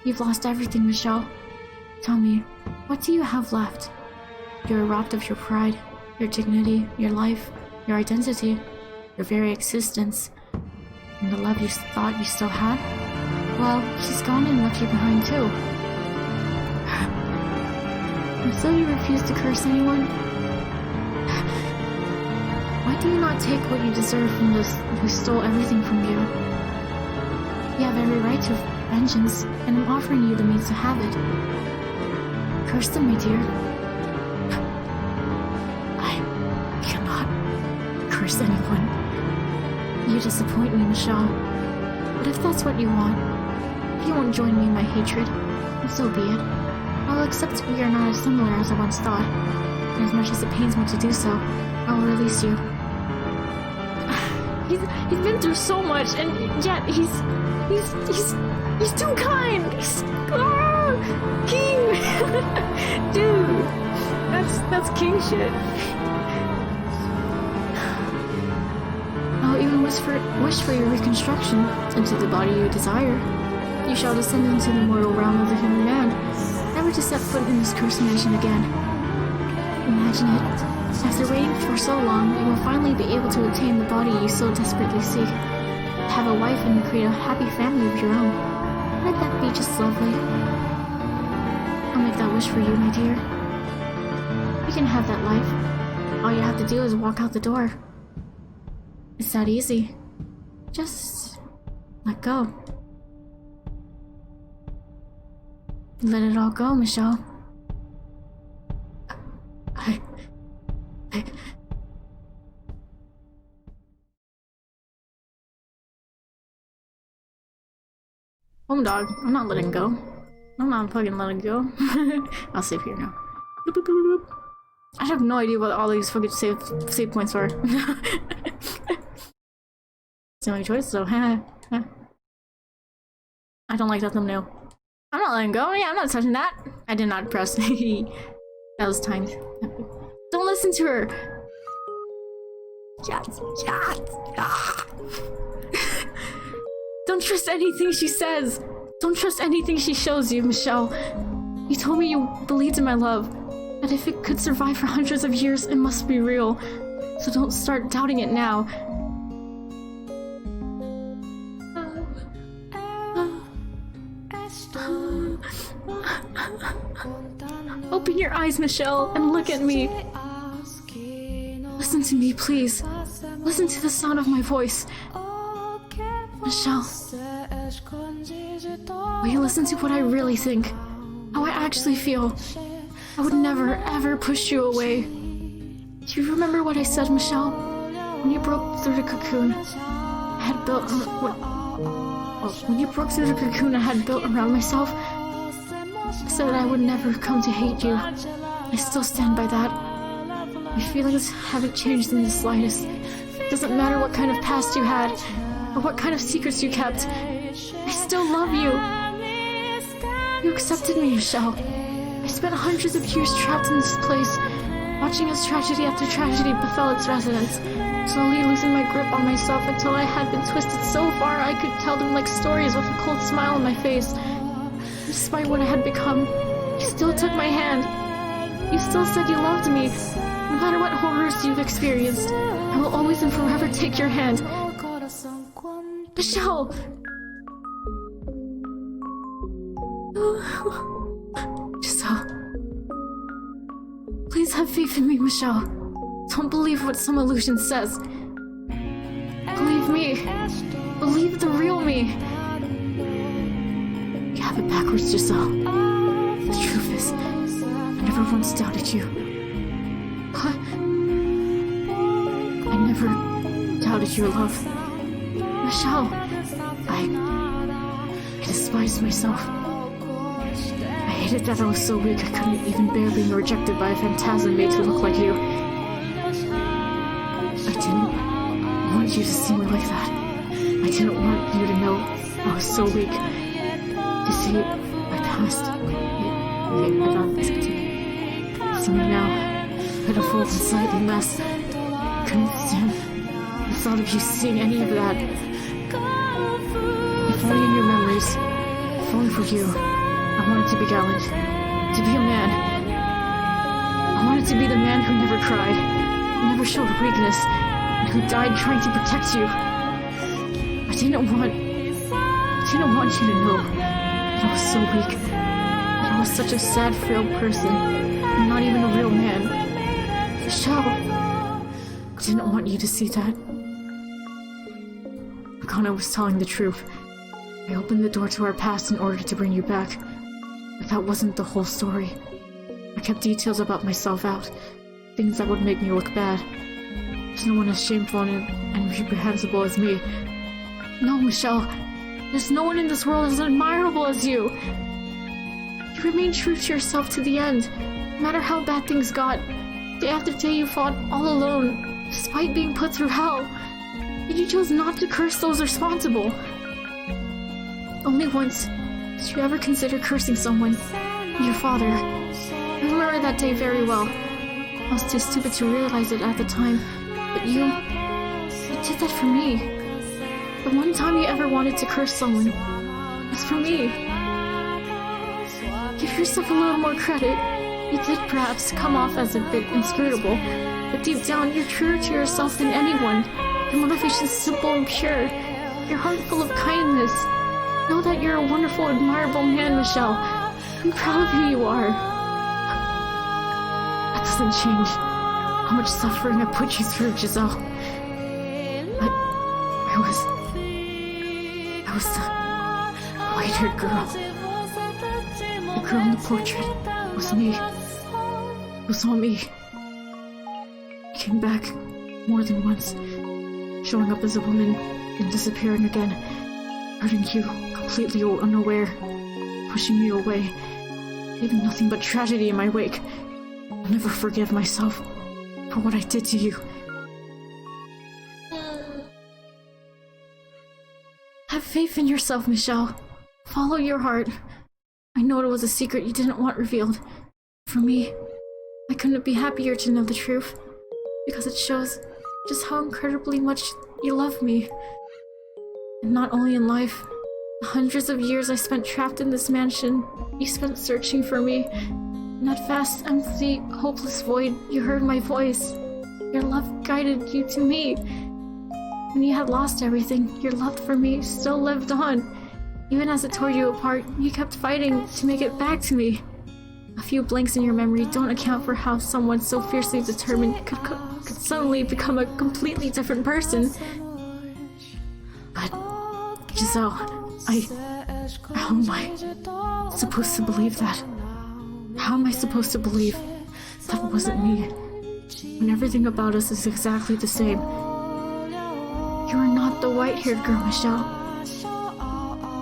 B: You've lost everything, Michelle. Tell me, what do you have left? You are robbed of your pride, your dignity, your life, your identity, your very existence. And the love you thought you still had? Well, she's gone and left you behind too. And so you refuse to curse anyone? Why do you not take what you deserve from those who stole everything from you? You have every right to vengeance, and I'm offering you the means to have it. Curse them, my dear. I cannot curse anyone. You disappoint me, Michelle. But if that's what you want, if you won't join me in my hatred, then so be it. I'll accept we are not as similar as I once thought, and as much as it pains me to do so, I will release you. He's been through so much, and yet he's too kind. King, dude, that's king shit. I'll even wish for your reconstruction into the body you desire. You shall descend into the mortal realm of the human man, never to set foot in this cursed mansion again. Imagine it. After waiting for so long, you will finally be able to attain the body you so desperately seek. Have a wife and create a happy family of your own. Wouldn't that be just lovely? I'll make that wish for you, my dear. You can have that life. All you have to do is walk out the door. It's that easy. Just let go. Let it all go, Michelle. Home dog, I'm not letting go. I'm not fucking letting go. I'll save here now. Boop, boop, boop, boop. I have no idea what all these fucking save points were. It's the only choice, so I don't like that thumbnail. I'm not letting go. Yeah, I'm not touching that. I did not press. That was timed. Don't listen to her. Yes. Don't trust anything she says. Don't trust anything she shows you, Michelle. You told me you believed in my love. That if it could survive for hundreds of years, it must be real. So don't start doubting it now. Open your eyes, Michelle, and look at me. Listen to me, please. Listen to the sound of my voice. Michelle, will you listen to what I really think? How I actually feel? I would never, ever push you away. Do you remember what I said, Michelle? When you broke through the cocoon I had built... when you broke through the cocoon I had built around myself, I said that I would never come to hate you. I still stand by that. My feelings haven't changed in the slightest. It doesn't matter what kind of past you had, or what kind of secrets you kept. I still love you. You accepted me, Michelle. I spent hundreds of years trapped in this place, watching as tragedy after tragedy befell its residents, slowly losing my grip on myself until I had been twisted so far I could tell them like stories with a cold smile on my face. Despite what I had become, you still took my hand. You still said you loved me. No matter what horrors you've experienced, I will always and forever take your hand. Michelle! Giselle. Please have faith in me, Michelle. Don't believe what some illusion says. Believe me. Believe the real me. You have it backwards, Giselle. The truth is, I never once doubted you. What? I never
A: doubted your love.
B: Michelle,
A: I despised myself. I hated that I was so weak I couldn't even bear being rejected by a phantasm made to look like you. I didn't want you to see me like that. I didn't want you to know I was so weak. You see, my past, it without this continued. See me now, pitiful and slightly mess. I couldn't stand the thought of you seeing any of that. If only in your memories, if only for you, I wanted to be gallant, to be a man. I wanted to be the man who never cried, who never showed weakness, and who died trying to protect you. I didn't want you to know that I was so weak, that I was such a sad, frail person, and not even a real man. Michelle, I didn't want you to see that. Akana was telling the truth. I opened the door to our past in order to bring you back. But that wasn't the whole story. I kept details about myself out, things that would make me look bad. There's no one as shameful and reprehensible as me. No, Michelle, there's no one in this world as admirable as you. You remained true to yourself to the end, no matter how bad things got. Day after day you fought all alone, despite being put through hell. Yet you chose not to curse those responsible. Only once did you ever consider cursing someone, your father. I remember that day very well. I was too stupid to realize it at the time, but you did that for me. The one time you ever wanted to curse someone was for me. Give yourself a little more credit. You did perhaps come off as a bit inscrutable, but deep down you're truer to yourself than anyone. Your motivation's simple and pure. Your heart full of kindness. Know that you're a wonderful, admirable man, Michelle. I'm proud of who you are. That doesn't change how much suffering I put you through, Giselle. But I was the white-haired girl. The girl in the portrait was me. It was all me. I came back more than once, showing up as a woman and disappearing again, hurting you completely unaware, pushing me away, leaving nothing but tragedy in my wake. I'll never forgive myself for what I did to you. Have faith in yourself, Michelle. Follow your heart. I know it was a secret you didn't want revealed. For me, I couldn't be happier to know the truth, because it shows just how incredibly much you love me. And not only in life, the hundreds of years I spent trapped in this mansion, you spent searching for me. In that vast, empty, hopeless void, you heard my voice. Your love guided you to me. When you had lost everything, your love for me still lived on. Even as it tore you apart, you kept fighting to make it back to me. A few blanks in your memory don't account for how someone so fiercely determined could suddenly become a completely different person. But, Giselle, how am I supposed to believe that? How am I supposed to believe that wasn't me, when everything about us is exactly the same? You are not the white-haired girl, Michelle.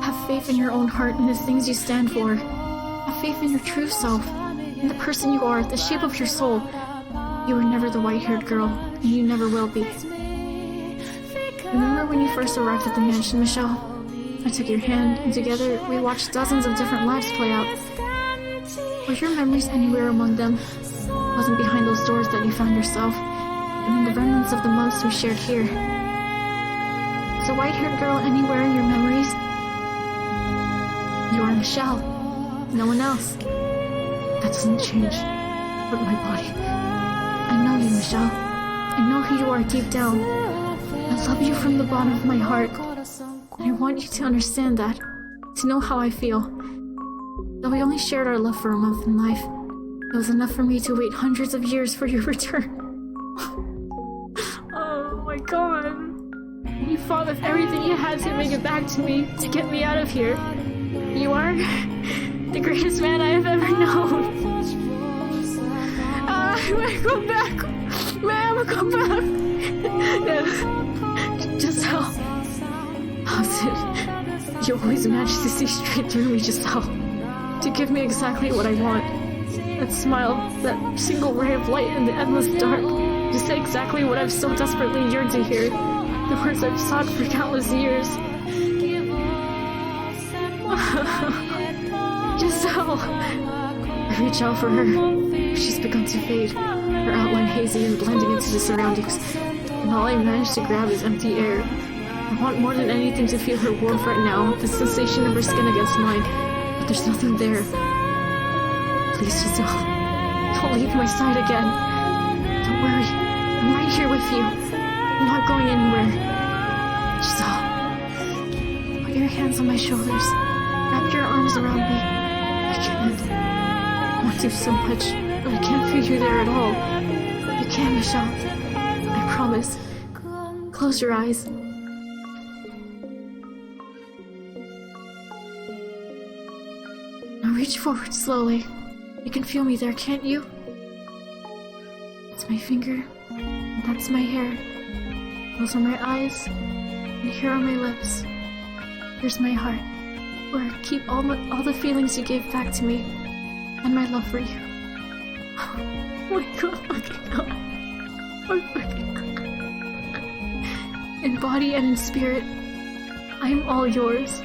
A: Have faith in your own heart and the things you stand for. Have faith in your true self, in the person you are, the shape of your soul. You were never the white-haired girl, and you never will be. Remember when you first arrived at the mansion, Michelle? I took your hand, and together we watched dozens of different lives play out. Were your memories anywhere among them? Wasn't behind those doors that you found yourself, and in the remnants of the months we shared here. Is a white-haired girl anywhere in your memories? You are Michelle. No one else. That doesn't change. But my body. I know you, Michelle. I know who you are deep down. I love you from the bottom of my heart. And I want you to understand that. To know how I feel. Though we only shared our love for a month in life, it was enough for me to wait hundreds of years for your return. Oh my god. You fought with everything you had to make it back to me, to get me out of here. You are the greatest man I have ever known. May I go back? May I go back? Yes. You always manage to see straight through me, Giselle. To give me exactly what I want. That smile, that single ray of light in the endless dark. To say exactly what I've so desperately yearned to hear. The words I've sought for countless years. Giselle! I reach out for her. She's begun to fade, her outline hazy and blending into the surroundings. And all I manage to grab is empty air. I want more than anything to feel her warmth right now, the sensation of her skin against mine. But there's nothing there. Please, Giselle, don't leave my side again. Don't worry, I'm right here with you. I'm not going anywhere. Giselle, put your hands on my shoulders. Wrap your arms around me. I can't. I want to so much, but I can't feel you there at all. You can, Michelle. I promise. Close your eyes. Now reach forward slowly. You can feel me there, can't you? That's my finger. And that's my hair. Those are my eyes. And here are my lips. Here's my heart, where I keep all the feelings you gave back to me, and my love for you. Oh my god, fucking god. Oh fucking god. In body and in spirit, I am all yours.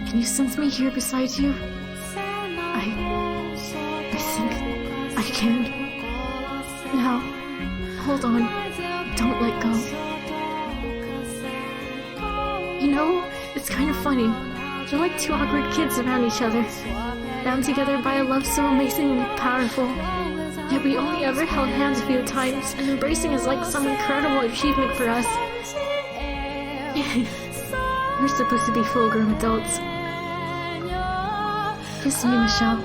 A: Can you sense me here beside you? I think I can. Now, hold on. Don't let go. You know, it's kind of funny. We're like two awkward kids around each other, bound together by a love so amazingly powerful. Yet we only ever held hands a few times, and embracing is like some incredible achievement for us. We're supposed to be full-grown adults. Kiss me, Michelle.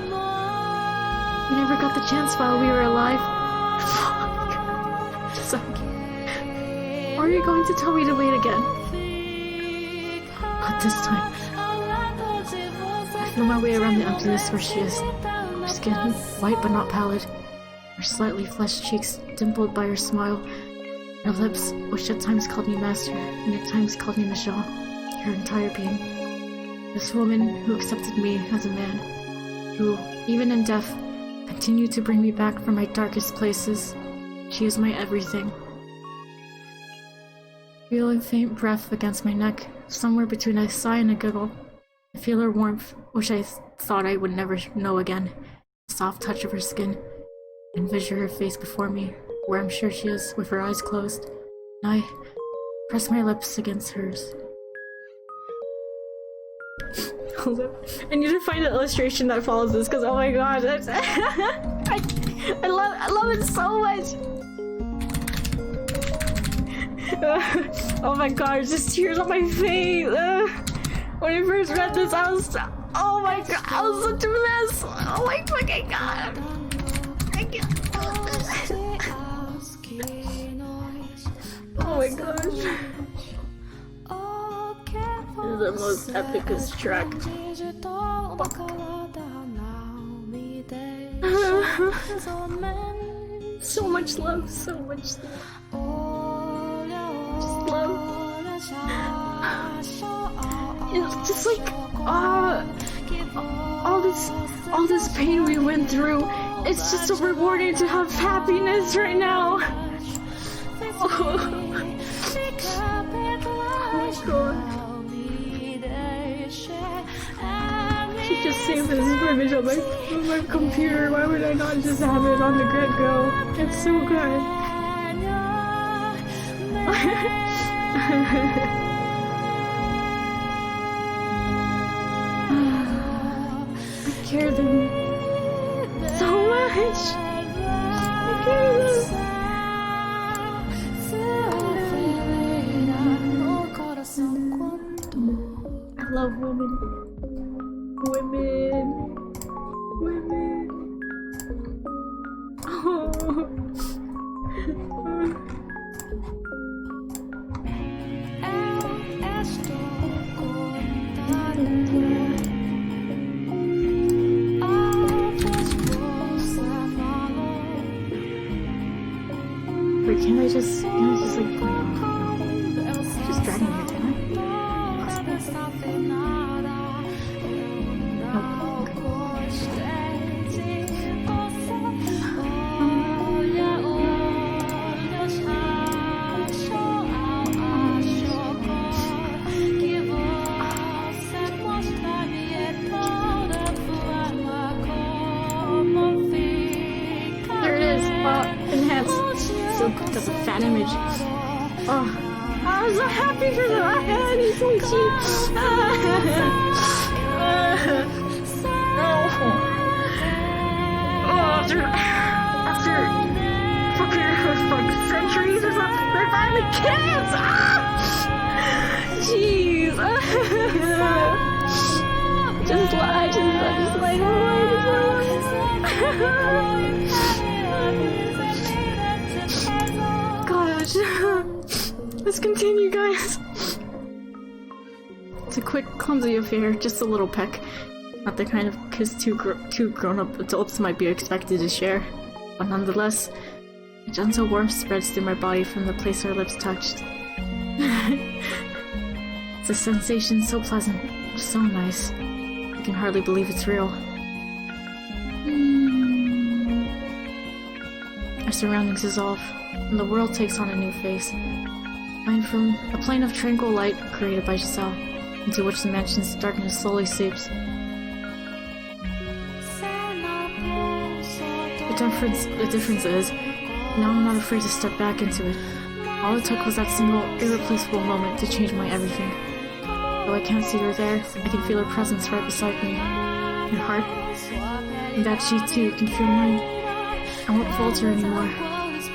A: We never got the chance while we were alive. So, or are you going to tell me to wait again? Not this time. I feel my way around the emptiness where she is. Her skin, white but not pallid. Her slightly flushed cheeks, dimpled by her smile. Her lips, which at times called me master, and at times called me Michelle. Her entire being. This woman who accepted me as a man. Who, even in death, continued to bring me back from my darkest places. She is my everything. I feel a faint breath against my neck, somewhere between a sigh and a giggle. I feel her warmth, which I thought I would never know again. The soft touch of her skin. I envision her face before me, where I'm sure she is, with her eyes closed. And I press my lips against hers. Hold up. I need to find an illustration that follows this, because oh my god, that's I love it so much. Oh my god, just tears on my face. When I first read this, I was, oh my god, I was such a mess. Oh my fucking god. I can't. Oh my gosh. This is the most epicest track. So much love, so much love. Just love. It's just like, all this pain we went through. It's just so rewarding to have happiness right now. Oh my god. She just saved this image on my computer. Why would I not just have it on the get-go? It's so good. I care them so much. I care them. I love women. Women. Oh. Wait, can I just like just dragging here, can I? Oh, I'm so happy for them. He's so cute. After fucking like centuries or something, they're finally kids. Jeez. Just like, gosh. Let's continue, guys. It's a quick, clumsy affair, just a little peck. Not the kind of kiss two grown-up adults might be expected to share. But nonetheless, a gentle warmth spreads through my body from the place our lips touched. It's a sensation so pleasant, so nice. I can hardly believe it's real. Our surroundings dissolve, and the world takes on a new face. Mine from a plane of tranquil light created by Giselle, into which the mansion's darkness slowly seeps. The difference is, now I'm not afraid to step back into it. All it took was that single, irreplaceable moment to change my everything. Though I can't see her there, I can feel her presence right beside me. Her heart, and that she too can feel mine. I won't falter anymore.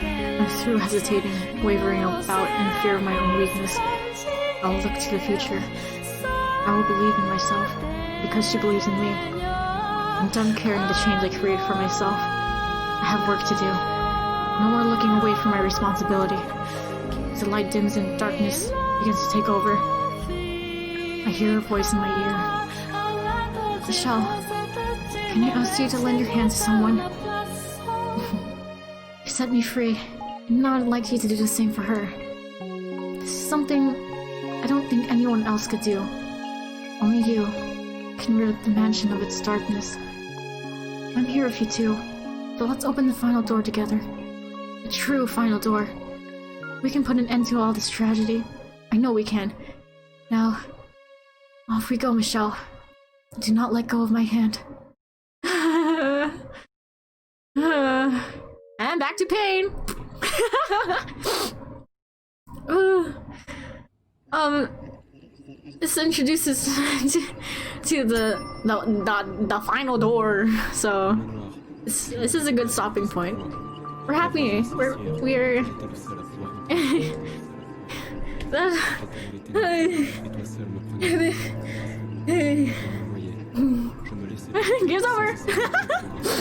A: I'm through hesitating, wavering about in fear of my own weakness. I will look to the future. I will believe in myself, because she believes in me. I'm done carrying the chains I created for myself. I have work to do. No more looking away from my responsibility. As the light dims and darkness begins to take over, I hear her voice in my ear. Michelle, can I ask you to lend your hand to someone? You set me free, and now I'd like you to do the same for her. This is something I don't think anyone else could do. Only you can rid the mansion of its darkness. I'm here with you too, so let's open the final door together. The true final door. We can put an end to all this tragedy. I know we can. Now, off we go, Michelle. Do not let go of my hand. And back to pain. This introduces to the final door. So this is a good stopping point. We're happy. We're Game's over.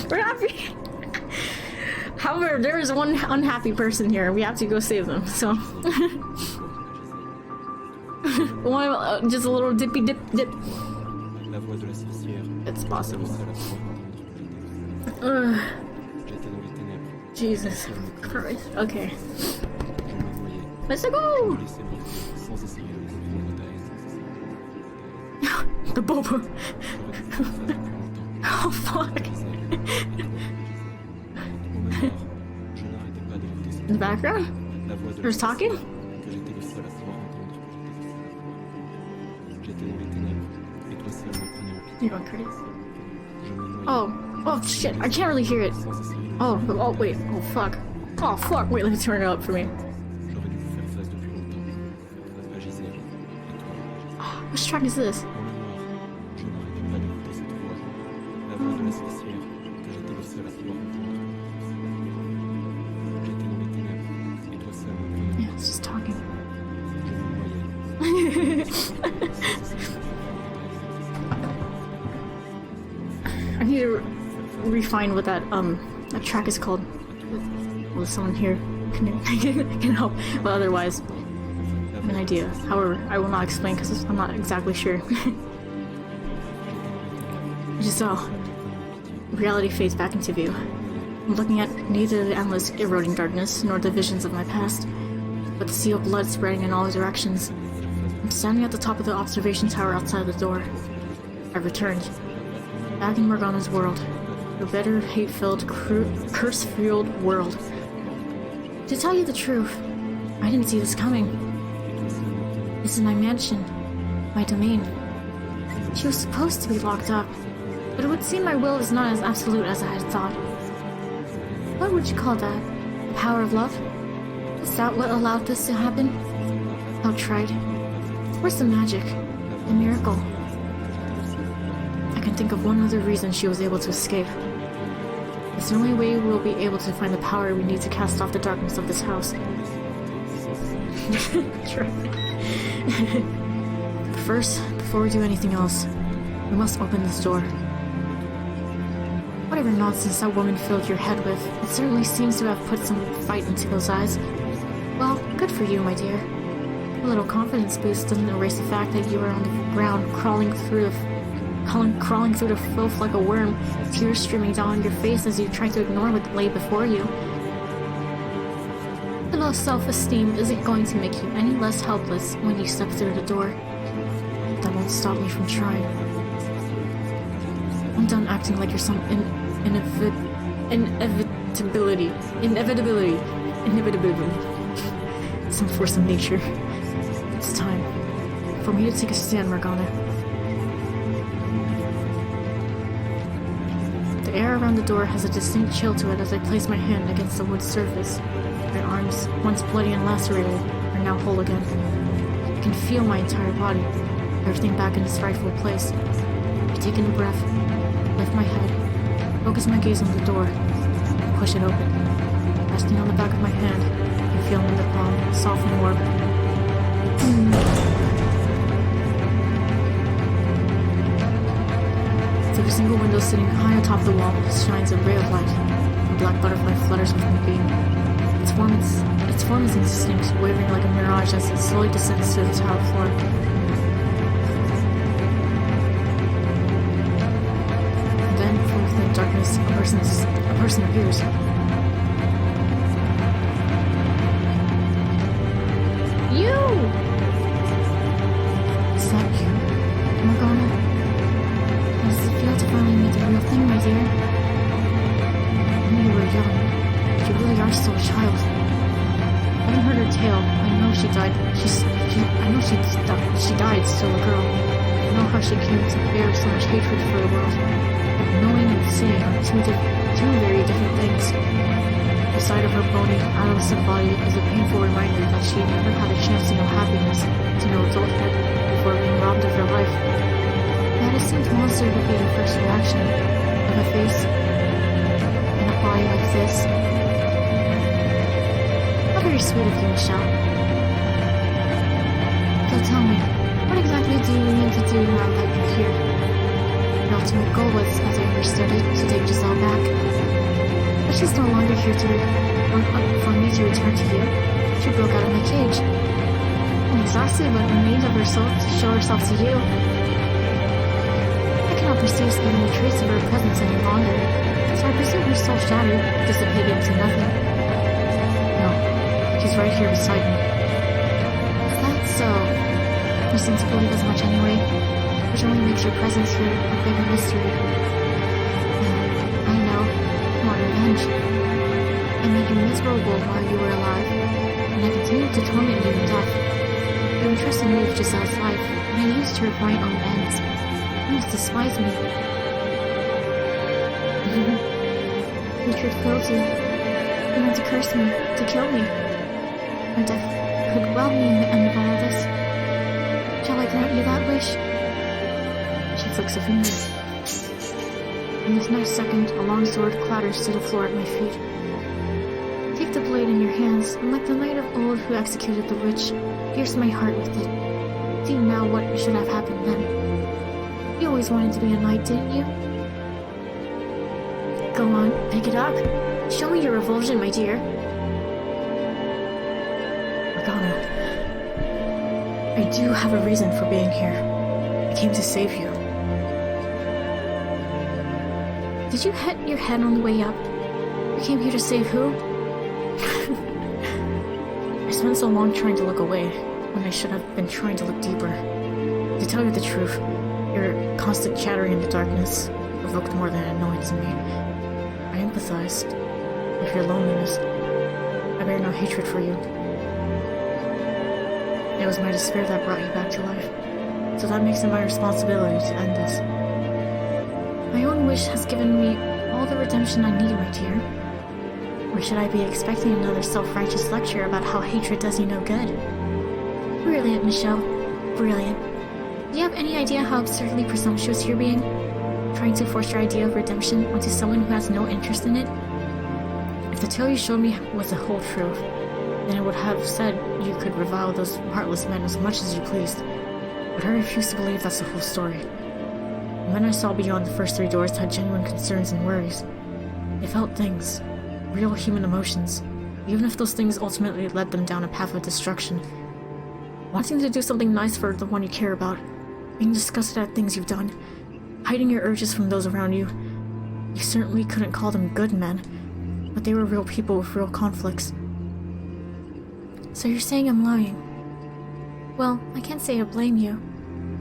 A: We're happy. However, there is one unhappy person here. We have to go save them. So, just a little dippy dip. It's possible. Jesus Christ. Okay. Let's go. The boba. Oh fuck. In the background? Who's talking? You're going crazy. Oh shit, I can't really hear it. Oh wait, oh fuck. Oh fuck, wait, let me turn it up for me. Which track is this? Yeah, it's just talking. I need to refine what that track is called. Well, someone here can help, but otherwise, I have an idea. However, I will not explain because I'm not exactly sure. Just so, reality fades back into view. I'm looking at neither the endless eroding darkness nor the visions of my past, but the sea of blood spreading in all directions. I'm standing at the top of the observation tower outside the door. I've returned. Back in Morgana's world. A bitter, hate-filled, curse-fueled world. To tell you the truth, I didn't see this coming. This is my mansion. My domain. She was supposed to be locked up, but it would seem my will is not as absolute as I had thought. What would you call that? The power of love? Is that what allowed this to happen?
B: Outright. Where's the magic? The miracle?
A: I can think of one other reason she was able to escape. It's the only way we'll be able to find the power we need to cast off the darkness of this house. But first, before we do anything else, we must open this door. Whatever nonsense that woman filled your head with, it certainly seems to have put some fight into those eyes. Well, good for you, my dear. A little confidence boost doesn't erase the fact that you were on the ground, crawling through the filth like a worm, tears streaming down your face as you tried to ignore what lay before you. The low self-esteem isn't going to make you any less helpless when you step through the door. That won't stop me from trying. I'm done acting like you're some inevitability. Some force of nature. It's time for me to take a stand, Morgana. The air around the door has a distinct chill to it as I place my hand against the wood surface. My arms, once bloody and lacerated, are now whole again. I can feel my entire body, everything back in its rightful place. I take in a breath, lift my head, focus my gaze on the door, and push it open. Resting on the back of my hand, I feel in the palm, soft and warm. Through a single window sitting high atop the wall shines a ray of light. A black butterfly flutters with my beam. Its form is indistinct, wavering like a mirage as it slowly descends to the tile floor. And then, from within darkness, a person appears.
B: You!
A: Is that you, Morgana?
B: How does it feel to finally meet the real thing, my dear?
A: When you were young, you really are still a child. I haven't heard her tale. I know she died. She died still a girl. I know how she came to bear so much hatred for the world. But knowing and seeing are two very different things. The sight of her bony, adolescent body is a painful reminder that she never had a chance to know happiness, to know adulthood, before being robbed of her life.
B: That seemed monster would be the first reaction.
A: Of a face,
B: And a body like this.
A: how very sweet of you, Michelle.
B: So tell me, what exactly do you need to do now that you're here?
A: The ultimate goal was, as I understood it, to take Giselle back.
B: But she's no longer here for me to return to you. She broke out of my cage.
A: And exhausted what remained of herself to show herself to you.
B: I cannot perceive even a trace of her presence any longer, so I presume her soul shattered, dissipated into nothing.
A: No, she's right here beside me.
B: Is that so? You seem to believe as much anyway, which only makes your presence here a bigger mystery. I know. I want revenge. I made you miserable while you were alive, and I continued to torment you in death. You entrusted me with Giselle's life, and I used her for my own ends. You must despise me. Hatred fills you. You want to curse me, to kill me. My death could well mean the end of all this. Shall I grant you that wish?
A: She flicks a finger. In this next second, a long sword clatters to the floor at my feet.
B: Take the blade in your hands, and like the knight of old who executed the witch, pierce my heart with it. See now what should have happened then. You always wanted to be a knight, didn't you?
A: Go on, pick it up. Show me your revulsion, my dear. Morgana, I do have a reason for being here. I came to save you.
B: Did you hit your head on the way up? You came here to save who?
A: I spent so long trying to look away, when I should have been trying to look deeper. To tell you the truth, your constant chattering in the darkness provoked more than annoyance in me. I empathized with your loneliness. I bear no hatred for you. It was my despair that brought you back to life, so that makes it my responsibility to end this.
B: My own wish has given me all the redemption I need, my dear.
A: Or should I be expecting another self-righteous lecture about how hatred does you no good?
B: Brilliant, Michelle. Brilliant. Do you have any idea how absurdly presumptuous you're being? Trying to force your idea of redemption onto someone who has no interest in it? If the tale you showed me was the whole truth, then I would have said you could revile those heartless men as much as you pleased. But I refuse to believe that's the whole story. The men I saw beyond the first 3 doors had genuine concerns and worries. They felt things, real human emotions, even if those things ultimately led them down a path of destruction. Wanting to do something nice for the one you care about, being disgusted at things you've done, hiding your urges from those around you. You certainly couldn't call them good men, but they were real people with real conflicts. So you're saying I'm lying? Well, I can't say I blame you.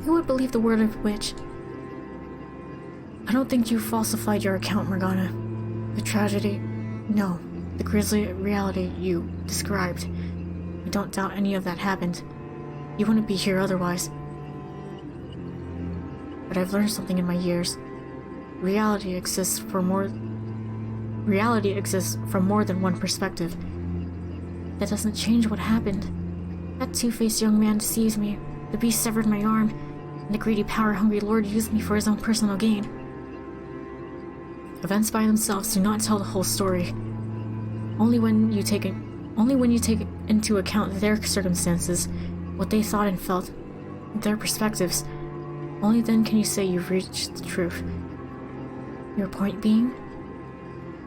B: Who would believe the word of a witch? I don't think you falsified your account, Morgana. The tragedy, no, the grisly reality you described. I don't doubt any of that happened. You wouldn't be here otherwise. But I've learned something in my years. Reality exists from more than one perspective. That doesn't change what happened. That two-faced young man deceives me. The beast severed my arm, and the greedy, power-hungry lord used me for his own personal gain. Events by themselves do not tell the whole story. Only when you take into account their circumstances, what they thought and felt, their perspectives, only then can you say you've reached the truth. Your point being?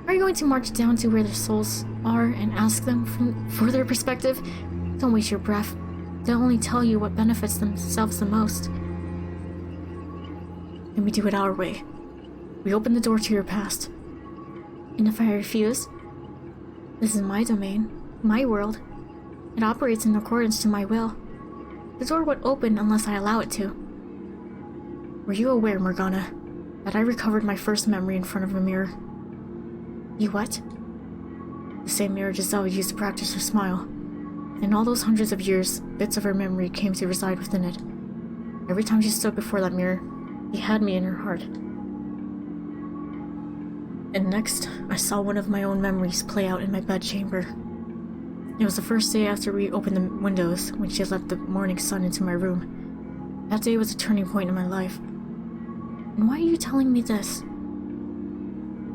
B: Are you going to march down to where their souls are and ask them for their perspective? Don't waste your breath. They'll only tell you what benefits themselves the most. Then we do it our way. We open the door to your past. And if I refuse, this is my domain, my world. It operates in accordance to my will. The door would open unless I allow it to. Were you aware, Morgana, that I recovered my first memory in front of a mirror? You what? The same mirror Giselle used to practice her smile. In all those hundreds of years, bits of her memory came to reside within it. Every time she stood before that mirror, she had me in her heart. And next, I saw one of my own memories play out in my bedchamber. It was the first day after we opened the windows when she let the morning sun into my room. That day was a turning point in my life. And why are you telling me this?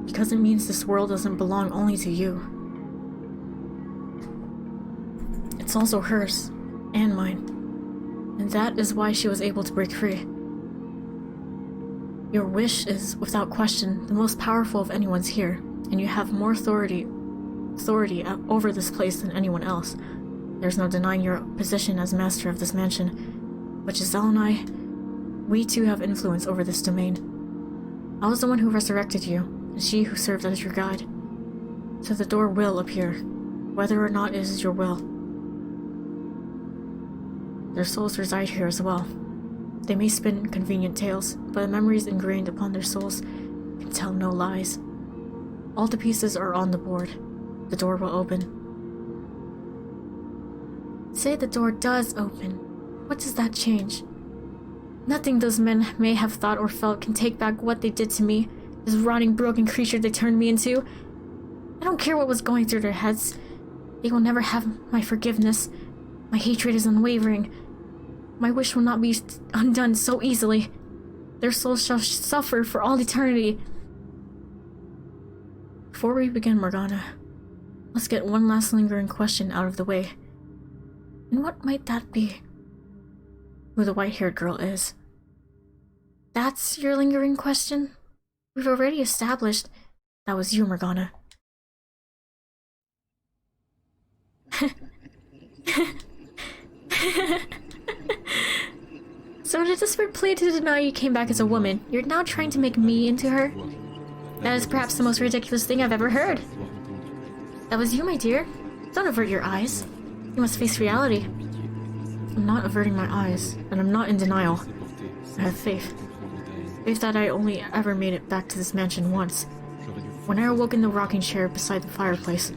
B: Because it means this world doesn't belong only to you. It's also hers, and mine. And that is why she was able to break free. Your wish is, without question, the most powerful of anyone's here, and you have more authority over this place than anyone else. There's no denying your position as master of this mansion. But Giselle and I, we too have influence over this domain. I was the one who resurrected you, and she who served as your guide. So the door will appear, whether or not it is your will. Their souls reside here as well. They may spin convenient tales, but the memories ingrained upon their souls can tell no lies. All the pieces are on the board. The door will open. Say the door does open. What does that change? Nothing those men may have thought or felt can take back what they did to me, this rotting, broken creature they turned me into. I don't care what was going through their heads. They will never have my forgiveness. My hatred is unwavering. My wish will not be undone so easily. Their souls shall suffer for all eternity. Before we begin, Morgana, let's get one last lingering question out of the way. And what might that be? Who the white-haired girl is. That's your lingering question? We've already established that was you, Morgana. So in a desperate plea to deny you came back as a woman, you're now trying to make me into her? That is perhaps the most ridiculous thing I've ever heard. That was you, my dear. Don't avert your eyes. You must face reality. I'm not averting my eyes, and I'm not in denial. I have faith. Faith that I only ever made it back to this mansion once. When I awoke in the rocking chair beside the fireplace.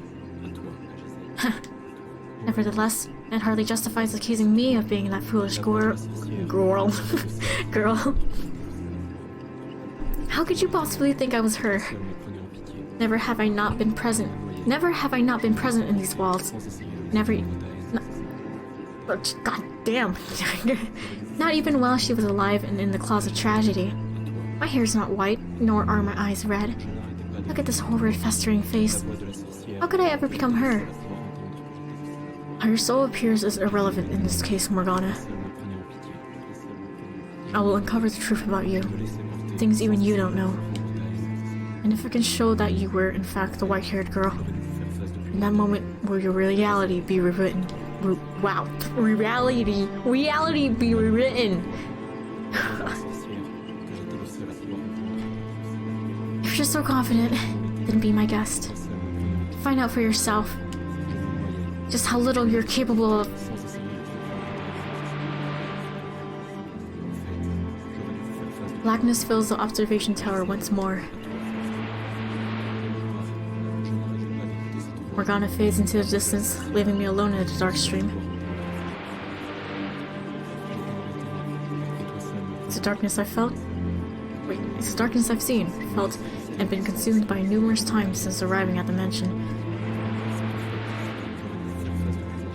B: Nevertheless, it hardly justifies accusing me of being that foolish girl. How could you possibly think I was her? Never have I not been present in these walls.
A: God damn.
B: Not even while she was alive and in the claws of tragedy. My hair's not white, nor are my eyes red. Look at this horrid, festering face. How could I ever become her?
A: How your soul appears is irrelevant in this case, Morgana. I will uncover the truth about you. Things even you don't know. And if I can show that you were, in fact, the white-haired girl, in that moment will your reality be rewritten. Wow. Reality be rewritten.
B: If you're so confident, then be my guest. Find out for yourself just how little you're capable of.
A: Blackness fills the observation tower once more. Morgana fades into the distance, leaving me alone in the dark stream. It's the darkness I felt? Wait, it's the darkness I've seen, felt, and been consumed by numerous times since arriving at the mansion.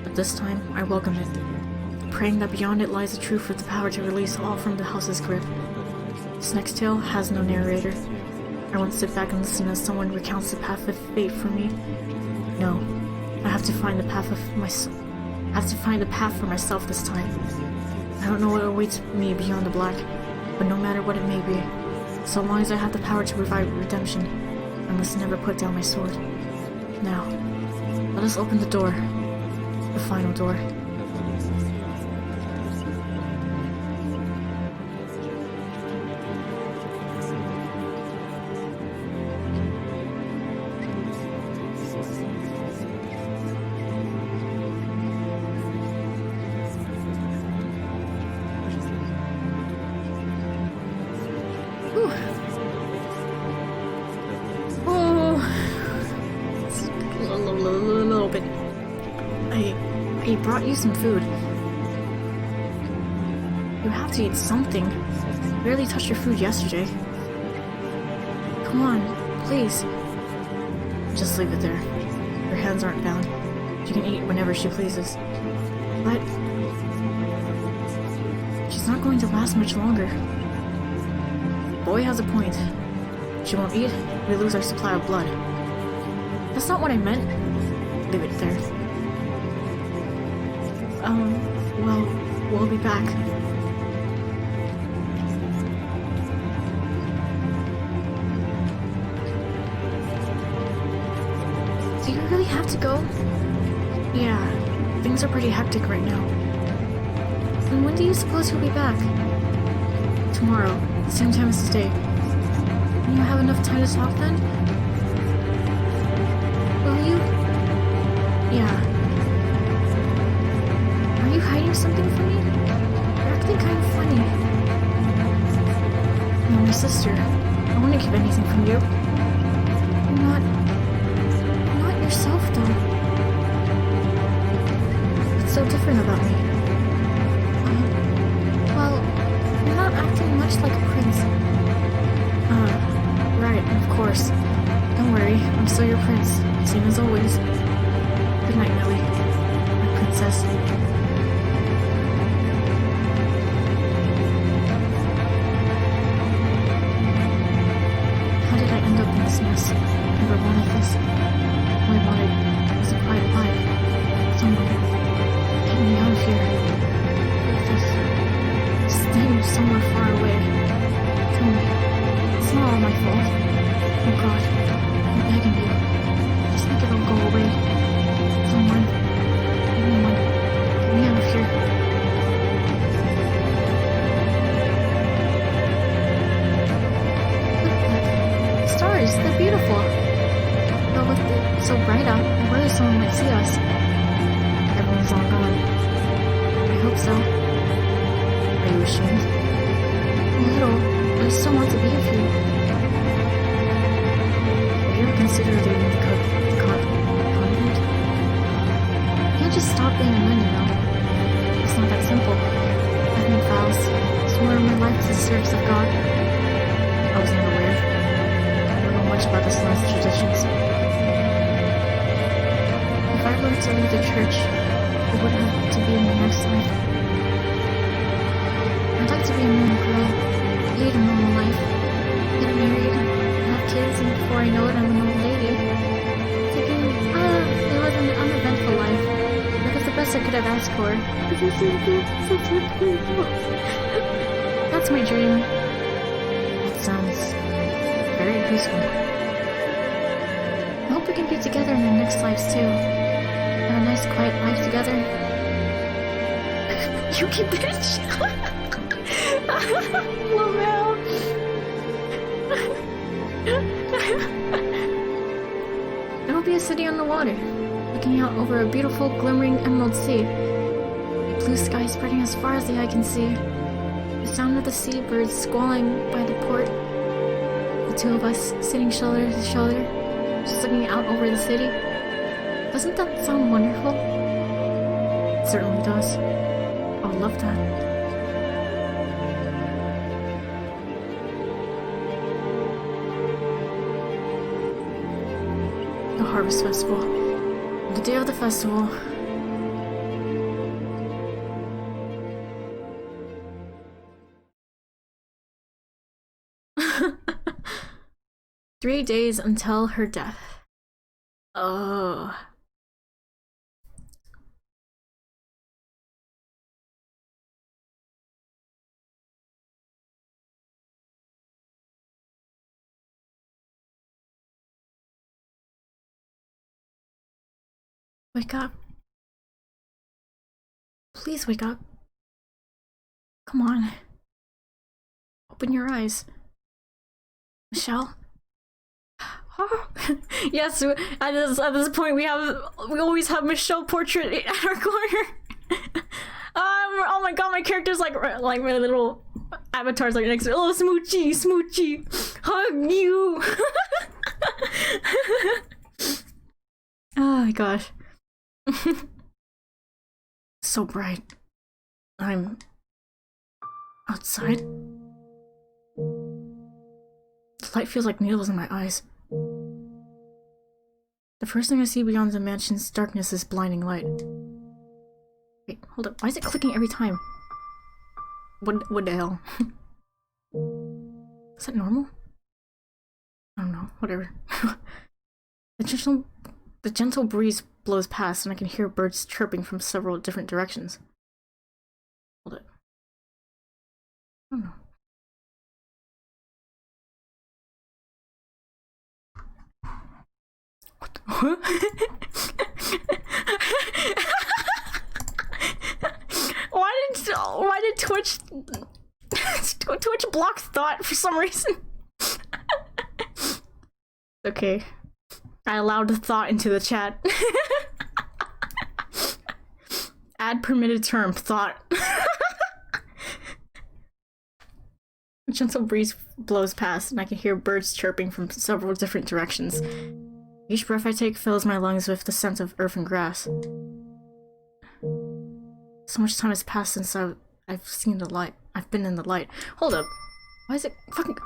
A: But this time, I welcome it, praying that beyond it lies the truth with the power to release all from the house's grip. This next tale has no narrator. I won't sit back and listen as someone recounts the path of fate for me. No, I have to find the path of myself. I have to find the path for myself this time. I don't know what awaits me beyond the black, but no matter what it may be, so long as I have the power to provide redemption, I must never put down my sword. Now, let us open the door. The final door. I brought you some food. You have to eat something. You barely touched your food yesterday. Come on, please. Just leave it there. Her hands aren't bound. She can eat whenever she pleases. But she's not going to last much longer. The boy has a point. She won't eat, we lose our supply of blood. That's not what I meant. Leave it there. Well, we'll be back.
B: Do you really have to go?
A: Yeah, things are pretty hectic right now.
B: And when do you suppose you'll be back?
A: Tomorrow, same time as today.
B: And you have enough time to talk then? Will you?
A: Yeah.
B: Are you hiding something from me? You're acting kind of funny.
A: I'm your sister. I wouldn't keep anything from you.
B: You're not yourself though.
A: What's so different about me?
B: Well, you're not acting much like a prince.
A: Right, of course. Don't worry, I'm still your prince. Same as always. Good night, Millie. My princess. How did I end up in this mess? I never wanted this. All I wanted was a quiet life. Someone get me out of here. This thing somewhere far away. Tell me. It's not all my fault. Oh God, I'm begging you. Just make it all go away. Someone, anyone, get me out of here.
B: Look, stars, they're beautiful. But with it so bright out, I worry someone might see us.
A: Everyone's all gone.
B: I hope so.
A: Are you ashamed?
B: A little, but I still want to be with you.
A: Have you ever considered leaving the convent?
B: You can't just stop being a nun, you know. It's not that simple. I've made vows, sworn my life to the service of God.
A: I was not aware. I don't know much about this nun's traditions.
B: If I were to leave the church, it would have to be in the next life. I'd like to be a normal girl, lead a normal life, get married, have kids, and before I know it, I'm an old lady. Thinking, live an uneventful life. That was the best I could have asked for. That's my dream. That sounds very peaceful. I hope we can be together in our next lives too. Have a nice quiet life together. Yuki bitch! Lamel! It'll be a city on the water, looking out over a beautiful, glimmering emerald sea. Blue sky spreading as far as the eye can see. The sound of the seabirds squalling by the port. The two of us sitting shoulder to shoulder, just looking out over the city. Doesn't that sound wonderful? It certainly does. I would love that. The Harvest Festival. The day of the festival. Three days until her death. Oh. Wake up. Please wake up. Come on. Open your eyes. Michelle? Yes, at this point we always have Michelle portrait at our corner. Oh my god, my character's like my little avatars like next to oh Smoochy, hug you. Oh my gosh. So bright. I'm outside. The light feels like needles in my eyes. The first thing I see beyond the mansion's darkness is blinding light. Wait, hold up. Why is it clicking every time? What the hell? Is that normal? I don't know. Whatever. The gentle breeze blows past and I can hear birds chirping from several different directions. Hold it. I don't know. What why did Twitch block thought for some reason? Okay. I allowed the thought into the chat. Add permitted term, thought. A gentle breeze blows past and I can hear birds chirping from several different directions. Each breath I take fills my lungs with the scent of earth and grass. So much time has passed since I've seen the light. I've been in the light. Hold up. Why is it fucking...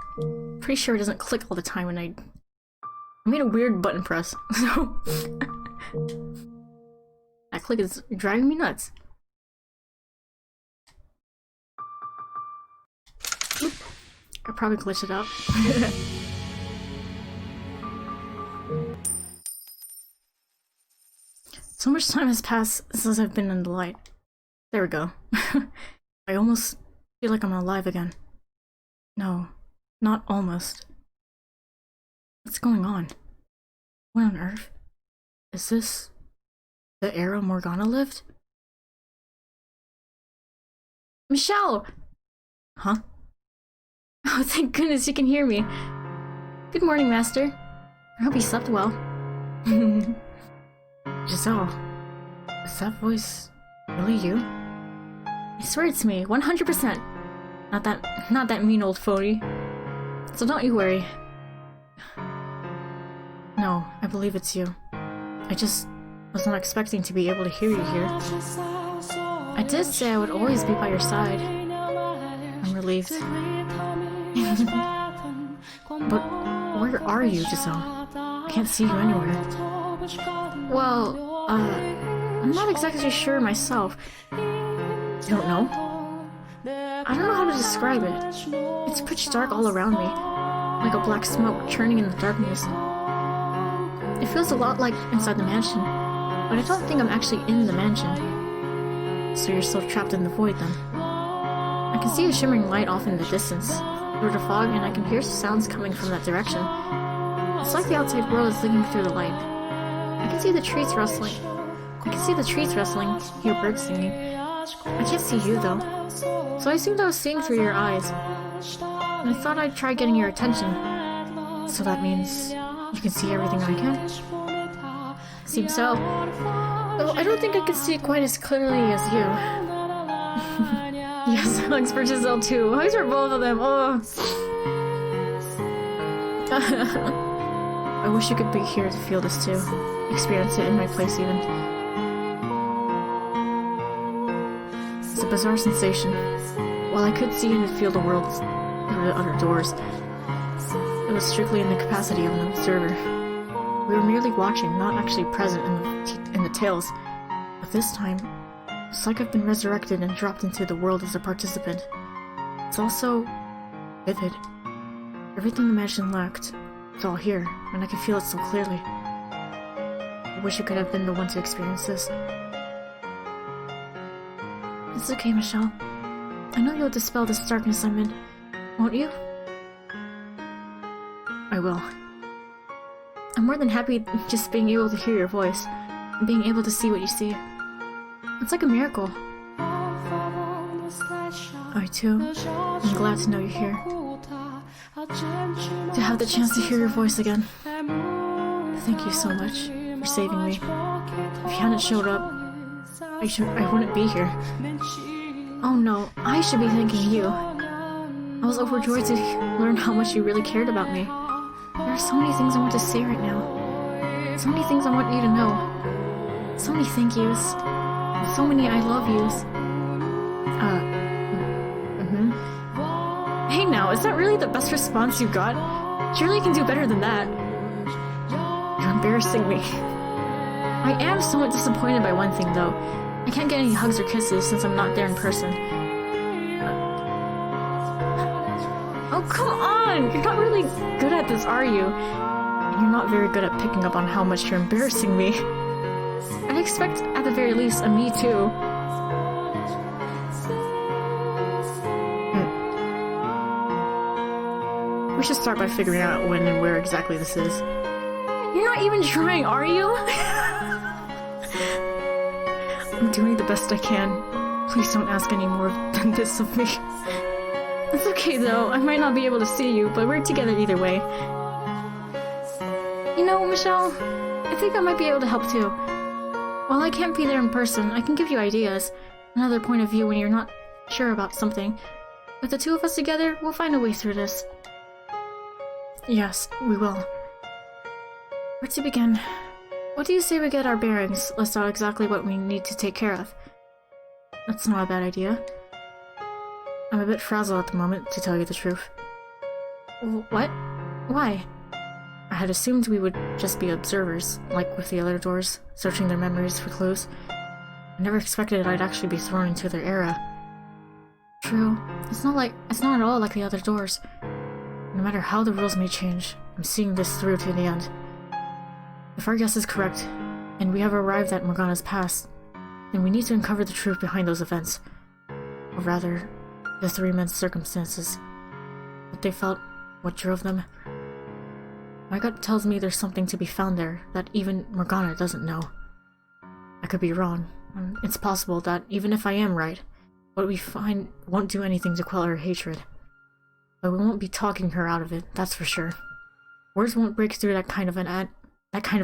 B: Pretty sure it doesn't click all the time when I made a weird button press. So... That click is driving me nuts. Oop. I probably glitched it out. So much time has passed since I've been in the light. There we go. I almost feel like I'm alive again. No, not almost. What's going on? What on earth? Is this the era Morgana lived? Michelle! Huh? Oh, thank goodness you can hear me. Good morning, Master. I hope you slept well. Giselle, is that voice really you? I swear it's me, 100%. Not that mean old phony. So don't you worry. No, I believe it's you. I just was not expecting to be able to hear you here. I did say I would always be by your side. I'm relieved. But where are you, Giselle? I can't see you anywhere. Well,
A: I'm not exactly sure myself. You don't know? I don't know how to describe it. It's pitch dark all around me, like a black smoke churning in the darkness. It feels a lot like inside the mansion, but I don't think I'm actually in the mansion. So you're still trapped in the void then. I can see a shimmering light off in the distance, through the fog, and I can hear sounds coming from that direction. It's like the outside world is leaking through the light. I can see the trees rustling. Hear birds singing. I can't see you though. So I assumed I was seeing through your eyes. And I thought I'd try getting your attention. So that means you can see everything I can? Seems so. Though I don't think I can see it quite as clearly as you. Yes, hugs for Giselle too. Hugs for both of them. Oh. I wish you could be here to feel this too. Experience it in my place even. It's a bizarre sensation. While I could see and feel the world through the other doors, it was strictly in the capacity of an observer. We were merely watching, not actually present in the tales. But this time, it's like I've been resurrected and dropped into the world as a participant. It's also vivid. Everything the mansion lacked, it's all here, and I can feel it so clearly. I wish you could have been the one to experience this. It's okay, Michelle. I know you'll dispel this darkness I'm in, won't you? I will. I'm more than happy just being able to hear your voice, and being able to see what you see. It's like a miracle. I too am glad to know you're here. To have the chance to hear your voice again. Thank you so much for saving me. If you hadn't showed up, I wouldn't be here. Oh no, I should be thanking you. I was overjoyed to learn how much you really cared about me. There are so many things I want to say right now. So many things I want you to know. So many thank yous. So many I love yous. Hey now, is that really the best response you got? Surely you can do better than that. You're embarrassing me. I am somewhat disappointed by one thing though. I can't get any hugs or kisses since I'm not there in person. Oh, come on! You're not really good at this, are you? And you're not very good at picking up on how much you're embarrassing me. I'd expect, at the very least, a me too. We should start by figuring out when and where exactly this is. You're not even trying, are you? I'm doing the best I can. Please don't ask any more than this of me. It's okay though, I might not be able to see you, but we're together either way. You know, Michelle, I think I might be able to help too. While I can't be there in person, I can give you ideas, another point of view when you're not sure about something. With the two of us together, we'll find a way through this. Yes, we will. Where to begin? What do you say we get our bearings, list out exactly what we need to take care of? That's not a bad idea. I'm a bit frazzled at the moment, to tell you the truth. What? Why? I had assumed we would just be observers, like with the other doors, searching their memories for clues. I never expected I'd actually be thrown into their era. True. It's not at all like the other doors. No matter how the rules may change, I'm seeing this through to the end. If our guess is correct, and we have arrived at Morgana's past, then we need to uncover the truth behind those events. Or rather, the three men's circumstances. What they felt, what drove them. My gut tells me there's something to be found there that even Morgana doesn't know. I could be wrong, and it's possible that even if I am right, what we find won't do anything to quell her hatred. But we won't be talking her out of it, that's for sure. Words won't break through that kind of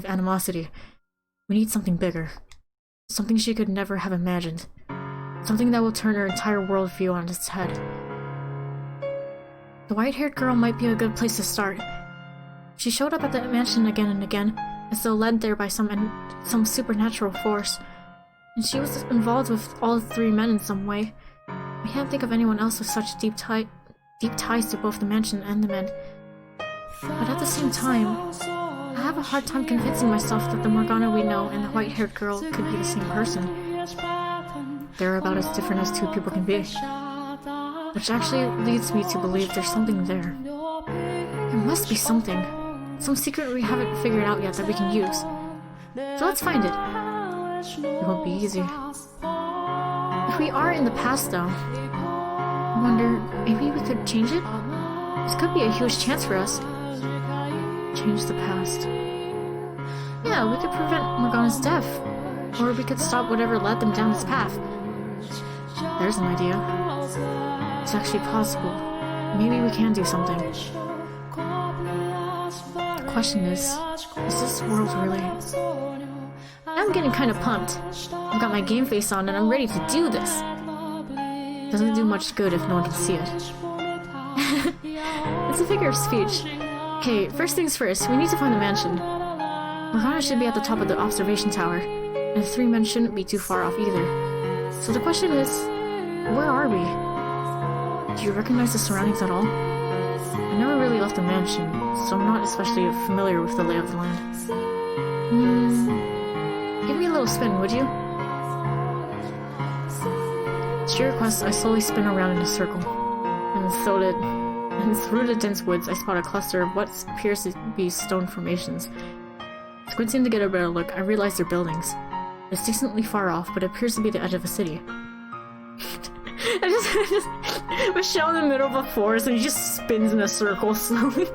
A: animosity. We need something bigger. Something she could never have imagined. Something that will turn her entire worldview on its head. The white-haired girl might be a good place to start. She showed up at the mansion again and again, as though led there by some supernatural force. And she was involved with all three men in some way. I can't think of anyone else with such deep ties to both the mansion and the men. But at the same time, I have a hard time convincing myself that the Morgana we know and the white-haired girl could be the same person. They're about as different as two people can be. Which actually leads me to believe there's something there. There must be something. Some secret we haven't figured out yet that we can use. So let's find it. It won't be easy. If we are in the past, though, I wonder, maybe we could change it? This could be a huge chance for us. Change the past. Yeah, we could prevent Morgana's death. Or we could stop whatever led them down this path. There's an idea. It's actually possible. Maybe we can do something. The question is this world really... I'm getting kind of pumped. I've got my game face on and I'm ready to do this. Doesn't do much good if no one can see it. It's a figure of speech. Okay, first things first, we need to find the mansion. Morgana should be at the top of the observation tower, and the three men shouldn't be too far off either. So the question is, where are we? Do you recognize the surroundings at all? I never really left the mansion, so I'm not especially familiar with the lay of the land. Give me a little spin, would you? At your request, I slowly spin around in a circle. And through the dense woods, I spot a cluster of what appears to be stone formations. Squinting to get a better look, I realize they're buildings. It's decently far off, but it appears to be the edge of a city. I just Michelle in the middle of a forest and he just spins in a circle slowly.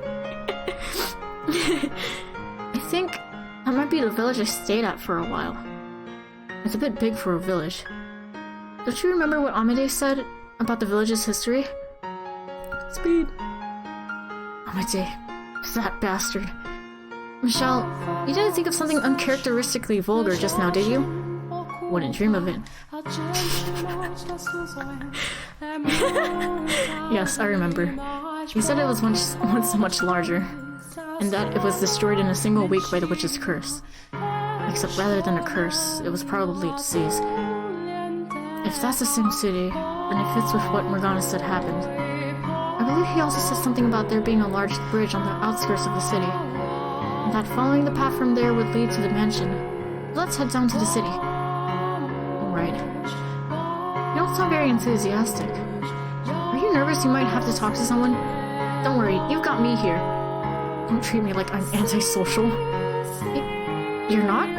A: I think that might be the village I stayed at for a while. It's a bit big for a village. Don't you remember what Amade said about the village's history? Speed. Amade, that bastard. Michelle, you didn't think of something uncharacteristically vulgar just now, did you? Wouldn't dream of it. Yes, I remember. You said it was once much larger, and that it was destroyed in a single week by the witch's curse. Except rather than a curse, it was probably a disease. If that's the same city, then it fits with what Morgana said happened. I believe he also said something about there being a large bridge on the outskirts of the city, and that following the path from there would lead to the mansion. Let's head down to the city. Alright. You don't sound very enthusiastic. Are you nervous you might have to talk to someone? Don't worry, you've got me here. Don't treat me like I'm antisocial. You're not?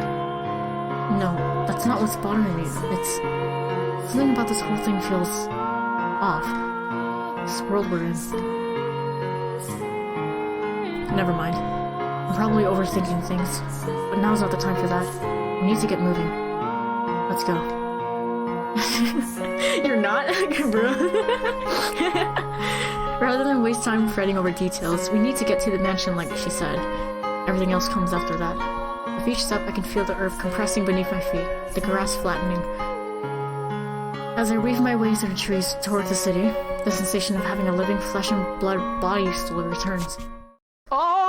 A: No, that's not what's bothering me. It's... something about this whole thing feels... off. This world we're in. Never mind. I'm probably overthinking things, but now's not the time for that. We need to get moving. Let's go. You're not? Bro. Rather than waste time fretting over details, we need to get to the mansion like she said. Everything else comes after that. With each step, I can feel the earth compressing beneath my feet, the grass flattening. As I weave my way through the trees toward the city, the sensation of having a living flesh and blood body still returns. Oh!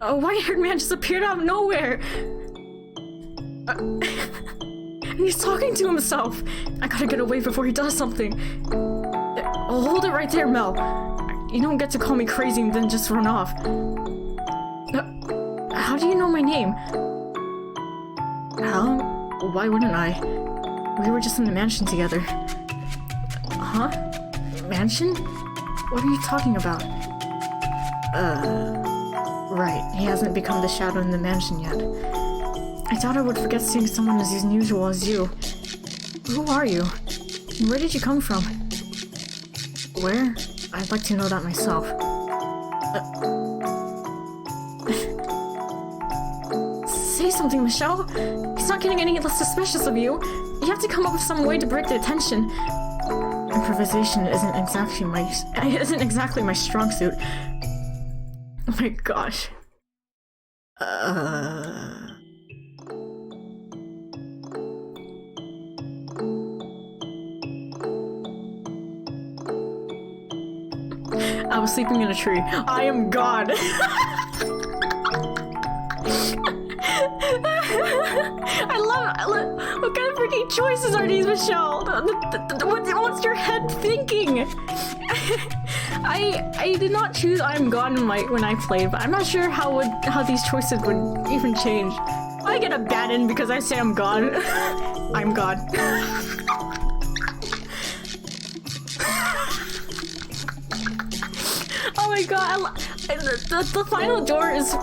A: A white-haired man just appeared out of nowhere! He's talking to himself! I gotta get away before he does something. Oh, hold it right there, Mel. You don't get to call me crazy and then just run off. How do you know my name? How? Why wouldn't I? We were just in the mansion together. Huh? Mansion? What are you talking about? Right. He hasn't become the shadow in the mansion yet. I thought I would forget seeing someone as unusual as you. Who are you? Where did you come from? Where? I'd like to know that myself. Say something, Michelle! He's not getting any less suspicious of you! You have to come up with some way to break the attention. Improvisation isn't exactly my strong suit. Oh my gosh. I was sleeping in a tree. I am God. I love. What kind of freaking choices are these, Michelle? What's your head thinking? I did not choose I'm God when I played, but I'm not sure how these choices would even change. I get abandoned because I say I'm God. I'm God. Oh my god, the final door is...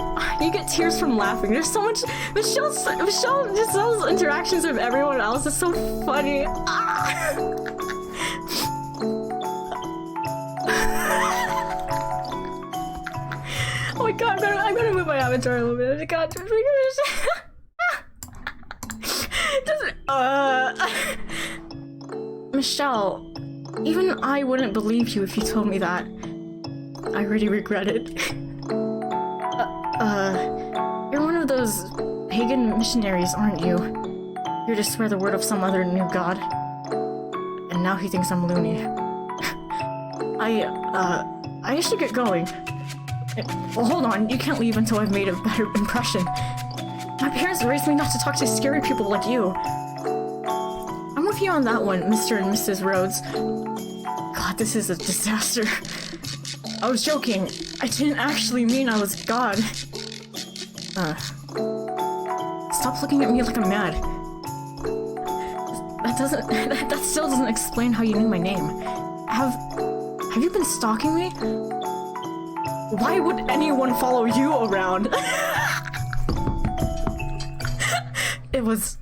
A: You get tears from laughing. There's so much... Michelle Giselle's interactions with everyone else is so funny. Ah. Oh my god, I'm gonna move my avatar a little bit. God, Michelle, even I wouldn't believe you if you told me that. I really regret it. You're one of those pagan missionaries, aren't you? Here to swear the word of some other new god. And now he thinks I'm loony. I should get going. Well, hold on, you can't leave until I've made a better impression. My parents raised me not to talk to scary people like you. I'm with you on that one, Mr. and Mrs. Rhodes. God, this is a disaster. I was joking. I didn't actually mean I was God. Stop looking at me like I'm mad. That still doesn't explain how you knew my name. Have you been stalking me? Why would anyone follow you around? It was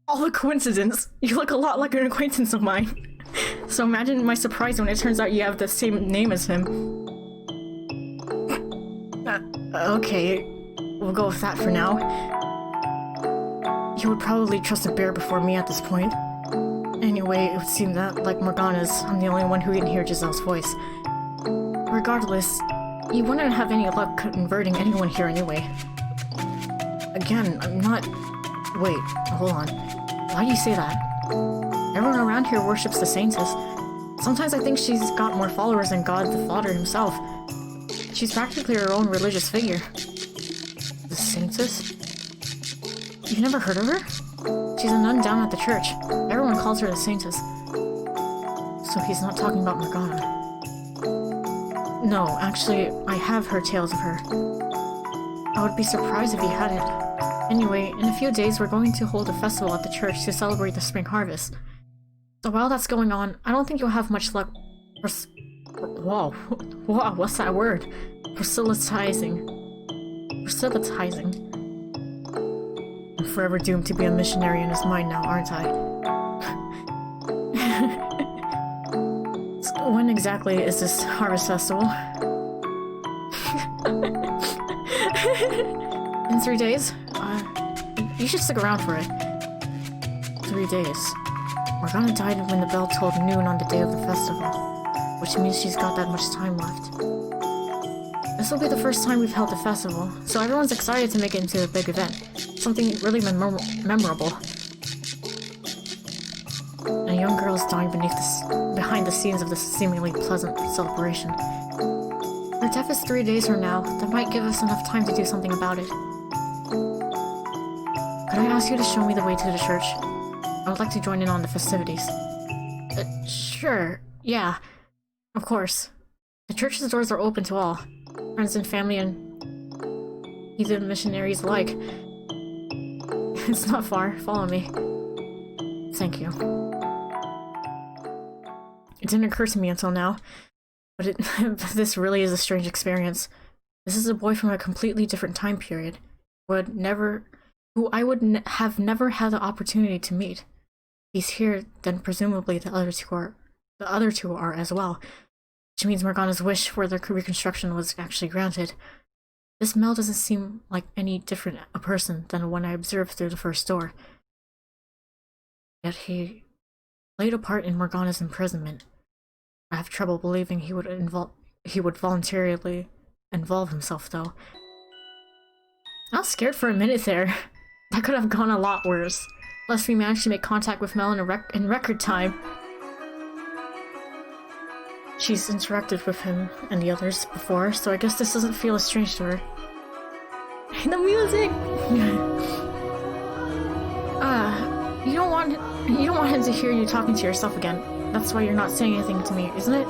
A: all a coincidence. You look a lot like an acquaintance of mine. So imagine my surprise when it turns out you have the same name as him. Okay, we'll go with that for now. You would probably trust a bear before me at this point. Anyway, it would seem that, like Morgana's, I'm the only one who can hear Giselle's voice. Regardless, you wouldn't have any luck converting anyone here anyway. Again, I'm not... Wait, hold on. Why do you say that? Everyone around here worships the Saintess. Sometimes I think she's got more followers than God the Father himself. She's practically her own religious figure. The Saintess? You've never heard of her? She's a nun down at the church. Everyone calls her the Saintess. So he's not talking about Morgana. No, actually, I have heard tales of her. I would be surprised if he hadn't. Anyway, in a few days we're going to hold a festival at the church to celebrate the spring harvest. So while that's going on, I don't think you'll have much luck Whoa, what's that word? Proselytizing. I'm forever doomed to be a missionary in his mind now, aren't I? So when exactly is this harvest festival? In 3 days? You should stick around for it. 3 days. Morgana died when the bell tolled noon on the day of the festival, which means she's got that much time left. This will be the first time we've held a festival, so everyone's excited to make it into a big event. Something really memorable. A young girl is dying behind the scenes of this seemingly pleasant celebration. Her death is 3 days from now. That might give us enough time to do something about it. Could I ask you to show me the way to the church? I would like to join in on the festivities. Sure, yeah. Of course. The church's doors are open to all. Friends and family and even missionaries alike. It's not far. Follow me. Thank you. It didn't occur to me until now, but this really is a strange experience. This is a boy from a completely different time period, who I would have never had the opportunity to meet. He's here, then presumably the other two are as well. Which means Morgana's wish for their reconstruction was actually granted. This Mel doesn't seem like any different a person than the one I observed through the first door. Yet he played a part in Morgana's imprisonment. I have trouble believing he would voluntarily involve himself, though. I was scared for a minute there. That could have gone a lot worse. Plus, we managed to make contact with Mel in record time. She's interacted with him and the others before, so I guess this doesn't feel as strange to her. The music! You don't want him to hear you talking to yourself again. That's why you're not saying anything to me, isn't it?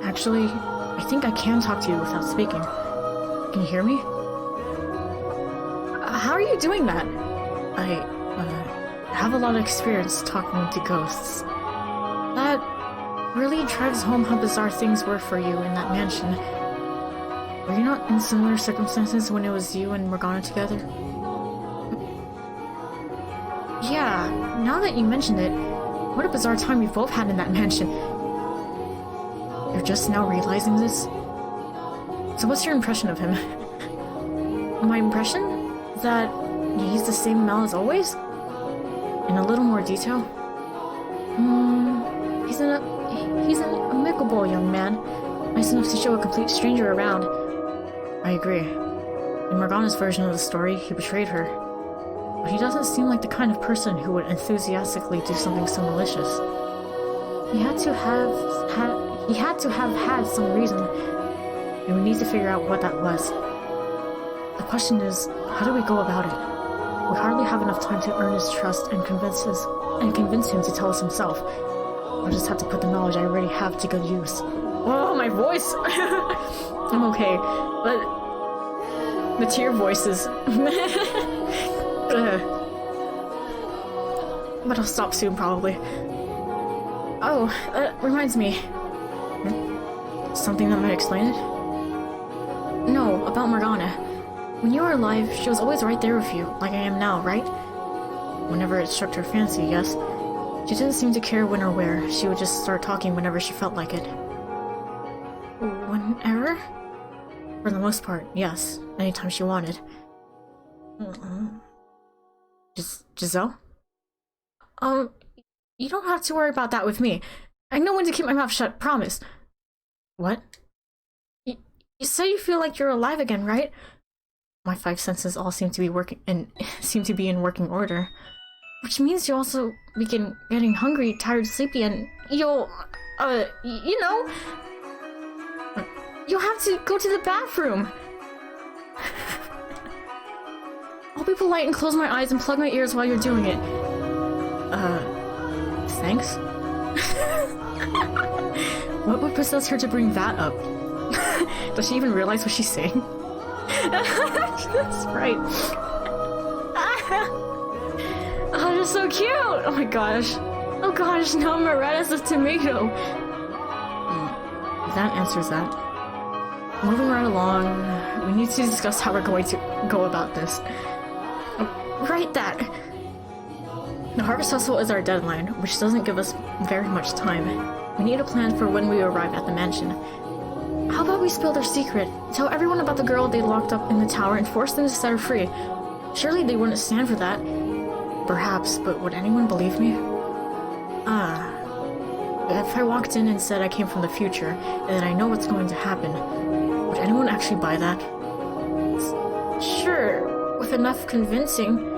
A: Actually, I think I can talk to you without speaking. Can you hear me? How are you doing that? I have a lot of experience talking to ghosts. That really drives home how bizarre things were for you in that mansion. Were you not in similar circumstances when it was you and Morgana together? Yeah, now that you mentioned it, what a bizarre time we both had in that mansion. You're just now realizing this? So what's your impression of him? My impression? That he's the same Mel as always? In a little more detail? He's an amicable young man, nice enough to show a complete stranger around. I agree. In Morgana's version of the story, he betrayed her. But he doesn't seem like the kind of person who would enthusiastically do something so malicious. He had to have had some reason, and we need to figure out what that was. The question is, how do we go about it? We hardly have enough time to earn his trust and convince him to tell us himself. I'll just have to put the knowledge I already have to good use. Oh, my voice! I'm okay, but the tear voices. But I'll stop soon, probably. Oh, that reminds me. Something that might explain it? No, about Morgana. When you were alive, she was always right there with you, like I am now, right? Whenever it struck her fancy, yes. She didn't seem to care when or where. She would just start talking whenever she felt like it. Whenever? For the most part, yes. Anytime she wanted. Giselle? You don't have to worry about that with me. I know when to keep my mouth shut, promise. What? You say you feel like you're alive again, right? My five senses all seem to be in working order. Which means you also begin getting hungry, tired, sleepy, and you'll have to go to the bathroom. I'll be polite and close my eyes and plug my ears while you're doing it. Thanks? What would possess her to bring that up? Does she even realize what she's saying? That's right. Oh, they're so cute! Oh my gosh. Oh gosh, now I'm red as a tomato. That answers that. Moving right along, we need to discuss how we're going to go about this. Right, that! The Harvest Festival is our deadline, which doesn't give us very much time. We need a plan for when we arrive at the mansion. How about we spill their secret? Tell everyone about the girl they locked up in the tower and force them to set her free. Surely they wouldn't stand for that. Perhaps, but would anyone believe me? If I walked in and said I came from the future, and that I know what's going to happen, would anyone actually buy that? Sure, with enough convincing.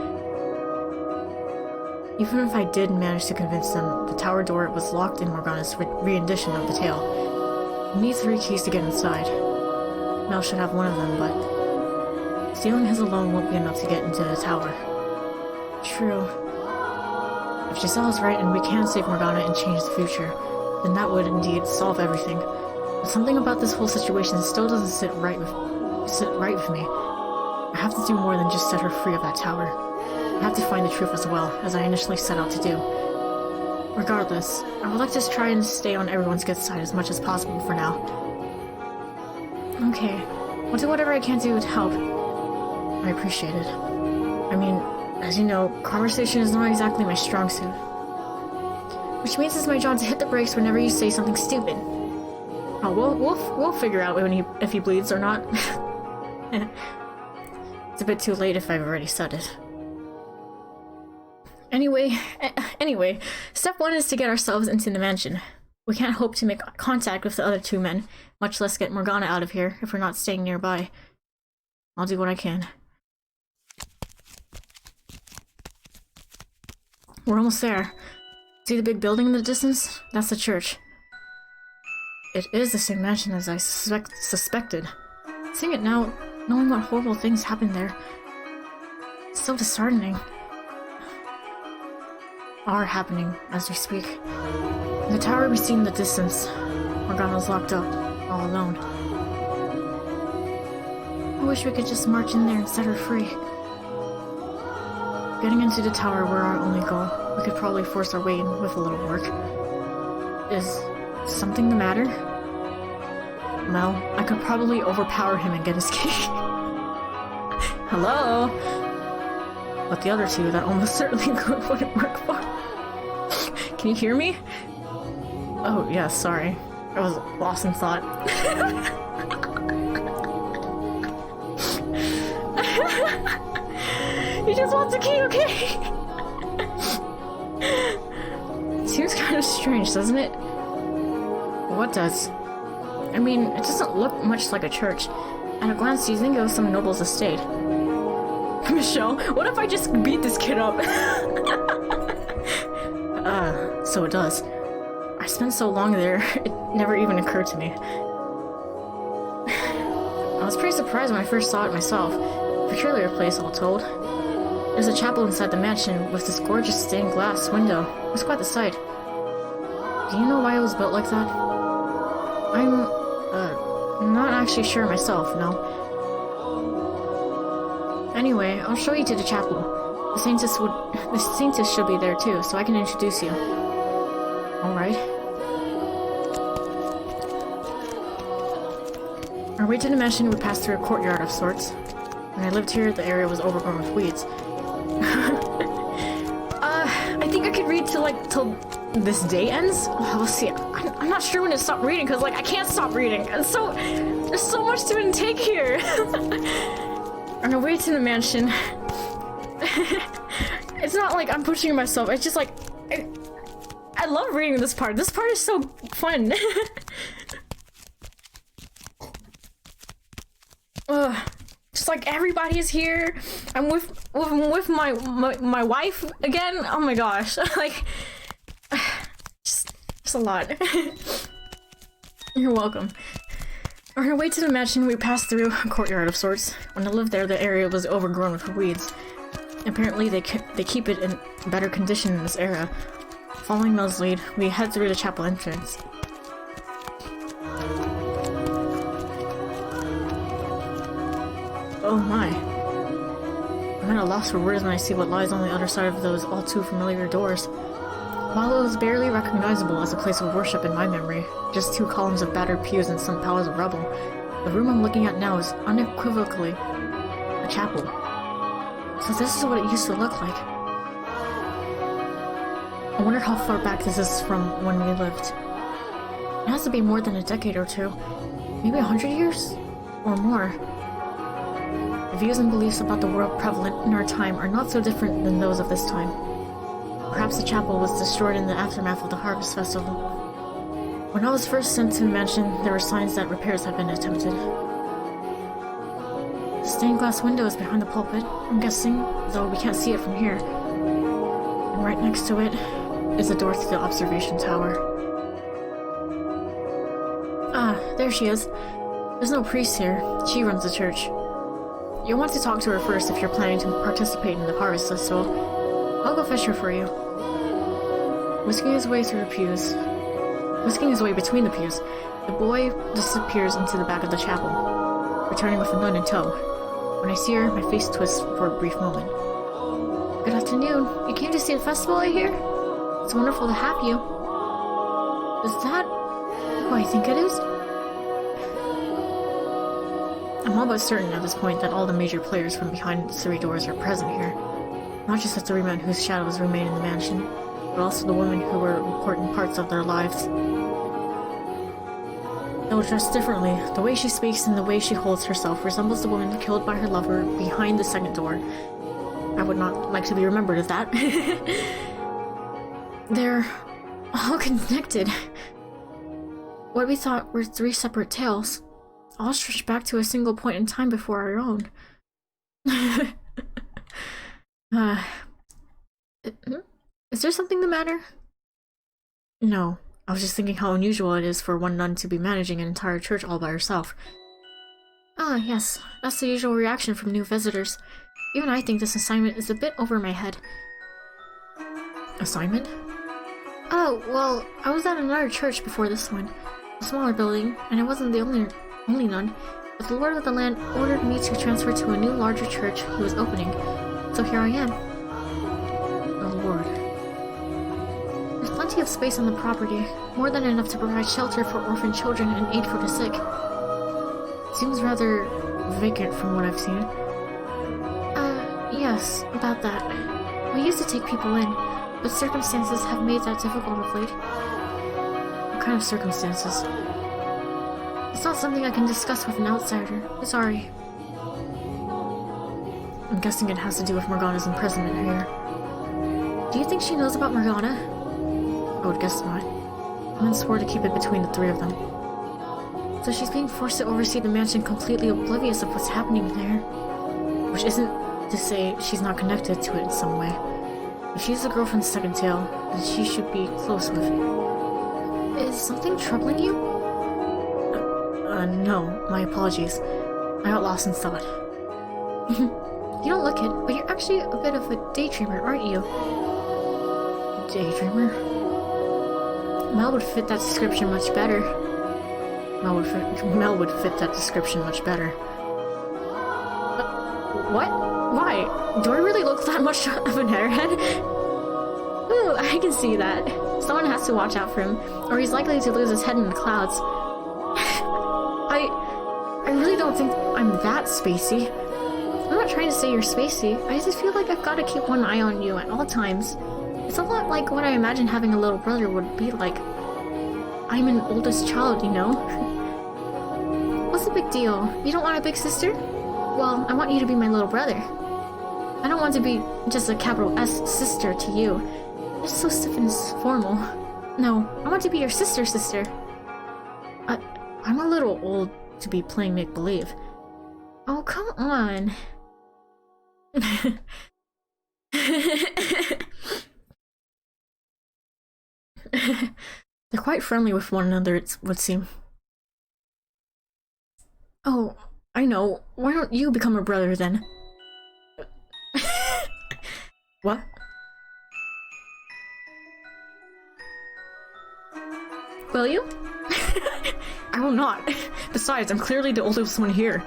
A: Even if I did manage to convince them, the tower door was locked in Morgana's rendition of the tale. You need 3 keys to get inside. Mel should have one of them, but stealing his alone won't be enough to get into the tower. True. If Giselle is right and we can save Morgana and change the future, then that would indeed solve everything. But something about this whole situation still doesn't sit right with me. I have to do more than just set her free of that tower. I have to find the truth as well, as I initially set out to do. Regardless, I would like to try and stay on everyone's good side as much as possible for now. Okay, I'll do whatever I can do to help. I appreciate it. I mean, as you know, conversation is not exactly my strong suit. Which means it's my job to hit the brakes whenever you say something stupid. Oh, we'll figure out if he bleeds or not. It's a bit too late if I've already said it. Anyway, step 1 is to get ourselves into the mansion. We can't hope to make contact with the other 2 men, much less get Morgana out of here if we're not staying nearby. I'll do what I can. We're almost there. See the big building in the distance? That's the church. It is the same mansion as I suspected. Seeing it now, Knowing what horrible things happened there, it's so disheartening. Are happening as we speak. In the tower we see in the distance, Morgana's locked up, all alone. I wish we could just march in there and set her free. Getting into the tower were our only goal. We could probably force our way in with a little work. Is something the matter? Well, I could probably overpower him and get his key. Hello? But the other two, that almost certainly wouldn't work for. Can you hear me? Oh, yeah, sorry. I was lost in thought. He just wants a key, okay? Seems kind of strange, doesn't it? What does? I mean, it doesn't look much like a church. At a glance, you think it was some noble's estate. Michelle, what if I just beat this kid up? So it does. I spent so long there, it never even occurred to me. I was pretty surprised when I first saw it myself. Peculiar place, all told. There's a chapel inside the mansion with this gorgeous stained glass window. It was quite the sight. Do you know why it was built like that? I'm not actually sure myself, no. Anyway, I'll show you to the chapel. The saintess should be there too, so I can introduce you. Alright. Our way to the mansion would pass through a courtyard of sorts. When I lived here, the area was overgrown with weeds. I think I could read till this day ends? Well, let's see. I'm not sure when to stop reading, because, I can't stop reading. And so, there's so much to intake here. On our way to the mansion, it's not like I'm pushing myself. It's just I love reading this part. This part is so fun. Just everybody is here. I'm with my wife again. Oh my gosh, just a lot. You're welcome. On our way to the mansion, we passed through a courtyard of sorts. When I lived there, the area was overgrown with weeds. Apparently, they keep it in better condition in this era. Following Mel's lead, we head through the chapel entrance. Oh my. I'm at a loss for words when I see what lies on the other side of those all too familiar doors. While it was barely recognizable as a place of worship in my memory, just 2 columns of battered pews and some piles of rubble, the room I'm looking at now is unequivocally a chapel. So this is what it used to look like. I wonder how far back this is from when we lived. It has to be more than a decade or two. Maybe 100 years? Or more. The views and beliefs about the world prevalent in our time are not so different than those of this time. Perhaps the chapel was destroyed in the aftermath of the Harvest Festival. When I was first sent to the mansion, there were signs that repairs had been attempted. The stained glass window is behind the pulpit, I'm guessing, though we can't see it from here. And right next to it is a door to the observation tower. Ah, there she is. There's no priest here. She runs the church. You'll want to talk to her first if you're planning to participate in the Harvest Festival. I'll go fetch her for you. Whisking his way between the pews, the boy disappears into the back of the chapel, returning with a nun in tow. When I see her, my face twists for a brief moment. Good afternoon. You came to see the festival, I hear? It's wonderful to have you. Is that who I think it is? I'm all but certain at this point that all the major players from behind the 3 doors are present here. Not just the 3 men whose shadows remain in the mansion, but also the women who were important parts of their lives. Though dressed differently, the way she speaks and the way she holds herself resembles the woman killed by her lover behind the 2nd door. I would not like to be remembered as that. They're all connected. What we thought were 3 separate tales, all stretch back to a single point in time before our own. Is there something the matter? No, I was just thinking how unusual it is for one nun to be managing an entire church all by herself.
B: Ah, yes. That's the usual reaction from new visitors. Even I think this assignment is a bit over my head.
A: Assignment?
B: Oh, well, I was at another church before this one. A smaller building, and I wasn't the only nun. But the lord of the land ordered me to transfer to a new, larger church he was opening. So here I am.
A: Oh, Lord.
B: There's plenty of space on the property, more than enough to provide shelter for orphan children and aid for the sick.
A: Seems rather vacant from what I've seen.
B: Yes, about that. We used to take people in, but circumstances have made that difficult of late.
A: What kind of circumstances?
B: It's not something I can discuss with an outsider. Sorry.
A: I'm guessing it has to do with Morgana's imprisonment here.
B: Do you think she knows about Morgana?
A: I would guess not. Men swore to keep it between the three of them.
B: So she's being forced to oversee the mansion completely oblivious of what's happening there.
A: Which isn't to say she's not connected to it in some way. If she's the girlfriend's second tail, then she should be close with it.
B: Is something troubling you?
A: No. My apologies. I got lost in thought.
B: You don't look it, but you're actually a bit of a daydreamer, aren't you?
A: Daydreamer?
B: Mel would fit that description much better.
A: Mel would fit that description much better.
B: What? Why? Do I really look that much of an airhead? Ooh, I can see that. Someone has to watch out for him, or he's likely to lose his head in the clouds. I really don't think I'm that spacey. I'm not trying to say you're spacey. I just feel like I've got to keep one eye on you at all times. It's a lot like what I imagine having a little brother would be like. I'm an oldest child, you know? What's the big deal? You don't want a big sister? Well, I want you to be my little brother. I don't want to be just a capital S sister to you. It's so stiff and formal. No, I want to be your sister's sister.
A: I'm a little old to be playing make-believe.
B: Oh, come on.
A: They're quite friendly with one another, it would seem. Oh, I know. Why don't you become her brother, then? What?
B: Will you?
A: I will not. Besides, I'm clearly the oldest one here.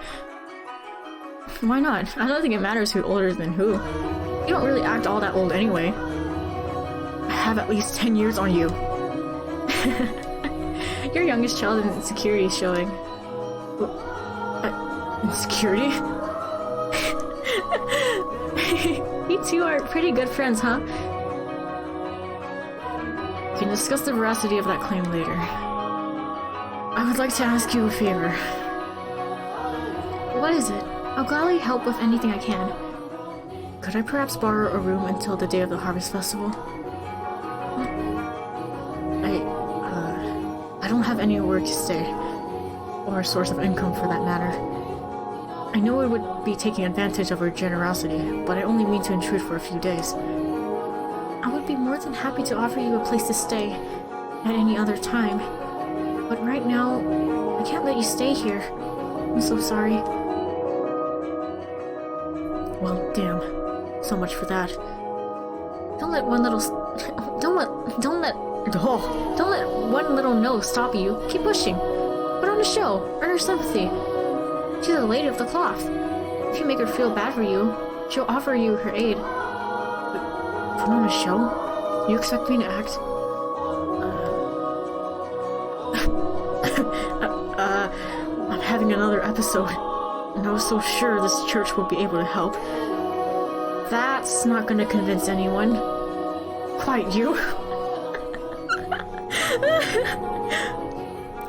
A: Why not? I don't think it matters who's older than who. You don't really act all that old anyway. I have at least 10 years on you.
B: Your youngest child and insecurity is showing.
A: Insecurity?
B: You two are pretty good friends, huh?
A: We can discuss the veracity of that claim later. I would like to ask you a favor.
B: What is it? I'll gladly help with anything I can.
A: Could I perhaps borrow a room until the day of the Harvest Festival? I don't have anywhere to stay, or a source of income for that matter. I know it would be taking advantage of her generosity, but I only mean to intrude for a few days.
B: I would be more than happy to offer you a place to stay at any other time. But right now, I can't let you stay here. I'm so sorry.
A: Well, damn. So much for that.
B: Don't let one little one little no stop you. Keep pushing. Put on a show. Earn her sympathy. She's a lady of the cloth. If you make her feel bad for you, she'll offer you her aid.
A: Put on a show? You expect me to act? I'm having another episode, and I was so sure this church would be able to help. That's not gonna convince anyone. Quite you.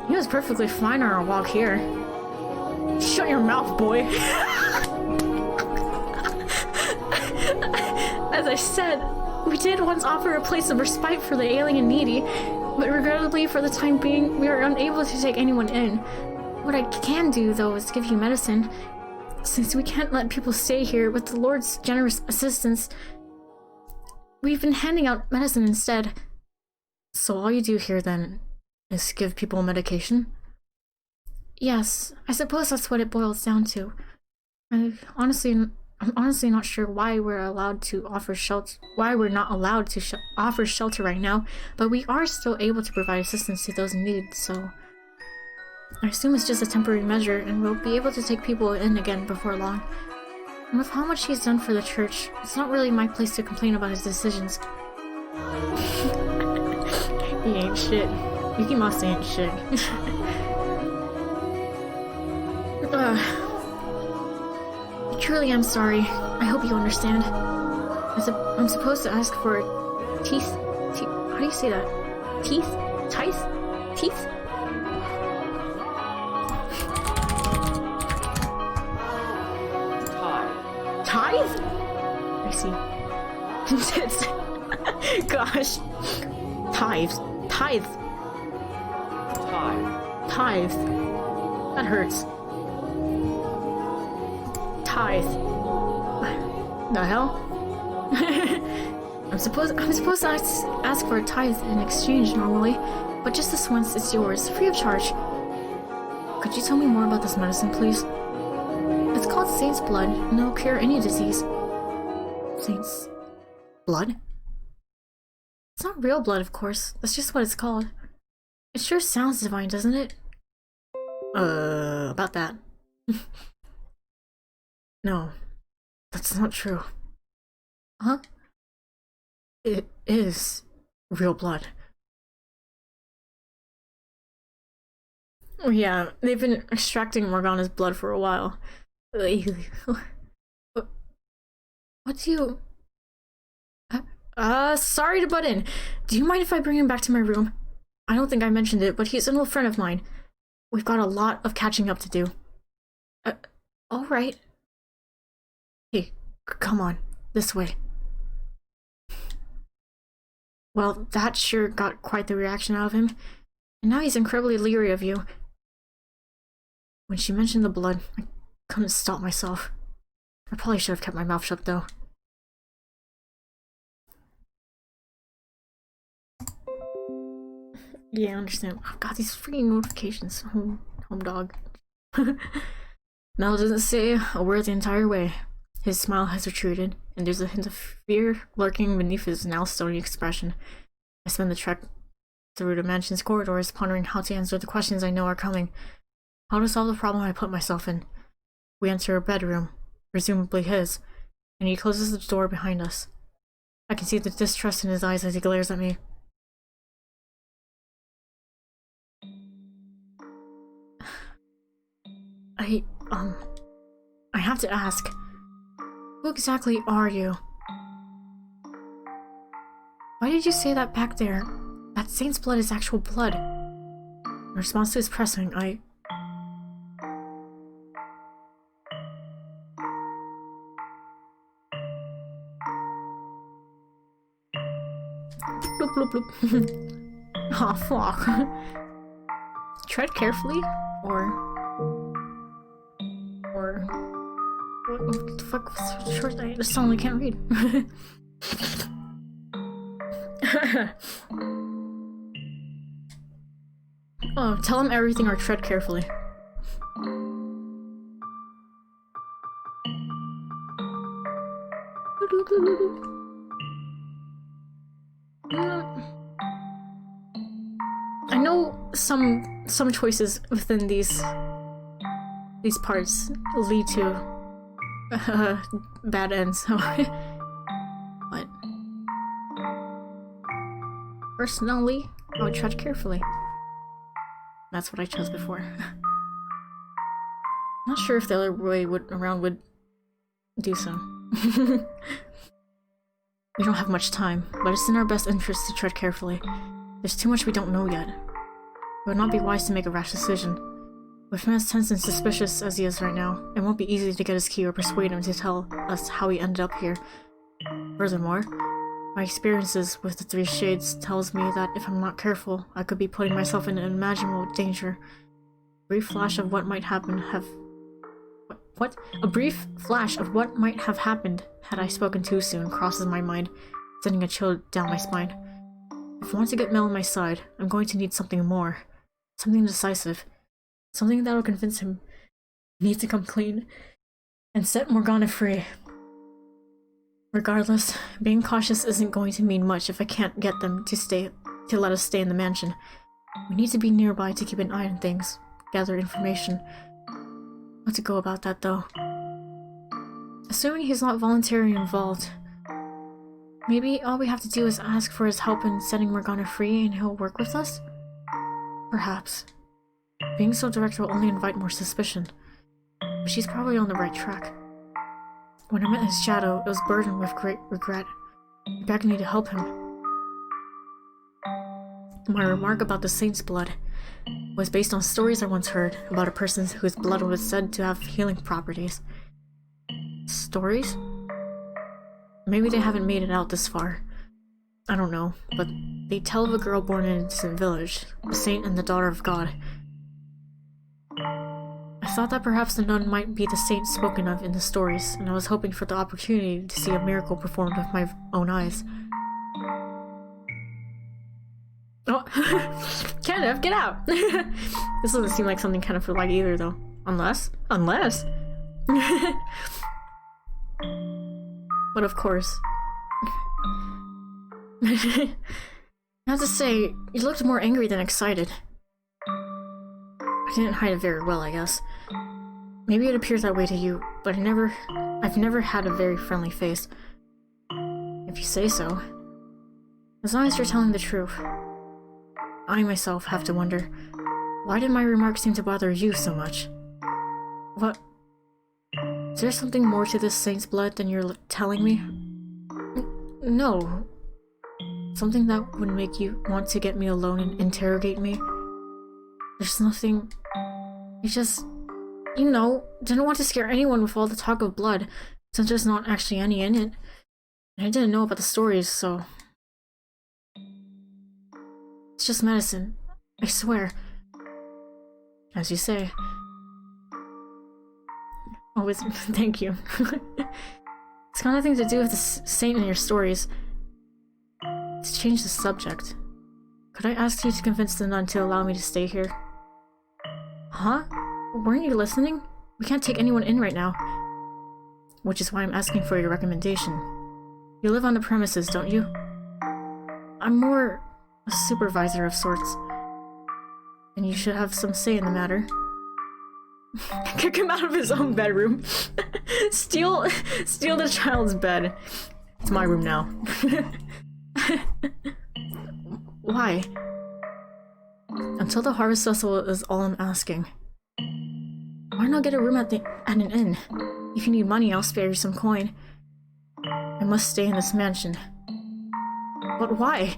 A: He was perfectly fine on our walk here. Shut your mouth, boy.
B: As I said, we did once offer a place of respite for the ailing and needy, but regrettably for the time being, we are unable to take anyone in. What I can do, though, is give you medicine. Since we can't let people stay here with the Lord's generous assistance, we've been handing out medicine instead.
A: So all you do here, then, is give people medication?
B: Yes, I suppose that's what it boils down to. I'm honestly not sure why we're allowed to offer shelter. Why we're not allowed to offer shelter right now, but we are still able to provide assistance to those in need. So I assume it's just a temporary measure, and we'll be able to take people in again before long. And with how much he's done for the church, it's not really my place to complain about his decisions.
A: He ain't shit. Mickey Mouse ain't shit.
B: I truly am sorry. I hope you understand. I'm supposed to ask for teeth. How do you say that? Teeth? Tithe? Teeth? Tithe?
A: I see. Gosh. Tithes. Tithe. Tithe. That hurts. Tithe. The hell?
B: I'm supposed to ask for a tithe in exchange normally, but just this once it's yours, free of charge. Could you tell me more about this medicine, please? It's called Saint's Blood, and it'll cure any disease.
A: Saint's blood?
B: It's not real blood, of course. That's just what it's called. It sure sounds divine, doesn't it?
A: About that. No, that's not true.
B: Huh?
A: It is real blood. Oh yeah, they've been extracting Morgana's blood for a while.
B: What do you...
A: Sorry to butt in. Do you mind if I bring him back to my room? I don't think I mentioned it, but he's an old friend of mine. We've got a lot of catching up to do.
B: Alright.
A: Hey, come on. This way. Well, that sure got quite the reaction out of him. And now he's incredibly leery of you. When she mentioned the blood, I couldn't stop myself. I probably should have kept my mouth shut, though. Yeah, I understand. I've got these freaking notifications. Home dog. Mel doesn't say a word the entire way. His smile has retreated, and there's a hint of fear lurking beneath his now stony expression. I spend the trek through the mansion's corridors, pondering how to answer the questions I know are coming. How to solve the problem I put myself in. We enter a bedroom, presumably his, and he closes the door behind us. I can see the distrust in his eyes as he glares at me. I have to ask, who exactly are you? Why did you say that back there? That saint's blood is actual blood. In response to his pressing, I... Bloop bloop bloop. Aw, fuck. Tread carefully, or... What the fuck was so short? I suddenly can't read. Oh, tell him everything or tread carefully. I know some choices within these parts lead to bad ends, so but personally, I would tread carefully. That's what I chose before. Not sure if the other way around would do so. We don't have much time, but it's in our best interest to tread carefully. There's too much we don't know yet. It would not be wise to make a rash decision. With him as tense and suspicious as he is right now, it won't be easy to get his key or persuade him to tell us how he ended up here. Furthermore, my experiences with the Three Shades tells me that if I'm not careful, I could be putting myself in unimaginable danger. A brief flash of what might happen What? A brief flash of what might have happened had I spoken too soon crosses my mind, sending a chill down my spine. If I want to get Mel on my side, I'm going to need something more. Something decisive. Something that'll convince him he needs to come clean and set Morgana free. Regardless, being cautious isn't going to mean much if I can't get them to let us stay in the mansion. We need to be nearby to keep an eye on things, gather information. How to go about that, though? Assuming he's not voluntarily involved, maybe all we have to do is ask for his help in setting Morgana free and he'll work with us? Perhaps. Being so direct will only invite more suspicion. But she's probably on the right track. When I met his shadow, it was burdened with great regret. He begged me to help him. My remark about the saint's blood was based on stories I once heard about a person whose blood was said to have healing properties. Stories? Maybe they haven't made it out this far. I don't know, but they tell of a girl born in a distant village, a saint and the daughter of God. I thought that perhaps the nun might be the saint spoken of in the stories, and I was hoping for the opportunity to see a miracle performed with my own eyes. Oh, Kenneth, get out! This doesn't seem like something Kenneth would like either, though. Unless? But of course. I have to say, you looked more angry than excited. I didn't hide it very well, I guess. Maybe it appears that way to you, but I've never had a very friendly face. If you say so. As long as you're telling the truth. I myself have to wonder, why did my remarks seem to bother you so much? What? Is there something more to this saint's blood than you're telling me? No. Something that would make you want to get me alone and interrogate me? There's nothing... I just... You know, didn't want to scare anyone with all the talk of blood, since there's not actually any in it. And I didn't know about the stories, so... It's just medicine. I swear. As you say. Oh, it's... Thank you. It's got nothing to do with the saint in your stories. To change the subject, could I ask you to convince the nun to allow me to stay here? Huh? Weren't you listening? We can't take anyone in right now. Which is why I'm asking for your recommendation. You live on the premises, don't you? I'm more a supervisor of sorts. And you should have some say in the matter. Kick him out of his own bedroom. Steal the child's bed. It's my room now. Why? Until the harvest festival is all I'm asking. Why not get a room at an inn? If you need money, I'll spare you some coin. I must stay in this mansion. But why?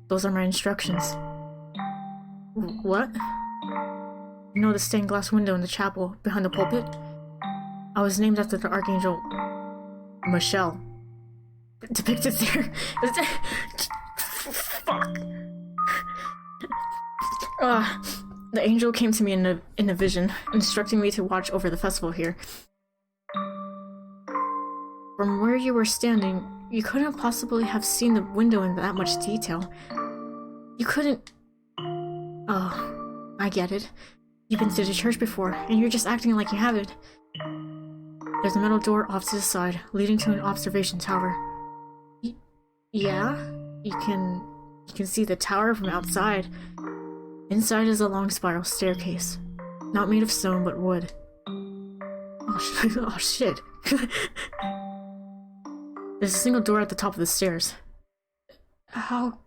A: Those are my instructions. What? You know the stained glass window in the chapel behind the pulpit? I was named after the Archangel Michelle. Depicted there. Fuck. The angel came to me in a vision, instructing me to watch over the festival here. From where you were standing, you couldn't possibly have seen the window in that much detail. You couldn't... Oh, I get it. You've been to the church before, and you're just acting like you haven't. There's a metal door off to the side, leading to an observation tower. Yeah? You can see the tower from outside. Inside is a long spiral staircase. Not made of stone, but wood. Oh shit. There's a single door at the top of the stairs. How...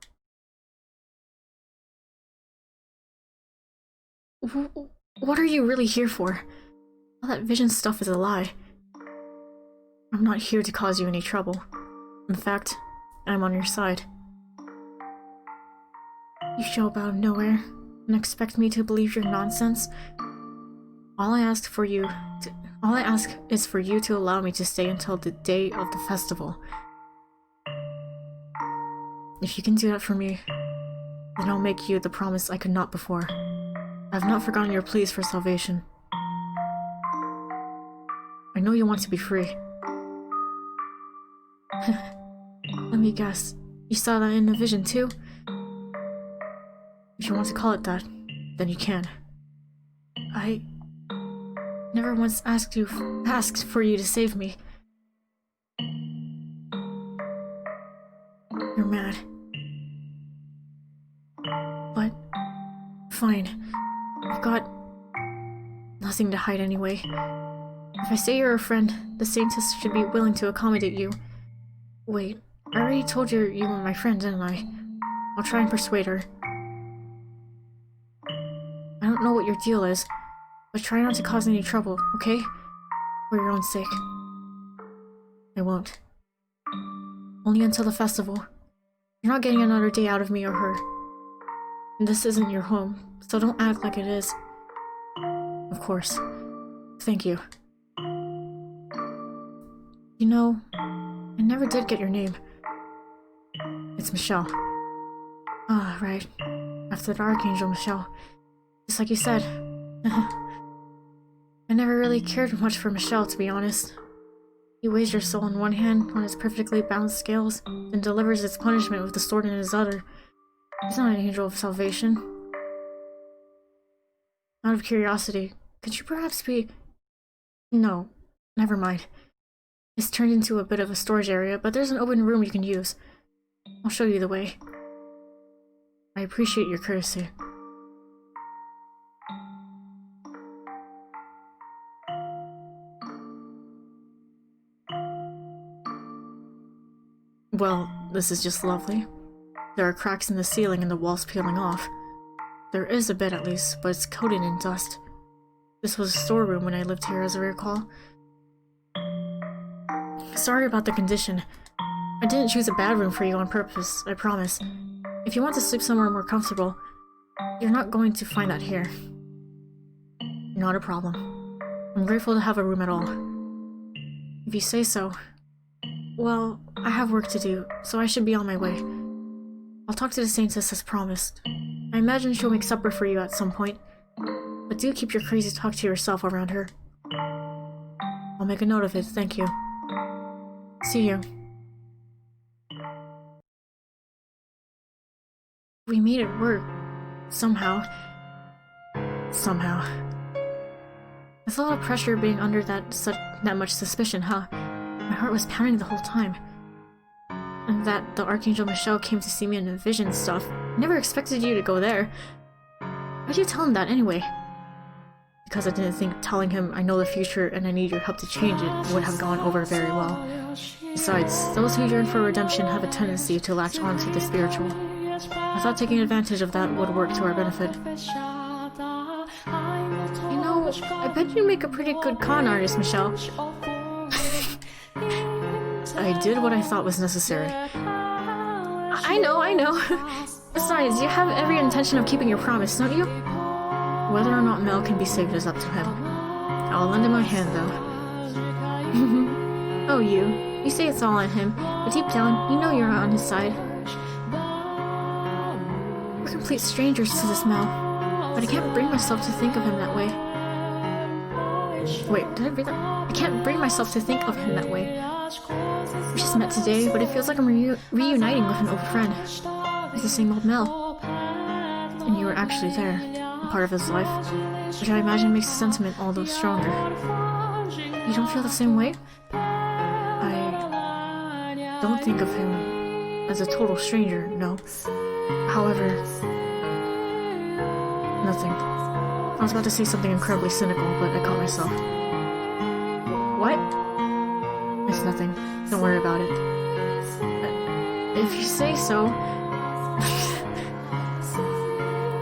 A: What are you really here for? All that vision stuff is a lie. I'm not here to cause you any trouble. In fact, I'm on your side. You show up out of nowhere and expect me to believe your nonsense? All I ask is for you to allow me to stay until the day of the festival. If you can do that for me, then I'll make you the promise I could not before. I have not forgotten your pleas for salvation. I know you want to be free. Let me guess, you saw that in a vision too? If you want to call it that, then you can. I never once asked for you to save me. You're mad. But fine. I've got nothing to hide anyway. If I say you're a friend, the Saintess should be willing to accommodate you. Wait, I already told you you were my friend, didn't I? I'll try and persuade her. I don't know what your deal is, but try not to cause any trouble, okay? For your own sake. I won't. Only until the festival. You're not getting another day out of me or her. And this isn't your home, so don't act like it is. Of course. Thank you. You know, I never did get your name. It's Michelle. Ah, right. After the Archangel Michelle. Just like you said. I never really cared much for Michelle, to be honest. He weighs your soul in one hand on his perfectly balanced scales, then delivers its punishment with the sword in his other. He's not an angel of salvation. Out of curiosity, could you perhaps be... No, never mind. It's turned into a bit of a storage area, but there's an open room you can use. I'll show you the way. I appreciate your courtesy. Well, this is just lovely. There are cracks in the ceiling and the walls peeling off. There is a bed at least, but it's coated in dust. This was a storeroom when I lived here, as I recall. Sorry about the condition. I didn't choose a bad room for you on purpose, I promise. If you want to sleep somewhere more comfortable, you're not going to find that here. Not a problem. I'm grateful to have a room at all. If you say so. Well, I have work to do, so I should be on my way. I'll talk to the Saintess as promised. I imagine she'll make supper for you at some point. But do keep your crazy talk to yourself around her. I'll make a note of it, thank you. See you. We made it work. Somehow. It's a lot of pressure being under that much suspicion, huh? My heart was pounding the whole time. And that the Archangel Michelle came to see me in the vision stuff. I never expected you to go there. Why'd you tell him that anyway? Because I didn't think telling him I know the future and I need your help to change it would have gone over very well. Besides, those who yearn for redemption have a tendency to latch on to the spiritual. I thought taking advantage of that would work to our benefit. You know, I bet you make a pretty good con artist, Michelle. I did what I thought was necessary. I know. Besides, you have every intention of keeping your promise, don't you? Whether or not Mel can be saved is up to him. I'll lend him my hand, though. Oh, you say it's all on him, but deep down, you know you're on his side. We're complete strangers to this Mel, but I can't bring myself to think of him that way. Wait, did I read that? I can't bring myself to think of him that way. We just met today, but it feels like I'm reuniting with an old friend. It's the same old Mel. And you were actually there, a part of his life, which I imagine makes the sentiment all the stronger. You don't feel the same way? I don't think of him as a total stranger, no. However, nothing. I was about to say something incredibly cynical, but I caught myself. What? It's nothing. Don't worry about it. If you say so.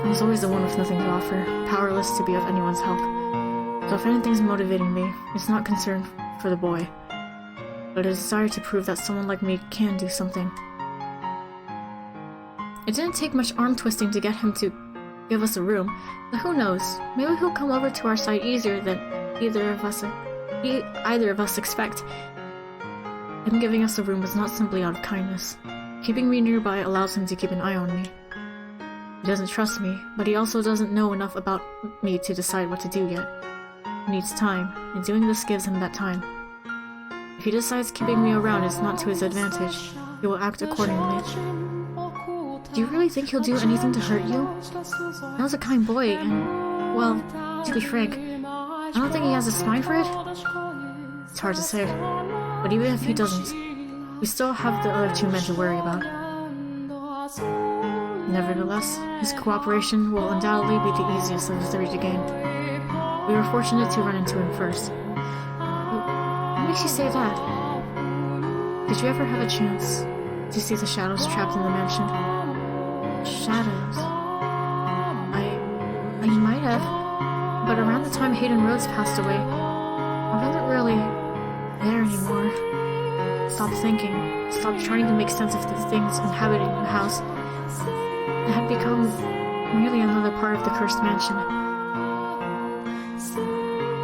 A: I was always the one with nothing to offer, powerless to be of anyone's help. So if anything's motivating me, it's not concern for the boy, but a desire to prove that someone like me can do something. It didn't take much arm twisting to get him to give us a room, but who knows, maybe he'll come over to our side easier than either of us expect. Him giving us a room was not simply out of kindness. Keeping me nearby allows him to keep an eye on me. He doesn't trust me, but he also doesn't know enough about me to decide what to do yet. He needs time, and doing this gives him that time. If he decides keeping me around is not to his advantage, he will act accordingly. Do you really think he'll do anything to hurt you? Mel's a kind boy, and, well,
B: To be frank, I don't think he has a spine for it.
A: It's hard to say, but even if he doesn't, we still have the other two men to worry about. Nevertheless, his cooperation will undoubtedly be the easiest of the three to gain. We were fortunate to run into him first.
B: What makes you say that?
A: Did you ever have a chance to see the shadows trapped in the mansion?
B: Shadows?
A: I might have, but around the time Hayden Rhodes passed away, I wasn't really there anymore. Stopped thinking, stopped trying to make sense of the things inhabiting the house. It had become merely another part of the cursed mansion.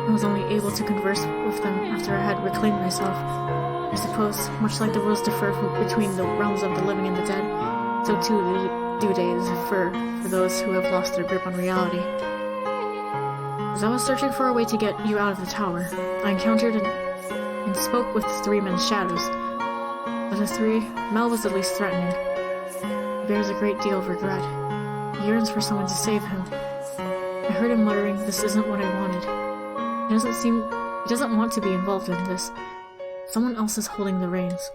A: I was only able to converse with them after I had reclaimed myself. I suppose, much like the worlds differ between the realms of the living and the dead, so too the due days differ for those who have lost their grip on reality. As I was searching for a way to get you out of the tower, I encountered and spoke with the three men's shadows. Of the three, Mel was the least threatening. He bears a great deal of regret. He yearns for someone to save him. I heard him muttering, "This isn't what I wanted." He doesn't want to be involved in this. Someone else is holding the reins.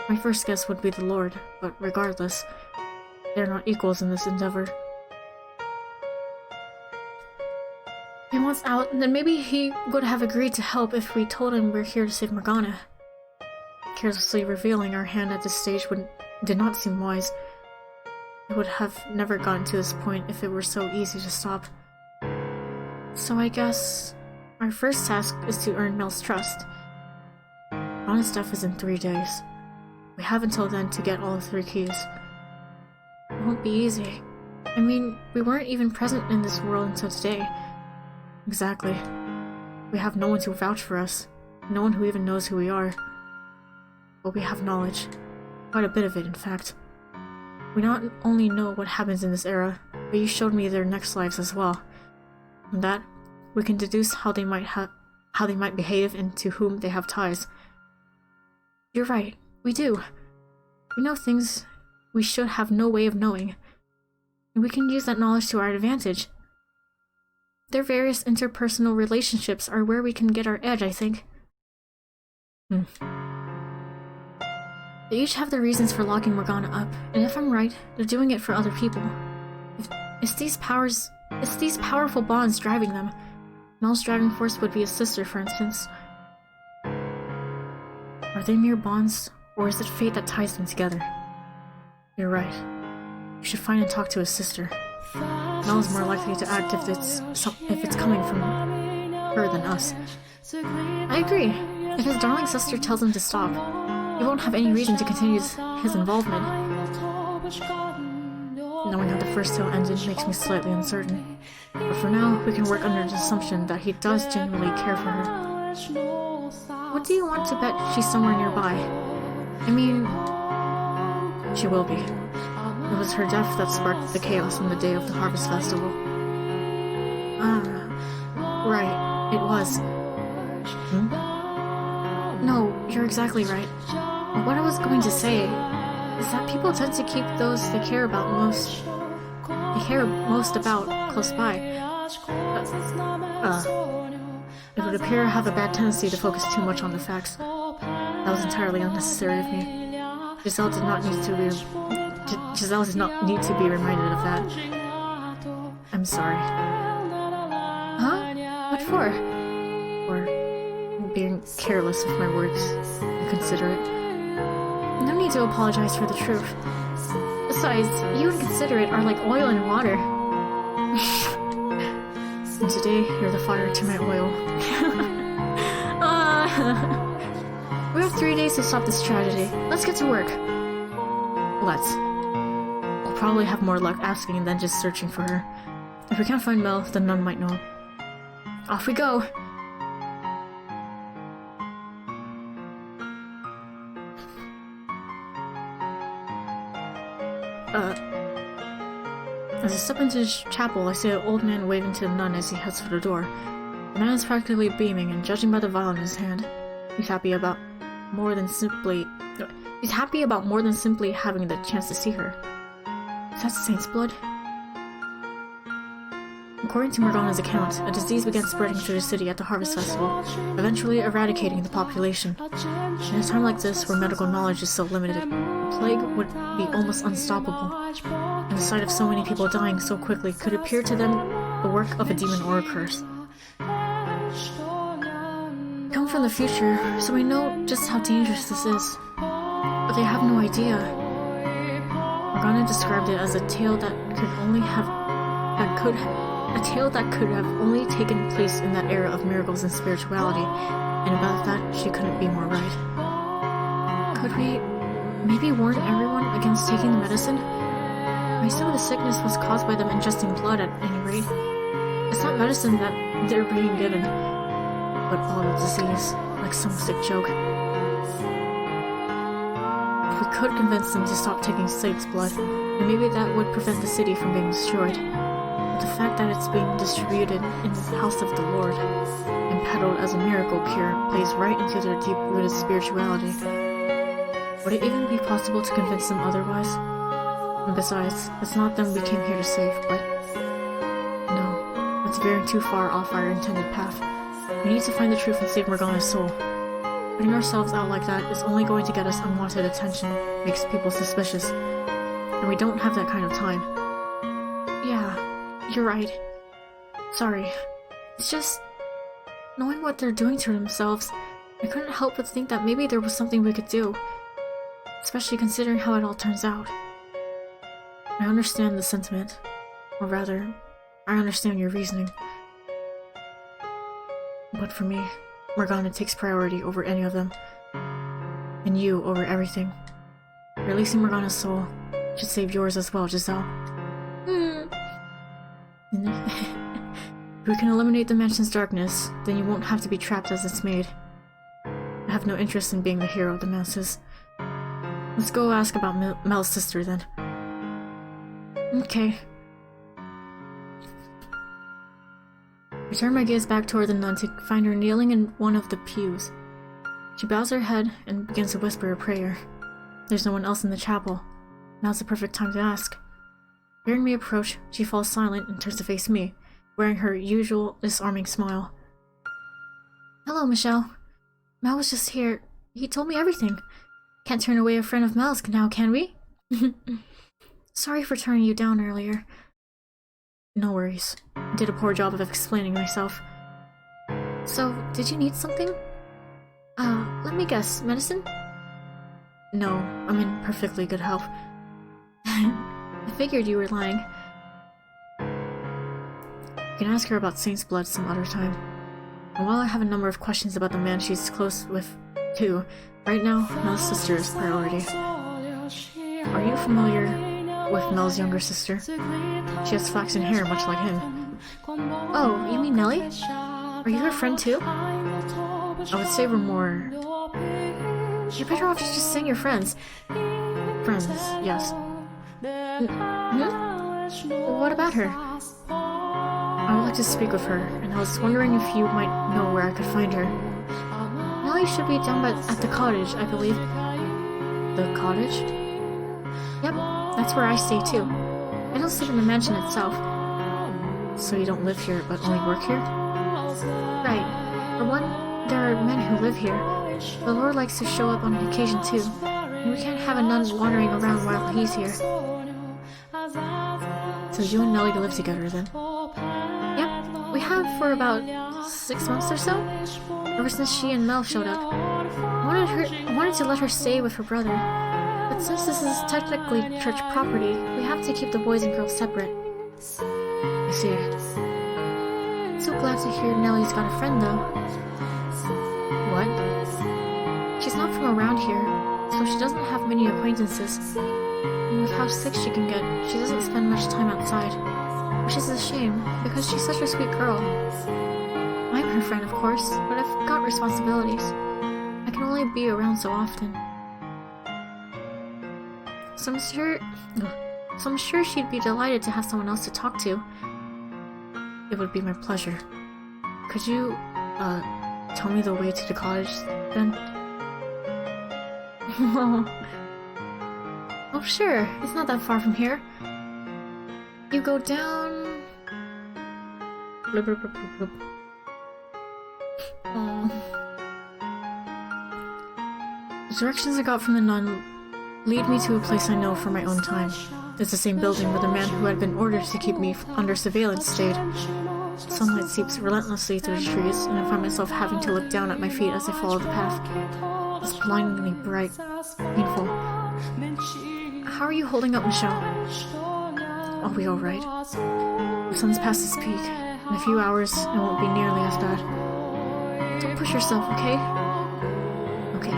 A: My first guess would be the Lord, but regardless, they're not equals in this endeavor. If he wants out, then maybe he would have agreed to help if we told him we're here to save Morgana. Carelessly revealing our hand at this stage did not seem wise. It would have never gotten to this point if it were so easy to stop. So I guess our first task is to earn Mel's trust. Morgana's death is in 3 days. We have until then to get all the 3 keys. It won't be easy. I mean, we weren't even present in this world until today. Exactly. We have no one to vouch for us. No one who even knows who we are. But we have knowledge. Quite a bit of it, in fact. We not only know what happens in this era, but you showed me their next lives as well. From that, we can deduce how they might behave and to whom they have ties. You're right, we do. We know things we should have no way of knowing, and we can use that knowledge to our advantage. Their various interpersonal relationships are where we can get our edge, I think. They each have their reasons for locking Morgana up, and if I'm right, they're doing it for other people. It's these powerful bonds driving them. Mel's driving force would be a sister, for instance. Are they mere bonds, or is it fate that ties them together? You're right. We should find and talk to his sister. Mel is more likely to act if it's coming from her than us. I agree. If his darling sister tells him to stop, he won't have any reason to continue his involvement. Knowing how the first tale ended makes me slightly uncertain. But for now, we can work under the assumption that he does genuinely care for her. What do you want to bet she's somewhere nearby? I mean, she will be. It was her death that sparked the chaos on the day of the Harvest Festival. Right, it was. No, you're exactly right. What I was going to say is that people tend to keep those they care most about close by. It would appear I have a bad tendency to focus too much on the facts. That was entirely unnecessary of me. Giselle did not need to be reminded of that. I'm sorry. Huh? What for? For being careless with my words, inconsiderate. No need to apologize for the truth. Besides, you and considerate are like oil and water. And today, you're the fire to my oil. We have 3 days to stop this tragedy. Let's get to work. Let's. We'll probably have more luck asking than just searching for her. If we can't find Mel, then none might know. Off we go! As I step into the chapel, I see an old man waving to the nun as he heads for the door. The man is practically beaming, and judging by the vial in his hand, he's happy about more than simply having the chance to see her. Is that Saint's blood? According to Morgana's account, a disease began spreading through the city at the Harvest Festival, eventually eradicating the population. In a time like this, where medical knowledge is so limited, a plague would be almost unstoppable, and the sight of so many people dying so quickly could appear to them the work of a demon or a curse. We come from the future, so we know just how dangerous this is, but they have no idea. Morgana described it as a tale that could have only taken place in that era of miracles and spirituality, and about that she couldn't be more right. Could we maybe warn everyone against taking the medicine? I assume the sickness was caused by them ingesting blood at any rate. It's not medicine that they're being given, but bottle disease, like some sick joke. If we could convince them to stop taking Sate's blood, then maybe that would prevent the city from being destroyed. But the fact that it's being distributed in the house of the Lord and peddled as a miracle cure plays right into their deep-rooted spirituality. Would it even be possible to convince them otherwise? And besides, it's not them we came here to save, but... No, it's veering too far off our intended path. We need to find the truth and save Morgana's soul. Putting ourselves out like that is only going to get us unwanted attention, makes people suspicious. And we don't have that kind of time. Yeah, you're right. Sorry. It's just... knowing what they're doing to themselves, I couldn't help but think that maybe there was something we could do. Especially considering how it all turns out. I understand the sentiment. Or rather, I understand your reasoning. But for me, Morgana takes priority over any of them. And you over everything. Releasing Morgana's soul should save yours as well, Giselle. If we can eliminate the mansion's darkness, then you won't have to be trapped as it's made. I have no interest in being the hero of the masses. Let's go ask about Mel's sister then. Okay. I turn my gaze back toward the nun to find her kneeling in one of the pews. She bows her head and begins to whisper a prayer. There's no one else in the chapel. Now's the perfect time to ask. Hearing me approach, she falls silent and turns to face me, wearing her usual disarming smile. Hello, Michelle. Mel was just here. He told me everything. Can't turn away a friend of Mel's now, can we? Sorry for turning you down earlier. No worries. I did a poor job of explaining myself. So, did you need something? Let me guess, medicine? No, I'm in perfectly good health. I figured you were lying. You can ask her about Saint's blood some other time. And while I have a number of questions about the man she's close with, too, right now, Mel's sister is priority. Are you familiar with Mel's younger sister? She has flaxen hair much like him. Oh, you mean Nellie? Are you her friend too? I would say we're more... You're better off just saying you're friends. Friends, yes. What about her? I would like to speak with her, and I was wondering if you might know where I could find her. Nellie should be down at the cottage, I believe. The cottage? Yep, that's where I stay too. I don't live in the mansion itself. So you don't live here, but only work here? Right. For one, there are men who live here. The Lord likes to show up on occasion too, and we can't have a nun wandering around while he's here. So you and Nellie live together then? Yep, we have for about 6 months or so, ever since she and Mel showed up. I wanted to let her stay with her brother, but since this is technically church property, we have to keep the boys and girls separate. I see. I'm so glad to hear Nellie's got a friend though. What? She's not from around here, so she doesn't have many acquaintances. And with how sick she can get, she doesn't spend much time outside. Which is a shame, because she's such a sweet girl. I'm her friend, of course, but I've got responsibilities. I can only be around so often. So I'm sure she'd be delighted to have someone else to talk to. It would be my pleasure. Could you, tell me the way to the cottage, then? Oh, sure. It's not that far from here. You go down... Blub, blub, blub, blub, blub. The directions I got from the nun lead me to a place I know for my own time. It's the same building where the man who had been ordered to keep me under surveillance stayed. Sunlight seeps relentlessly through the trees, and I find myself having to look down at my feet as I follow the path. It's blindingly bright, painful. How are you holding up, Michelle? Are we alright? The sun's past its peak. In a few hours, it won't be nearly as bad. Don't push yourself, okay? Okay.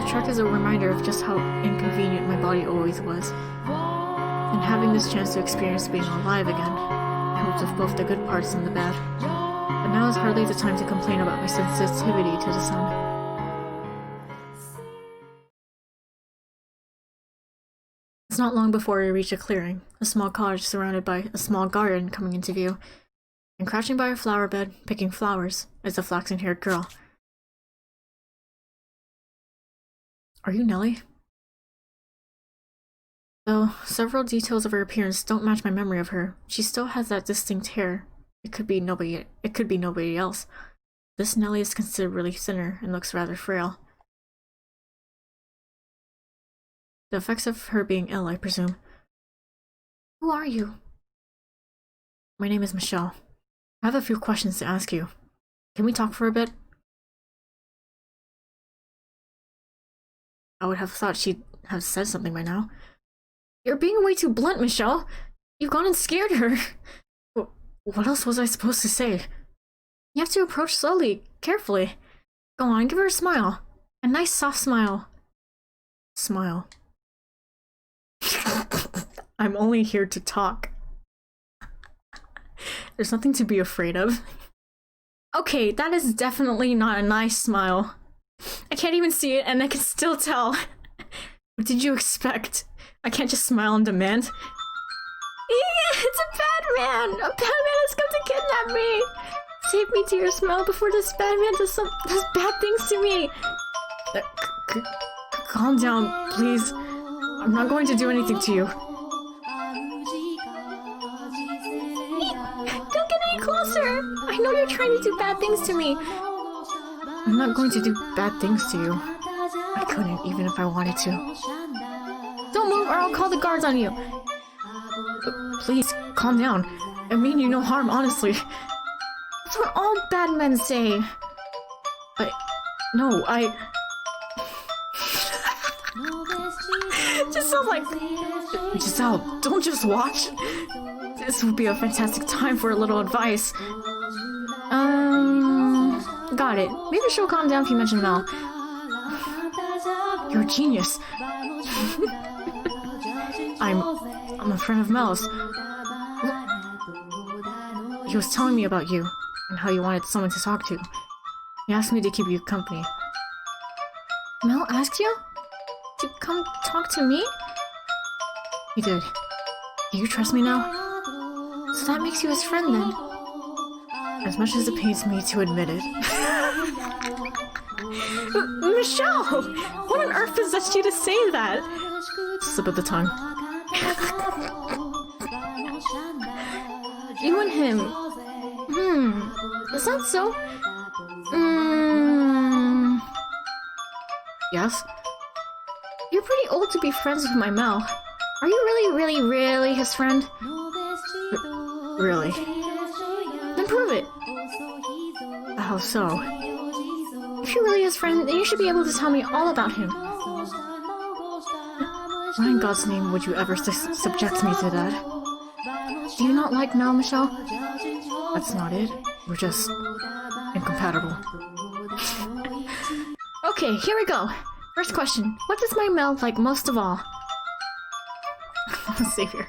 A: The trek is a reminder of just how inconvenient my body always was. And having this chance to experience being alive again, I hoped of both the good parts and the bad. But now is hardly the time to complain about my sensitivity to the sun. It's not long before we reach a clearing, a small cottage surrounded by a small garden coming into view. And crouching by a flower bed, picking flowers, is a flaxen-haired girl. Are you Nellie? Though several details of her appearance don't match my memory of her, she still has that distinct hair. It could be nobody else. This Nellie is considerably thinner and looks rather frail. The effects of her being ill, I presume. Who are you? My name is Michelle. I have a few questions to ask you. Can we talk for a bit? I would have thought she'd have said something by now. You're being way too blunt, Michelle. You've gone and scared her. What else was I supposed to say? You have to approach slowly, carefully. Go on, give her a smile. A nice soft smile. Smile. I'm only here to talk. There's nothing to be afraid of. Okay, that is definitely not a nice smile. I can't even see it and I can still tell. What did you expect? I can't just smile on demand. It's a bad man! A bad man has come to kidnap me! Save me, dear, smile before this bad man does bad things to me! Calm down, please. I'm not going to do anything to you. Don't get any closer! I know you're trying to do bad things to me. I'm not going to do bad things to you. I couldn't, even if I wanted to. Don't move or I'll call the guards on you. Please, calm down. I mean you no harm, honestly. That's what all bad men say. No, Just sounds like... Giselle, don't just watch. This would be a fantastic time for a little advice. Got it. Maybe she'll calm down if you mention Mel. You're a genius. I'm a friend of Mel's. He was telling me about you, and how you wanted someone to talk to. He asked me to keep you company. Mel asked you? To come talk to me? He did. Do you trust me now? So that makes you his friend then? As much as it pains me to admit it. Michelle! What on earth possessed you to say that? Slip of the tongue. You and him. Is that so? Yes? You're pretty old to be friends with my Mel. Are you really his friend? Really? Then prove it. How so? If you're really his friend, then you should be able to tell me all about him. Why in God's name would you ever subject me to that? Do you not like Mel, Michelle? That's not it. We're just... incompatible. Okay, here we go. First question. What does my Mel like most of all? Savior.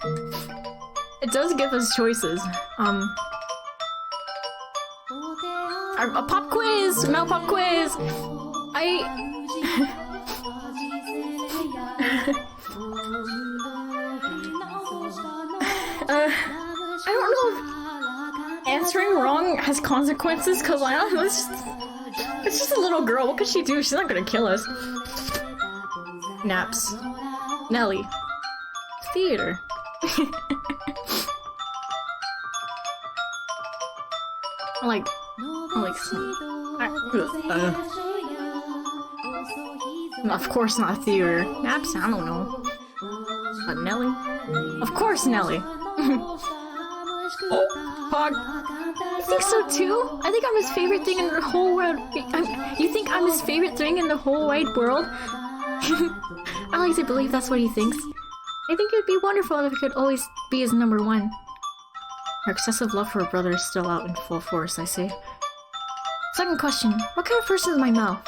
A: It does give us choices. A pop quiz! Mel pop quiz! I don't know if answering wrong has consequences, because I don't know, it's just a little girl. What could she do? She's not gonna kill us. Naps. Nellie. Theater. Of course not theater. Naps, I don't know. Nelly? Of course Nelly! Oh, Pog.
B: You think so too? I think I'm his favorite thing in the whole world. You think I'm his favorite thing in the whole wide world? I like to believe that's what he thinks. I think it'd be wonderful if it could always be his number one.
A: Her excessive love for her brother is still out in full force, I see.
B: Second question, what kind of person is my Mel?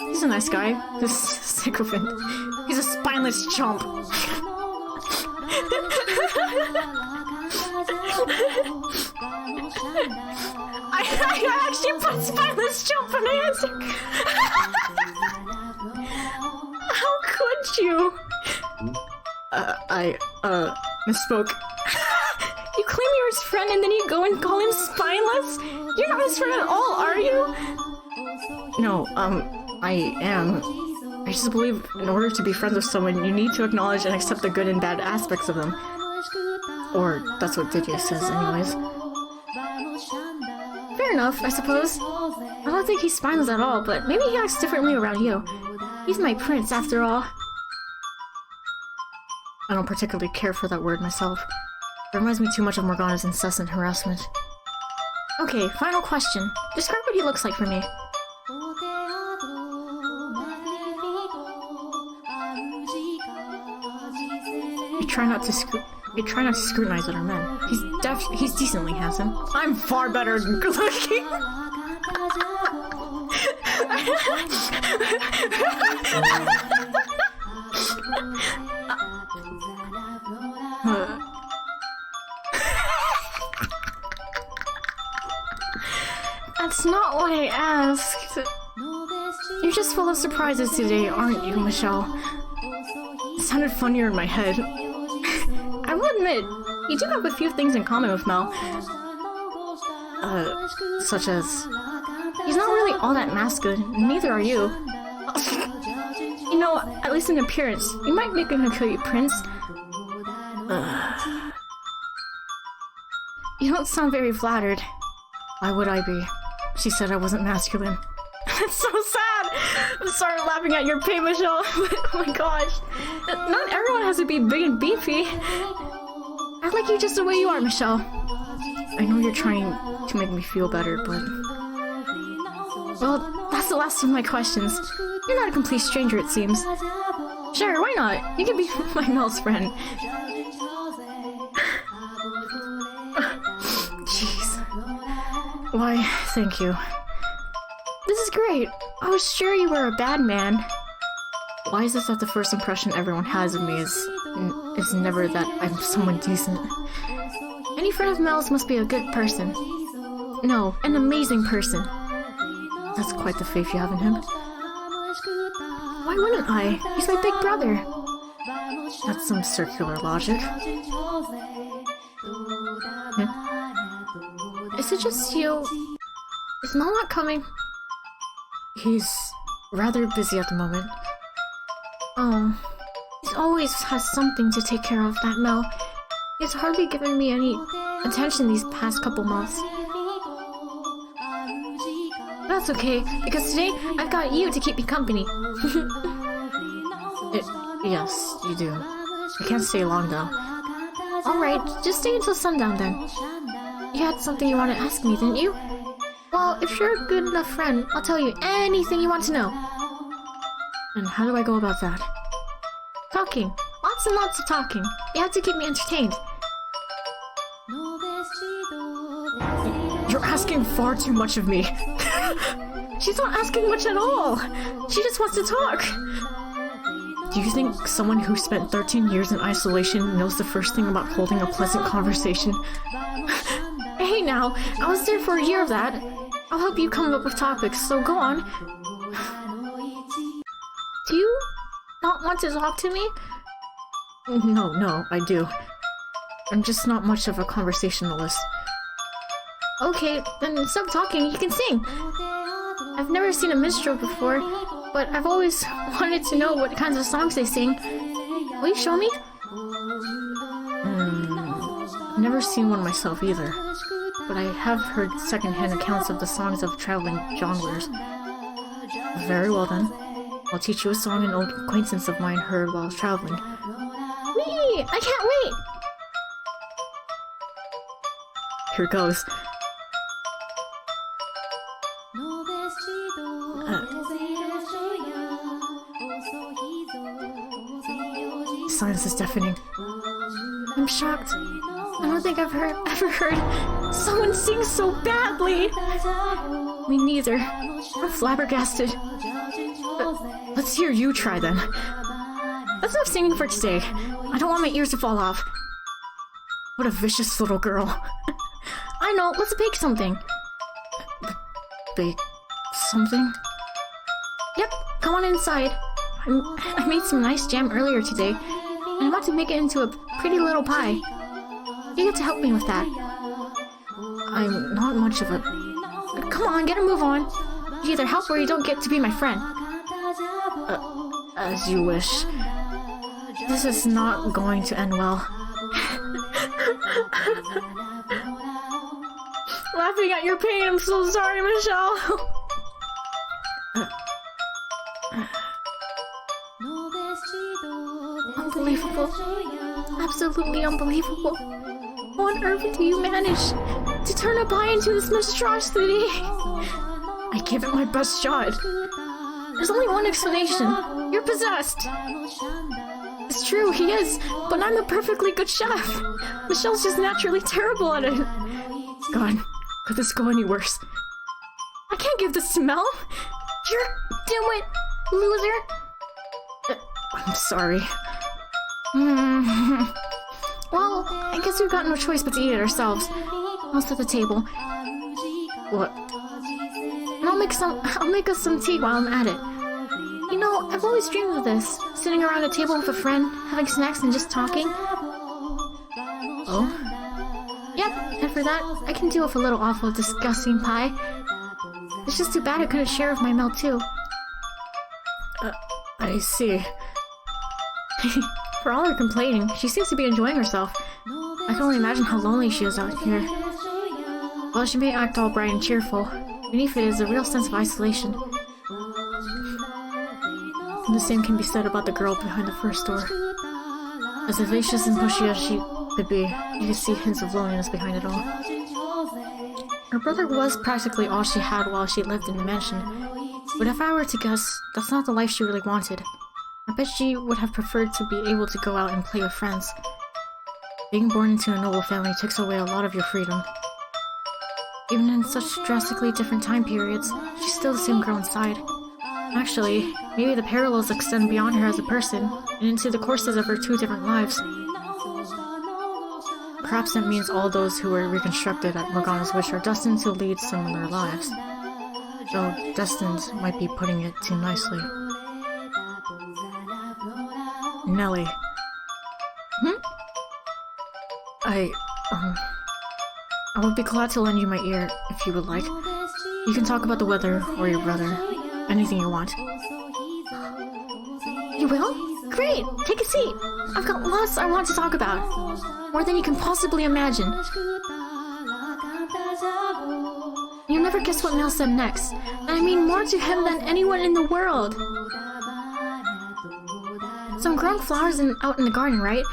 A: He's a nice guy. This sycophant. He's a spineless chump. I actually put spineless chump in the answer. How could you? I misspoke.
B: You claim you're his friend and then you go and call him spineless? You're not his friend at all, are you?
A: No, I am. I just believe in order to be friends with someone, you need to acknowledge and accept the good and bad aspects of them. Or that's what DJ says, anyways.
B: Fair enough, I suppose. I don't think he's spineless at all, but maybe he acts differently around you. He's my prince, after all.
A: I don't particularly care for that word myself. It reminds me too much of Morgana's incessant harassment.
B: Okay, final question. Describe what he looks like for me.
A: We try not to scrutinize other men. He's decently handsome. I'm far better good looking.
B: That's not what I asked.
A: You're just full of surprises today, aren't you, Michelle? It sounded funnier in my head.
B: I will admit, you do have a few things in common with Mel.
A: Such as...
B: He's not really all that masculine, and neither are you. You know, at least in appearance, you might make him a cute prince. You don't sound very flattered.
A: Why would I be? She said I wasn't masculine.
B: That's so sad! I'm sorry laughing at your pain, Michelle. Oh my gosh. Not everyone has to be big and beefy. I like you just the way you are, Michelle.
A: I know you're trying to make me feel better, but...
B: Well, that's the last of my questions. You're not a complete stranger, it seems. Sure, why not? You can be my Mel's friend.
A: Jeez. Why, thank you.
B: This is great. I was sure you were a bad man.
A: Why is it that the first impression everyone has of me is never that I'm someone decent?
B: Any friend of Mel's must be a good person. No, an amazing person.
A: That's quite the faith you have in him.
B: Why wouldn't I? He's my big brother.
A: That's some circular logic.
B: Is it just you? Is Mel not coming?
A: He's rather busy at the moment.
B: Oh, he always has something to take care of, that Mel. He's hardly given me any attention these past couple months. That's okay, because today I've got you to keep me company.
A: Yes, you do. I can't stay long though.
B: Alright, just stay until sundown then. You had something you wanted to ask me, didn't you? Well, if you're a good enough friend, I'll tell you anything you want to know.
A: And how do I go about that?
B: Talking. Lots and lots of talking. You have to keep me entertained.
A: You're asking far too much of me.
B: She's not asking much at all. She just wants to talk.
A: Do you think someone who spent 13 years in isolation knows the first thing about holding a pleasant conversation?
B: Hey now, I was there for a year of that. I'll help you come up with topics, so go on. Do you not want to talk to me?
A: No, I do. I'm just not much of a conversationalist.
B: Okay, then stop talking, you can sing. I've never seen a minstrel before, but I've always wanted to know what kinds of songs they sing.
A: Will you show me? I've never seen one myself either, but I have heard secondhand accounts of the songs of traveling jongleurs. Very well then. I'll teach you a song an old acquaintance of mine heard while traveling.
B: Whee! I can't wait!
A: Here goes. Silence is deafening.
B: I'm shocked. I don't think I've ever heard someone sing so badly.
A: Me neither. I'm flabbergasted. Let's hear you try then. That's enough singing for today. I don't want my ears to fall off. What a vicious little girl.
B: I know, let's bake something.
A: Bake something?
B: Yep, come on inside. I made some nice jam earlier today, and I want to make it into a pretty little pie. You get to help me with that.
A: I'm not much of a...
B: Come on, get a move on. You either help or you don't get to be my friend.
A: As you wish. This is not going to end well. Laughing at your pain, I'm so sorry, Michelle.
B: Unbelievable. Absolutely unbelievable. How on earth do you manage to turn a pie into this monstrosity?
A: I gave it my best shot.
B: There's only one explanation. You're possessed. It's true, he is, but I'm a perfectly good chef. Michelle's just naturally terrible at it.
A: God, could this go any worse?
B: I can't give this to Mel. You're dimwit, loser.
A: I'm sorry.
B: Well, I guess we've got no choice but to eat it ourselves. I'll set the table.
A: What?
B: And I'll make us some tea while I'm at it. You know, I've always dreamed of this. Sitting around a table with a friend, having snacks and just talking.
A: Oh?
B: Yep, and for that, I can deal with a little awful, disgusting pie. It's just too bad I couldn't share with my Mel too.
A: I see.
B: For all her complaining, she seems to be enjoying herself. I can only imagine how lonely she is out here. While she may act all bright and cheerful, beneath it is a real sense of isolation. And the same can be said about the girl behind the first door. As vivacious and pushy as she could be, you can see hints of loneliness behind it all. Her brother was practically all she had while she lived in the mansion, but if I were to guess, that's not the life she really wanted. I bet she would have preferred to be able to go out and play with friends. Being born into a noble family takes away a lot of your freedom. Even in such drastically different time periods, she's still the same girl inside. Actually, maybe the parallels extend beyond her as a person, and into the courses of her two different lives. Perhaps that means all those who were reconstructed at Morgana's wish are destined to lead similar lives. Though destined might be putting it too nicely. Nelly. I would be glad to lend you my ear, if you would like. You can talk about the weather, or your brother. Anything you want. You will? Great! Take a seat! I've got lots I want to talk about. More than you can possibly imagine. You'll never guess what Mel said next. And I mean more to him than anyone in the world. So I'm growing flowers out in the garden, right?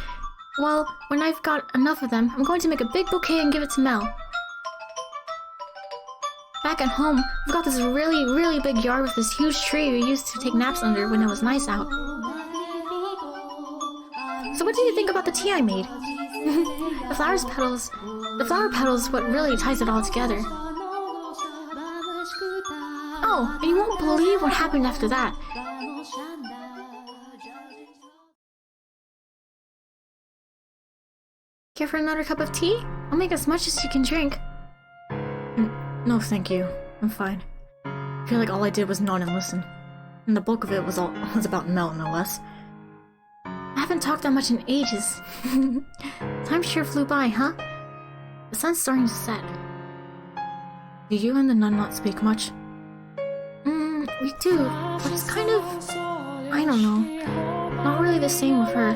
B: Well, when I've got enough of them, I'm going to make a big bouquet and give it to Mel. Back at home, we've got this really, really big yard with this huge tree we used to take naps under when it was nice out. So what do you think about the tea I made? The flower petals what really ties it all together. Oh, and you won't believe what happened after that. Care for another cup of tea? I'll make as much as you can drink.
A: No, thank you. I'm fine. I feel like all I did was nod and listen. And the bulk of it was about Mel, no less.
B: I haven't talked that much in ages. Time sure flew by, huh? The sun's starting to set.
A: Do you and the nun not speak much?
B: We do, but it's kind of... I don't know. Not really the same with her.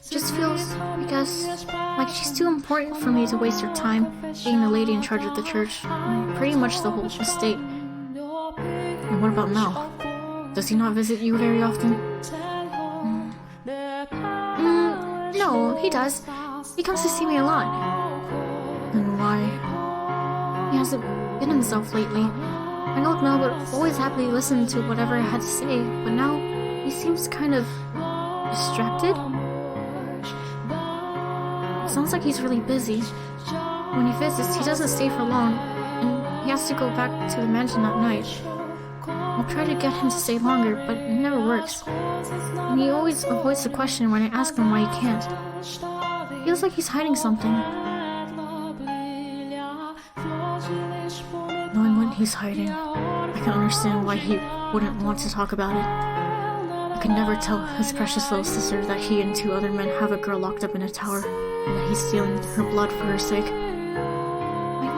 B: Just feels, I guess, like she's too important for me to waste her time being the lady in charge of the church, and pretty much the whole estate.
A: And what about Mel? Does he not visit you very often?
B: No, he does. He comes to see me a lot.
A: And why?
B: He hasn't been himself lately. My old Mel would always happily listen to whatever I had to say, but now he seems kind of distracted. Sounds like he's really busy. When he visits, he doesn't stay for long, and he has to go back to the mansion at night. I'll try to get him to stay longer, but it never works. And he always avoids the question when I ask him why he can't. Feels like he's hiding something.
A: Knowing what he's hiding, I can understand why he wouldn't want to talk about it. I could never tell his precious little sister that he and 2 other men have a girl locked up in a tower, and that he's stealing her blood for her sake.
B: I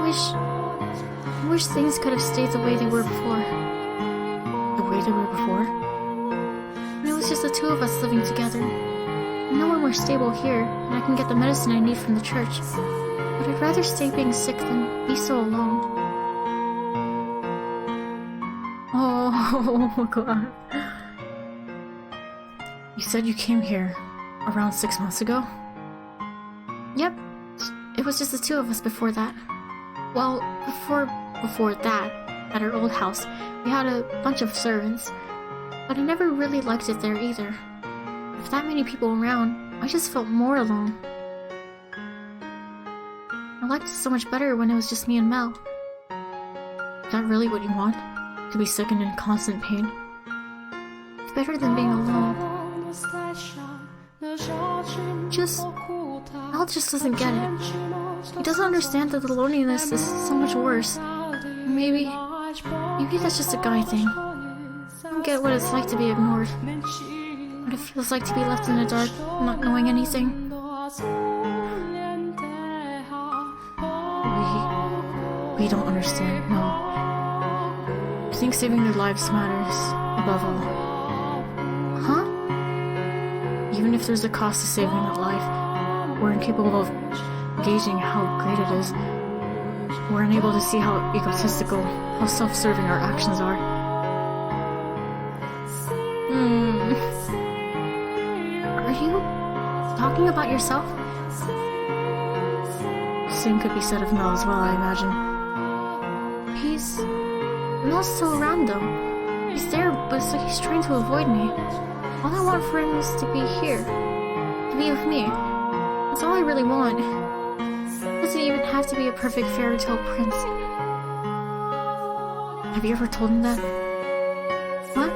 B: wish things could have stayed the way they were before.
A: The way they were before?
B: When it was just the 2 of us living together. I know when we're stable here, and I can get the medicine I need from the church. But I'd rather stay being sick than be so alone.
A: Oh god. You said you came here around 6 months ago?
B: Yep. It was just the 2 of us before that. Well, before that, at our old house, we had a bunch of servants. But I never really liked it there either. With that many people around, I just felt more alone. I liked it so much better when it was just me and Mel.
A: Is that really what you want? To be sick and in constant pain?
B: It's better than being alone. Mel just doesn't get it. He doesn't understand that the loneliness is so much worse. Maybe that's just a guy thing. I don't get what it's like to be ignored. What it feels like to be left in the dark, not knowing anything.
A: We don't understand, no. I think saving their lives matters, above all.
B: Huh?
A: Even if there's a cost to saving that life, we're incapable of gauging how great it is. We're unable to see how egotistical, how self-serving our actions are.
B: Are you talking about yourself?
A: The same could be said of Mel as well, I imagine.
B: Mel's still around though. He's there, but it's like he's trying to avoid me. All I want for him is to be here. To be with me. That's all I really want. It doesn't even have to be a perfect fairy tale prince.
A: Have you ever told him that?
B: What?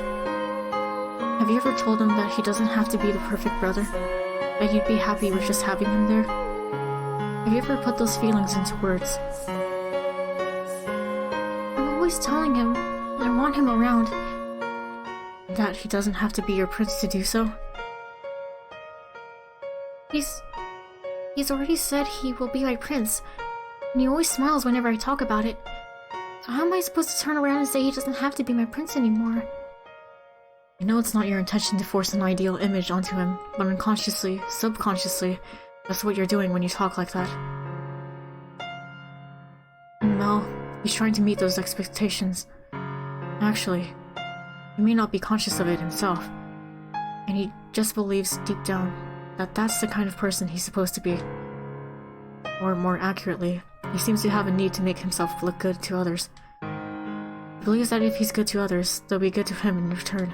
A: Have you ever told him that he doesn't have to be the perfect brother? That you'd be happy with just having him there? Have you ever put those feelings into words?
B: I'm always telling him that I want him around.
A: That he doesn't have to be your prince to do so?
B: He's already said he will be my prince, and he always smiles whenever I talk about it. So how am I supposed to turn around and say he doesn't have to be my prince anymore?
A: I know it's not your intention to force an ideal image onto him, but unconsciously, subconsciously, that's what you're doing when you talk like that. And Mel, he's trying to meet those expectations. Actually, he may not be conscious of it himself, and he just believes deep down that that's the kind of person he's supposed to be. Or more accurately, he seems to have a need to make himself look good to others. He believes that if he's good to others, they'll be good to him in return.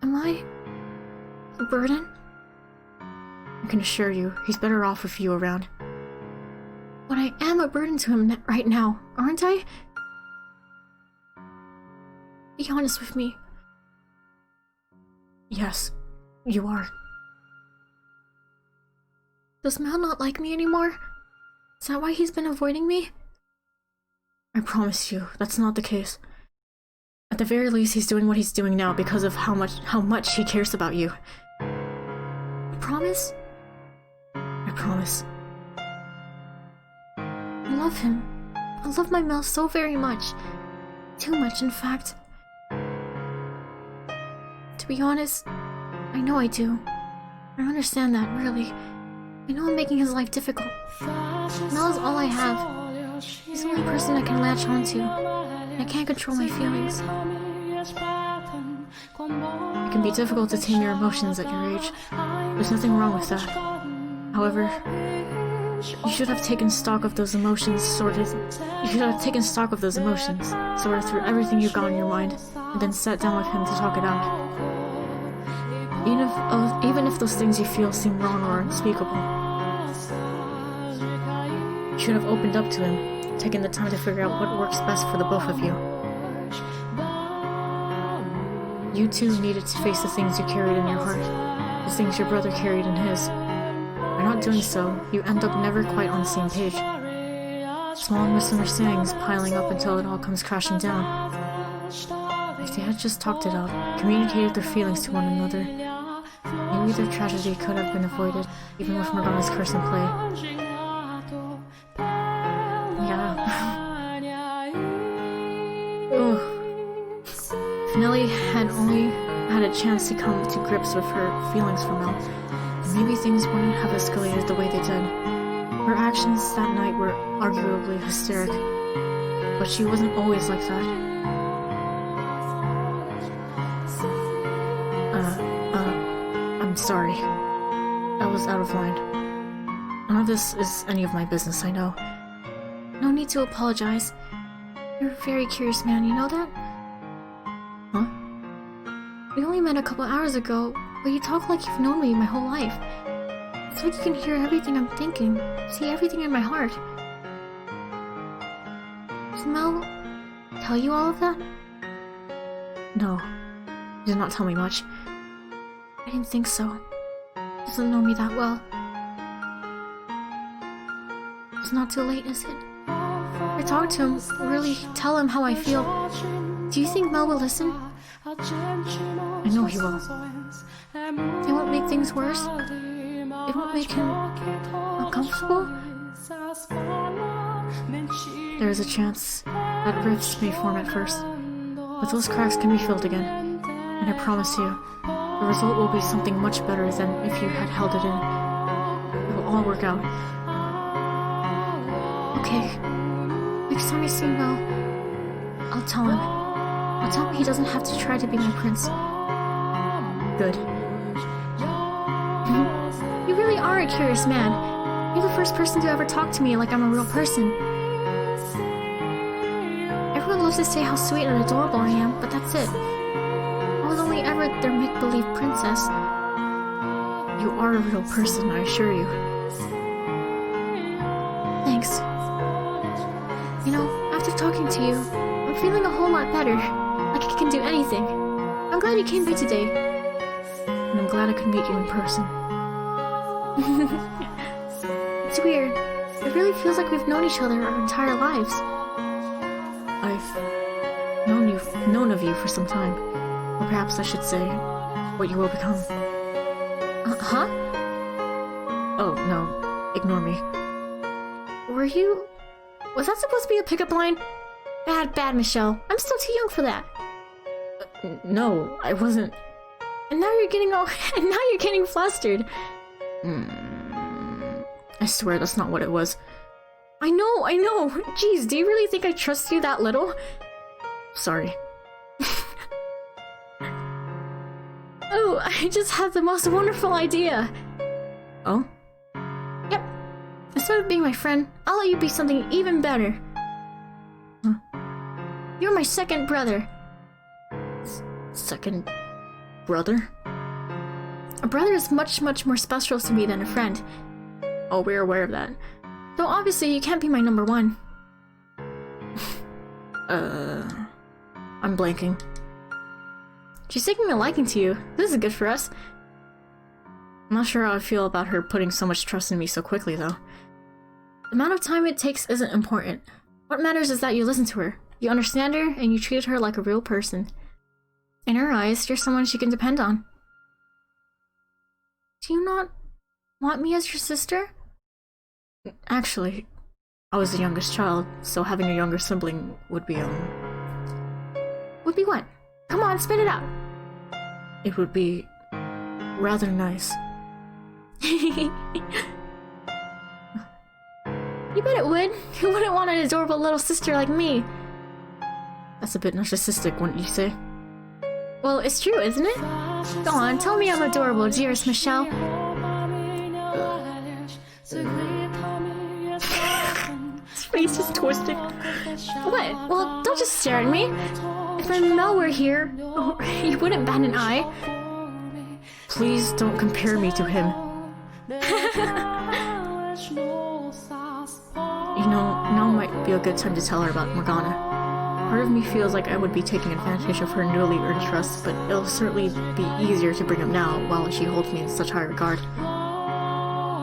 B: Am I a burden?
A: I can assure you, he's better off with you around.
B: But I am a burden to him right now, aren't I? Be honest with me.
A: Yes, you are.
B: Does Mel not like me anymore? Is that why he's been avoiding me?
A: I promise you, that's not the case. At the very least, he's doing what he's doing now because of how much he cares about you.
B: You promise?
A: I promise.
B: I love him. I love my Mel so very much. Too much, in fact. To be honest, I know I do. I understand that, really. I know I'm making his life difficult. Mel is all I have. He's the only person I can latch onto. I can't control my feelings.
A: It can be difficult to tame your emotions at your age. There's nothing wrong with that. However, you should have taken stock of those emotions, sorted through everything you've got on your mind, and then sat down with him to talk it out. Even if those things you feel seem wrong or unspeakable. You should have opened up to him, taken the time to figure out what works best for the both of you. You two needed to face the things you carried in your heart, the things your brother carried in his. By not doing so, you end up never quite on the same page. Small misunderstandings piling up until it all comes crashing down. If they had just talked it out, communicated their feelings to one another, maybe their tragedy could have been avoided, even with Morgana's curse in play. Yeah. Ugh. If Nellie had only had a chance to come to grips with her feelings for Mel, maybe things wouldn't have escalated the way they did. Her actions that night were arguably hysteric, but she wasn't always like that. I'm sorry. I was out of line. None of this is any of my business, I know.
B: No need to apologize. You're a very curious man, you know that?
A: Huh?
B: We only met a couple hours ago, but you talk like you've known me my whole life. It's like you can hear everything I'm thinking, see everything in my heart. Did Mel tell you all of that?
A: No. He did not tell me much.
B: I didn't think so. He doesn't know me that well. It's not too late, is it? I talked to him, really tell him how I feel. Do you think Mel will listen?
A: I know he will.
B: It won't make things worse? It won't make him uncomfortable?
A: There is a chance that rifts may form at first, but those cracks can be filled again, and I promise you, the result will be something much better than if you had held it in. It will all work out.
B: Okay. Next time I see Mel, I'll tell him. I'll tell him he doesn't have to try to be my prince.
A: Good.
B: You really are a curious man. You're the first person to ever talk to me like I'm a real person. Everyone loves to say how sweet and adorable I am, but that's it. I was only ever their make-believe princess.
A: You are a real person, I assure you.
B: Thanks. You know, after talking to you, I'm feeling a whole lot better. Like I can do anything. I'm glad you came by today.
A: And I'm glad I could meet you in person.
B: It's weird. It really feels like we've known each other our entire lives.
A: I've known of you for some time. Or perhaps I should say, what you will become.
B: Huh?
A: Oh, no. Ignore me.
B: Were you... Was that supposed to be a pickup line? Bad, Michelle. I'm still too young for that.
A: No, I wasn't...
B: And now you're getting all... And now you're getting flustered.
A: I swear that's not what it was.
B: I know. Jeez, do you really think I trust you that little?
A: Sorry.
B: Oh, I just had the most wonderful idea.
A: Oh?
B: Yep. Instead of being my friend, I'll let you be something even better.
A: Huh?
B: You're my second brother.
A: Second brother?
B: A brother is much more special to me than a friend.
A: Oh, we're aware of that.
B: Though obviously you can't be my number one.
A: I'm blanking.
B: She's taking a liking to you. This is good for us.
A: I'm not sure how I feel about her putting so much trust in me so quickly, though.
B: The amount of time it takes isn't important. What matters is that you listen to her, you understand her, and you treat her like a real person. In her eyes, you're someone she can depend on. Do you not want me as your sister?
A: Actually, I was the youngest child, so having a younger sibling would be,
B: Would be what? Come on, spit it out.
A: It would be rather nice.
B: You bet it would. Who wouldn't want an adorable little sister like me?
A: That's a bit narcissistic, wouldn't you say?
B: Well, it's true, isn't it? Go on, tell me I'm adorable, dearest Michelle.
A: His face is twisted.
B: What? Well, don't just stare at me. If my Mel were here, you wouldn't bat an eye.
A: Please don't compare me to him. You know, now might be a good time to tell her about Morgana. Part of me feels like I would be taking advantage of her newly earned trust, but it'll certainly be easier to bring up now while she holds me in such high regard.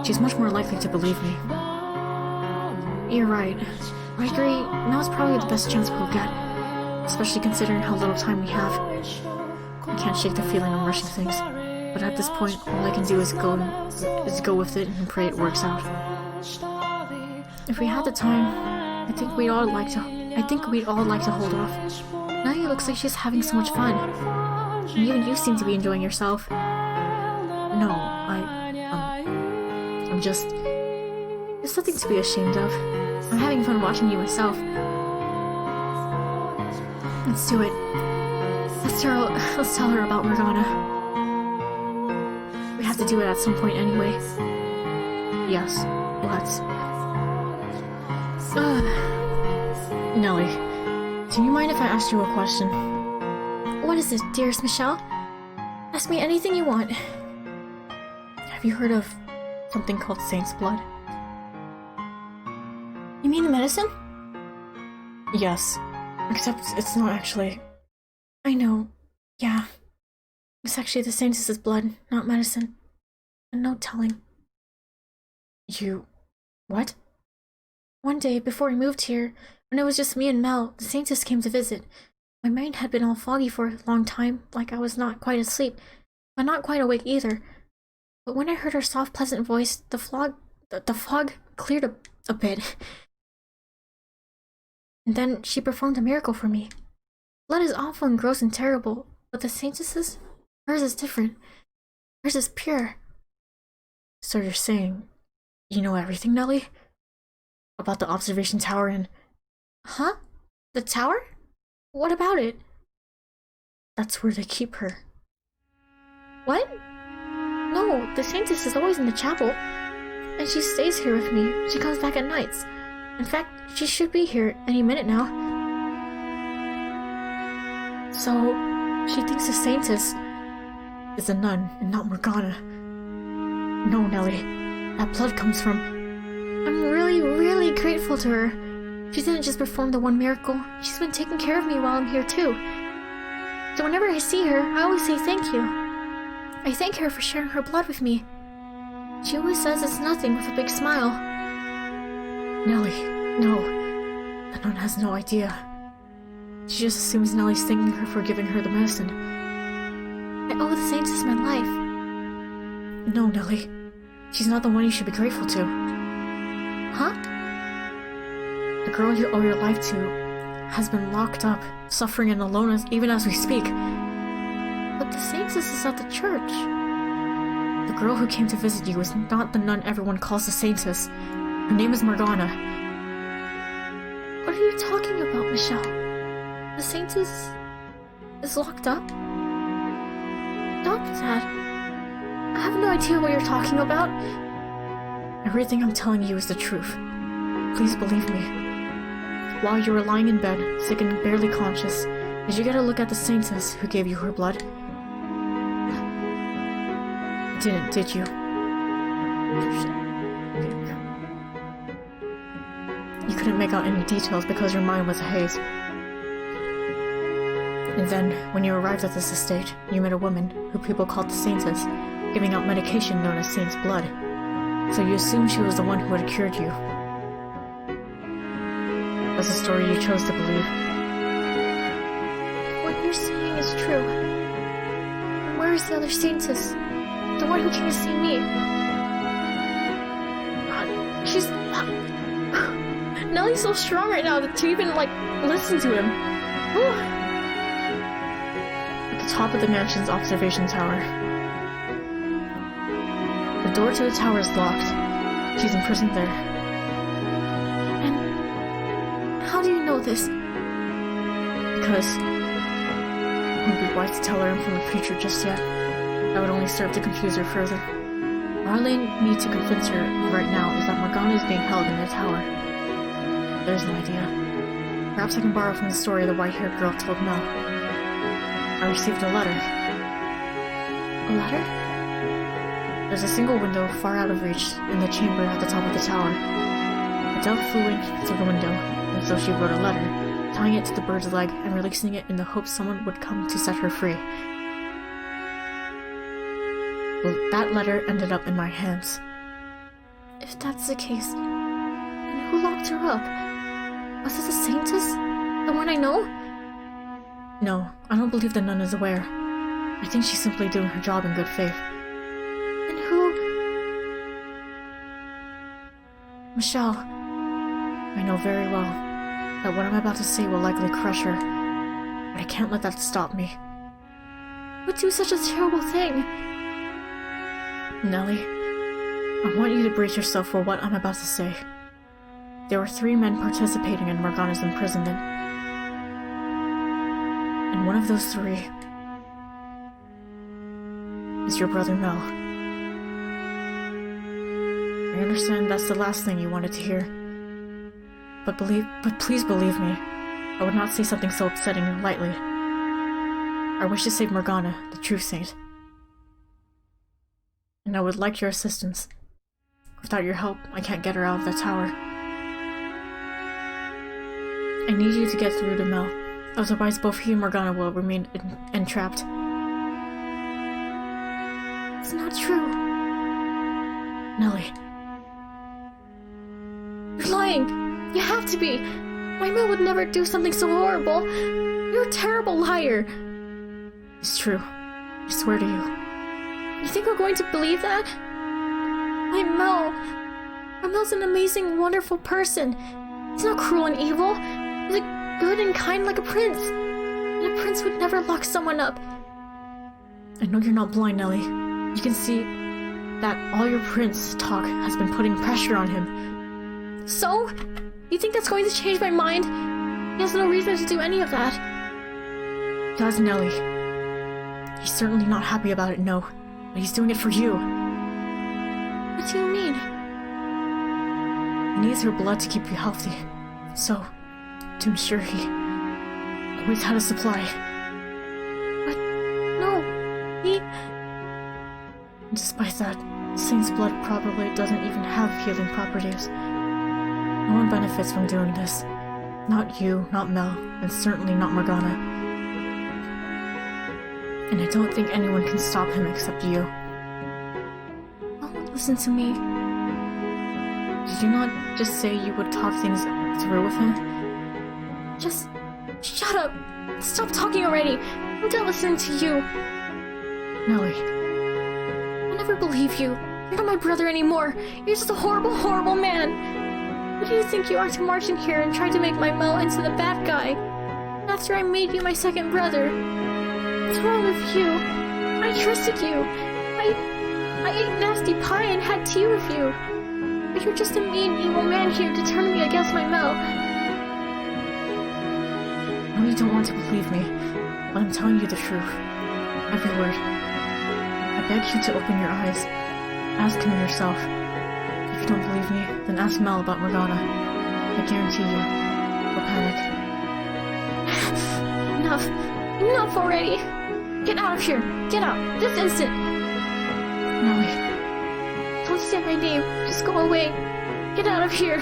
A: She's much more likely to believe me. You're right. I agree, now's probably the best chance we'll get, especially considering how little time we have. I can't shake the feeling I'm rushing things, but at this point, all I can do is go with it and pray it works out. If we had the time, I think we'd all like to hold off. Nadia looks like she's having so much fun. And even you seem to be enjoying yourself. No, I'm just...
B: There's nothing to be ashamed of. I'm having fun watching you myself. Let's do it. Let's tell her about Morgana. We have to do it at some point anyway.
A: Yes, let's.
B: Nellie, do you mind if I ask you a question? What is it, dearest Michelle? Ask me anything you want.
A: Have you heard of something called Saint's Blood?
B: You mean the medicine?
A: Yes, except it's not actually...
B: I know, yeah. It's actually the Saintess' blood, not medicine. And no telling.
A: You... what?
B: One day, before we moved here, when it was just me and Mel, the Saintess came to visit. My mind had been all foggy for a long time, like I was not quite asleep, but not quite awake either. But when I heard her soft, pleasant voice, the fog cleared a bit. And then she performed a miracle for me. Blood is awful and gross and terrible, but the Saintess's, hers is different. Hers is pure.
A: So you're saying, you know everything, Nellie? About the observation tower and...
B: Huh? The tower? What about it?
A: That's where they keep her.
B: What? No, the Saintess is always in the chapel. And she stays here with me. She comes back at nights. In fact, she should be here any minute now.
A: So, she thinks the Saintess is a nun and not Morgana. No, Nellie. That blood comes from...
B: I'm really, really grateful to her. She didn't just perform the one miracle. She's been taking care of me while I'm here too. So whenever I see her, I always say thank you. I thank her for sharing her blood with me. She always says it's nothing with a big smile.
A: Nellie, no. The nun has no idea. She just assumes Nellie's thanking her for giving her the medicine.
B: I owe the Saintess my life.
A: No, Nellie. She's not the one you should be grateful to.
B: Huh?
A: The girl you owe your life to has been locked up, suffering and alone even as we speak.
B: But the Saintess is at the church.
A: The girl who came to visit you is not the nun everyone calls the Saintess. Her name is Morgana.
B: What are you talking about, Michelle? The Saintess is locked up? Stop that. I have no idea what you're talking about.
A: Everything I'm telling you is the truth. Please believe me. While you were lying in bed, sick and barely conscious, did you get a look at the Saintess who gave you her blood? Didn't, did you? You couldn't make out any details because your mind was a haze. And then, when you arrived at this estate, you met a woman, who people called the Saintess, giving out medication known as Saint's Blood. So you assumed she was the one who had cured you. That's a story you chose to believe.
B: What you're saying is true. Where is the other Saintess? The one who came to see me? She's... Nellie's so strong right now to even, listen to him.
A: At the top of the mansion's observation tower, The door to the tower is locked. She's imprisoned there.
B: And how do you know this?
A: Because it wouldn't be wise to tell her from the future just yet. That would only serve to confuse her further. All I need to convince her right now is that Morgana is being held in the tower. There's an idea. Perhaps I can borrow from the story the white-haired girl told Mel. I received a letter.
B: A letter?
A: There's a single window far out of reach in the chamber at the top of the tower. A dove flew in through the window, and so she wrote a letter, tying it to the bird's leg and releasing it in the hope someone would come to set her free. Well, that letter ended up in my hands.
B: If that's the case, then who locked her up? Was it the Saintess? The one I know?
A: No, I don't believe the nun is aware. I think she's simply doing her job in good faith.
B: Then who?
A: Michelle. I know very well that what I'm about to say will likely crush her, but I can't let that stop me.
B: Who would do such a terrible thing?
A: Nellie, I want you to brace yourself for what I'm about to say. There were 3 men participating in Morgana's imprisonment. And one of those 3 is your brother Mel. I understand that's the last thing you wanted to hear. But please believe me, I would not say something so upsetting lightly. I wish to save Morgana, the true saint. And I would like your assistance. Without your help, I can't get her out of the tower. I need you to get through to Mel, otherwise both he and Morgana will remain entrapped.
B: It's not true.
A: Nellie.
B: You're lying! You have to be! My Mel would never do something so horrible! You're a terrible liar!
A: It's true. I swear to you.
B: You think we're going to believe that? My Mel's an amazing, wonderful person. He's not cruel and evil. He's good and kind like a prince. And a prince would never lock someone up.
A: I know you're not blind, Nellie. You can see that all your prince talk has been putting pressure on him.
B: So? You think that's going to change my mind? He has no reason to do any of that.
A: Does Nellie? He's certainly not happy about it, no. But he's doing it for you.
B: What do you mean?
A: He needs her blood to keep you healthy. So, to ensure he always had a supply.
B: But, no, he...
A: Despite that, Saint's blood probably doesn't even have healing properties. No one benefits from doing this. Not you, not Mel, and certainly not Morgana. And I don't think anyone can stop him except you.
B: Oh, listen to me.
A: Did you not just say you would talk things through with him?
B: Just shut up. Stop talking already. I'm done listening to you.
A: Nellie.
B: I'll never believe you. You're not my brother anymore. You're just a horrible, horrible man. Who do you think you are to march in here and try to make my Mel into the bad guy? After I made you my second brother. What's wrong with you? I trusted you. I ate nasty pie and had tea with you. But you're just a mean, evil man here to turn me against my Mel.
A: I know you don't want to believe me, but I'm telling you the truth. Every word. I beg you to open your eyes. Ask him yourself. If you don't believe me, then ask Mel about Morgana. I guarantee you, he'll panic.
B: Enough. Enough already. Get out of here. Get out. This instant.
A: Nellie.
B: Don't say my name. Just go away. Get out of here.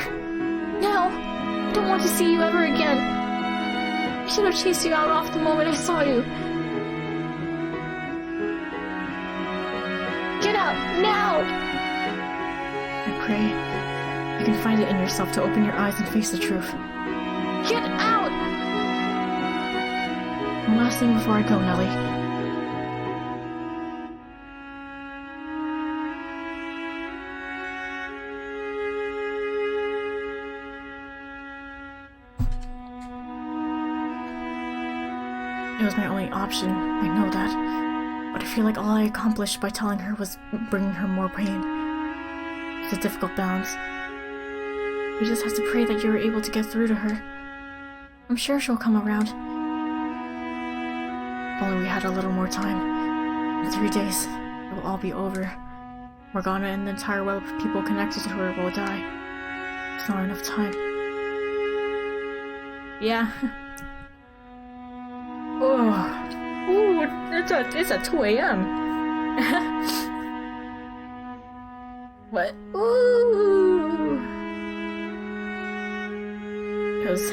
B: Now. I don't want to see you ever again. I should have chased you out off the moment I saw you. Get out. Now.
A: I pray you can find it in yourself to open your eyes and face the truth.
B: Get out.
A: One last thing before I go, Nellie. It was my only option, I know that. But I feel like all I accomplished by telling her was bringing her more pain. It's a difficult balance. We just have to pray that you're able to get through to her. I'm sure she'll come around. If only we had a little more time. In 3 days, it will all be over. Morgana and the entire web of people connected to her will die. It's not enough time. Yeah. Oh. Ooh, it's at 2 a.m. What? Ooh. Because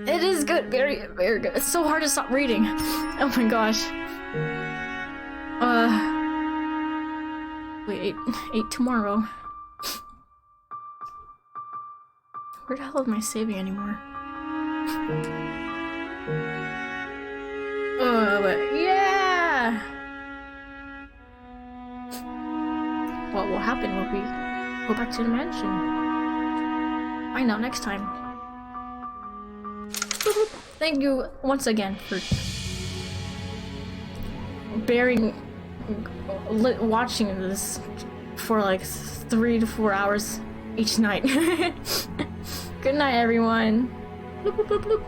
A: it is good, very, very good. It's so hard to stop reading. Oh my gosh. Wait, 8 tomorrow. Where the hell am I saving anymore? But yeah! What will happen when we go back to the mansion? Find out next time. Thank you once again for watching this for like 3 to 4 hours each night. Good night, everyone. Bloop, bloop, bloop, bloop.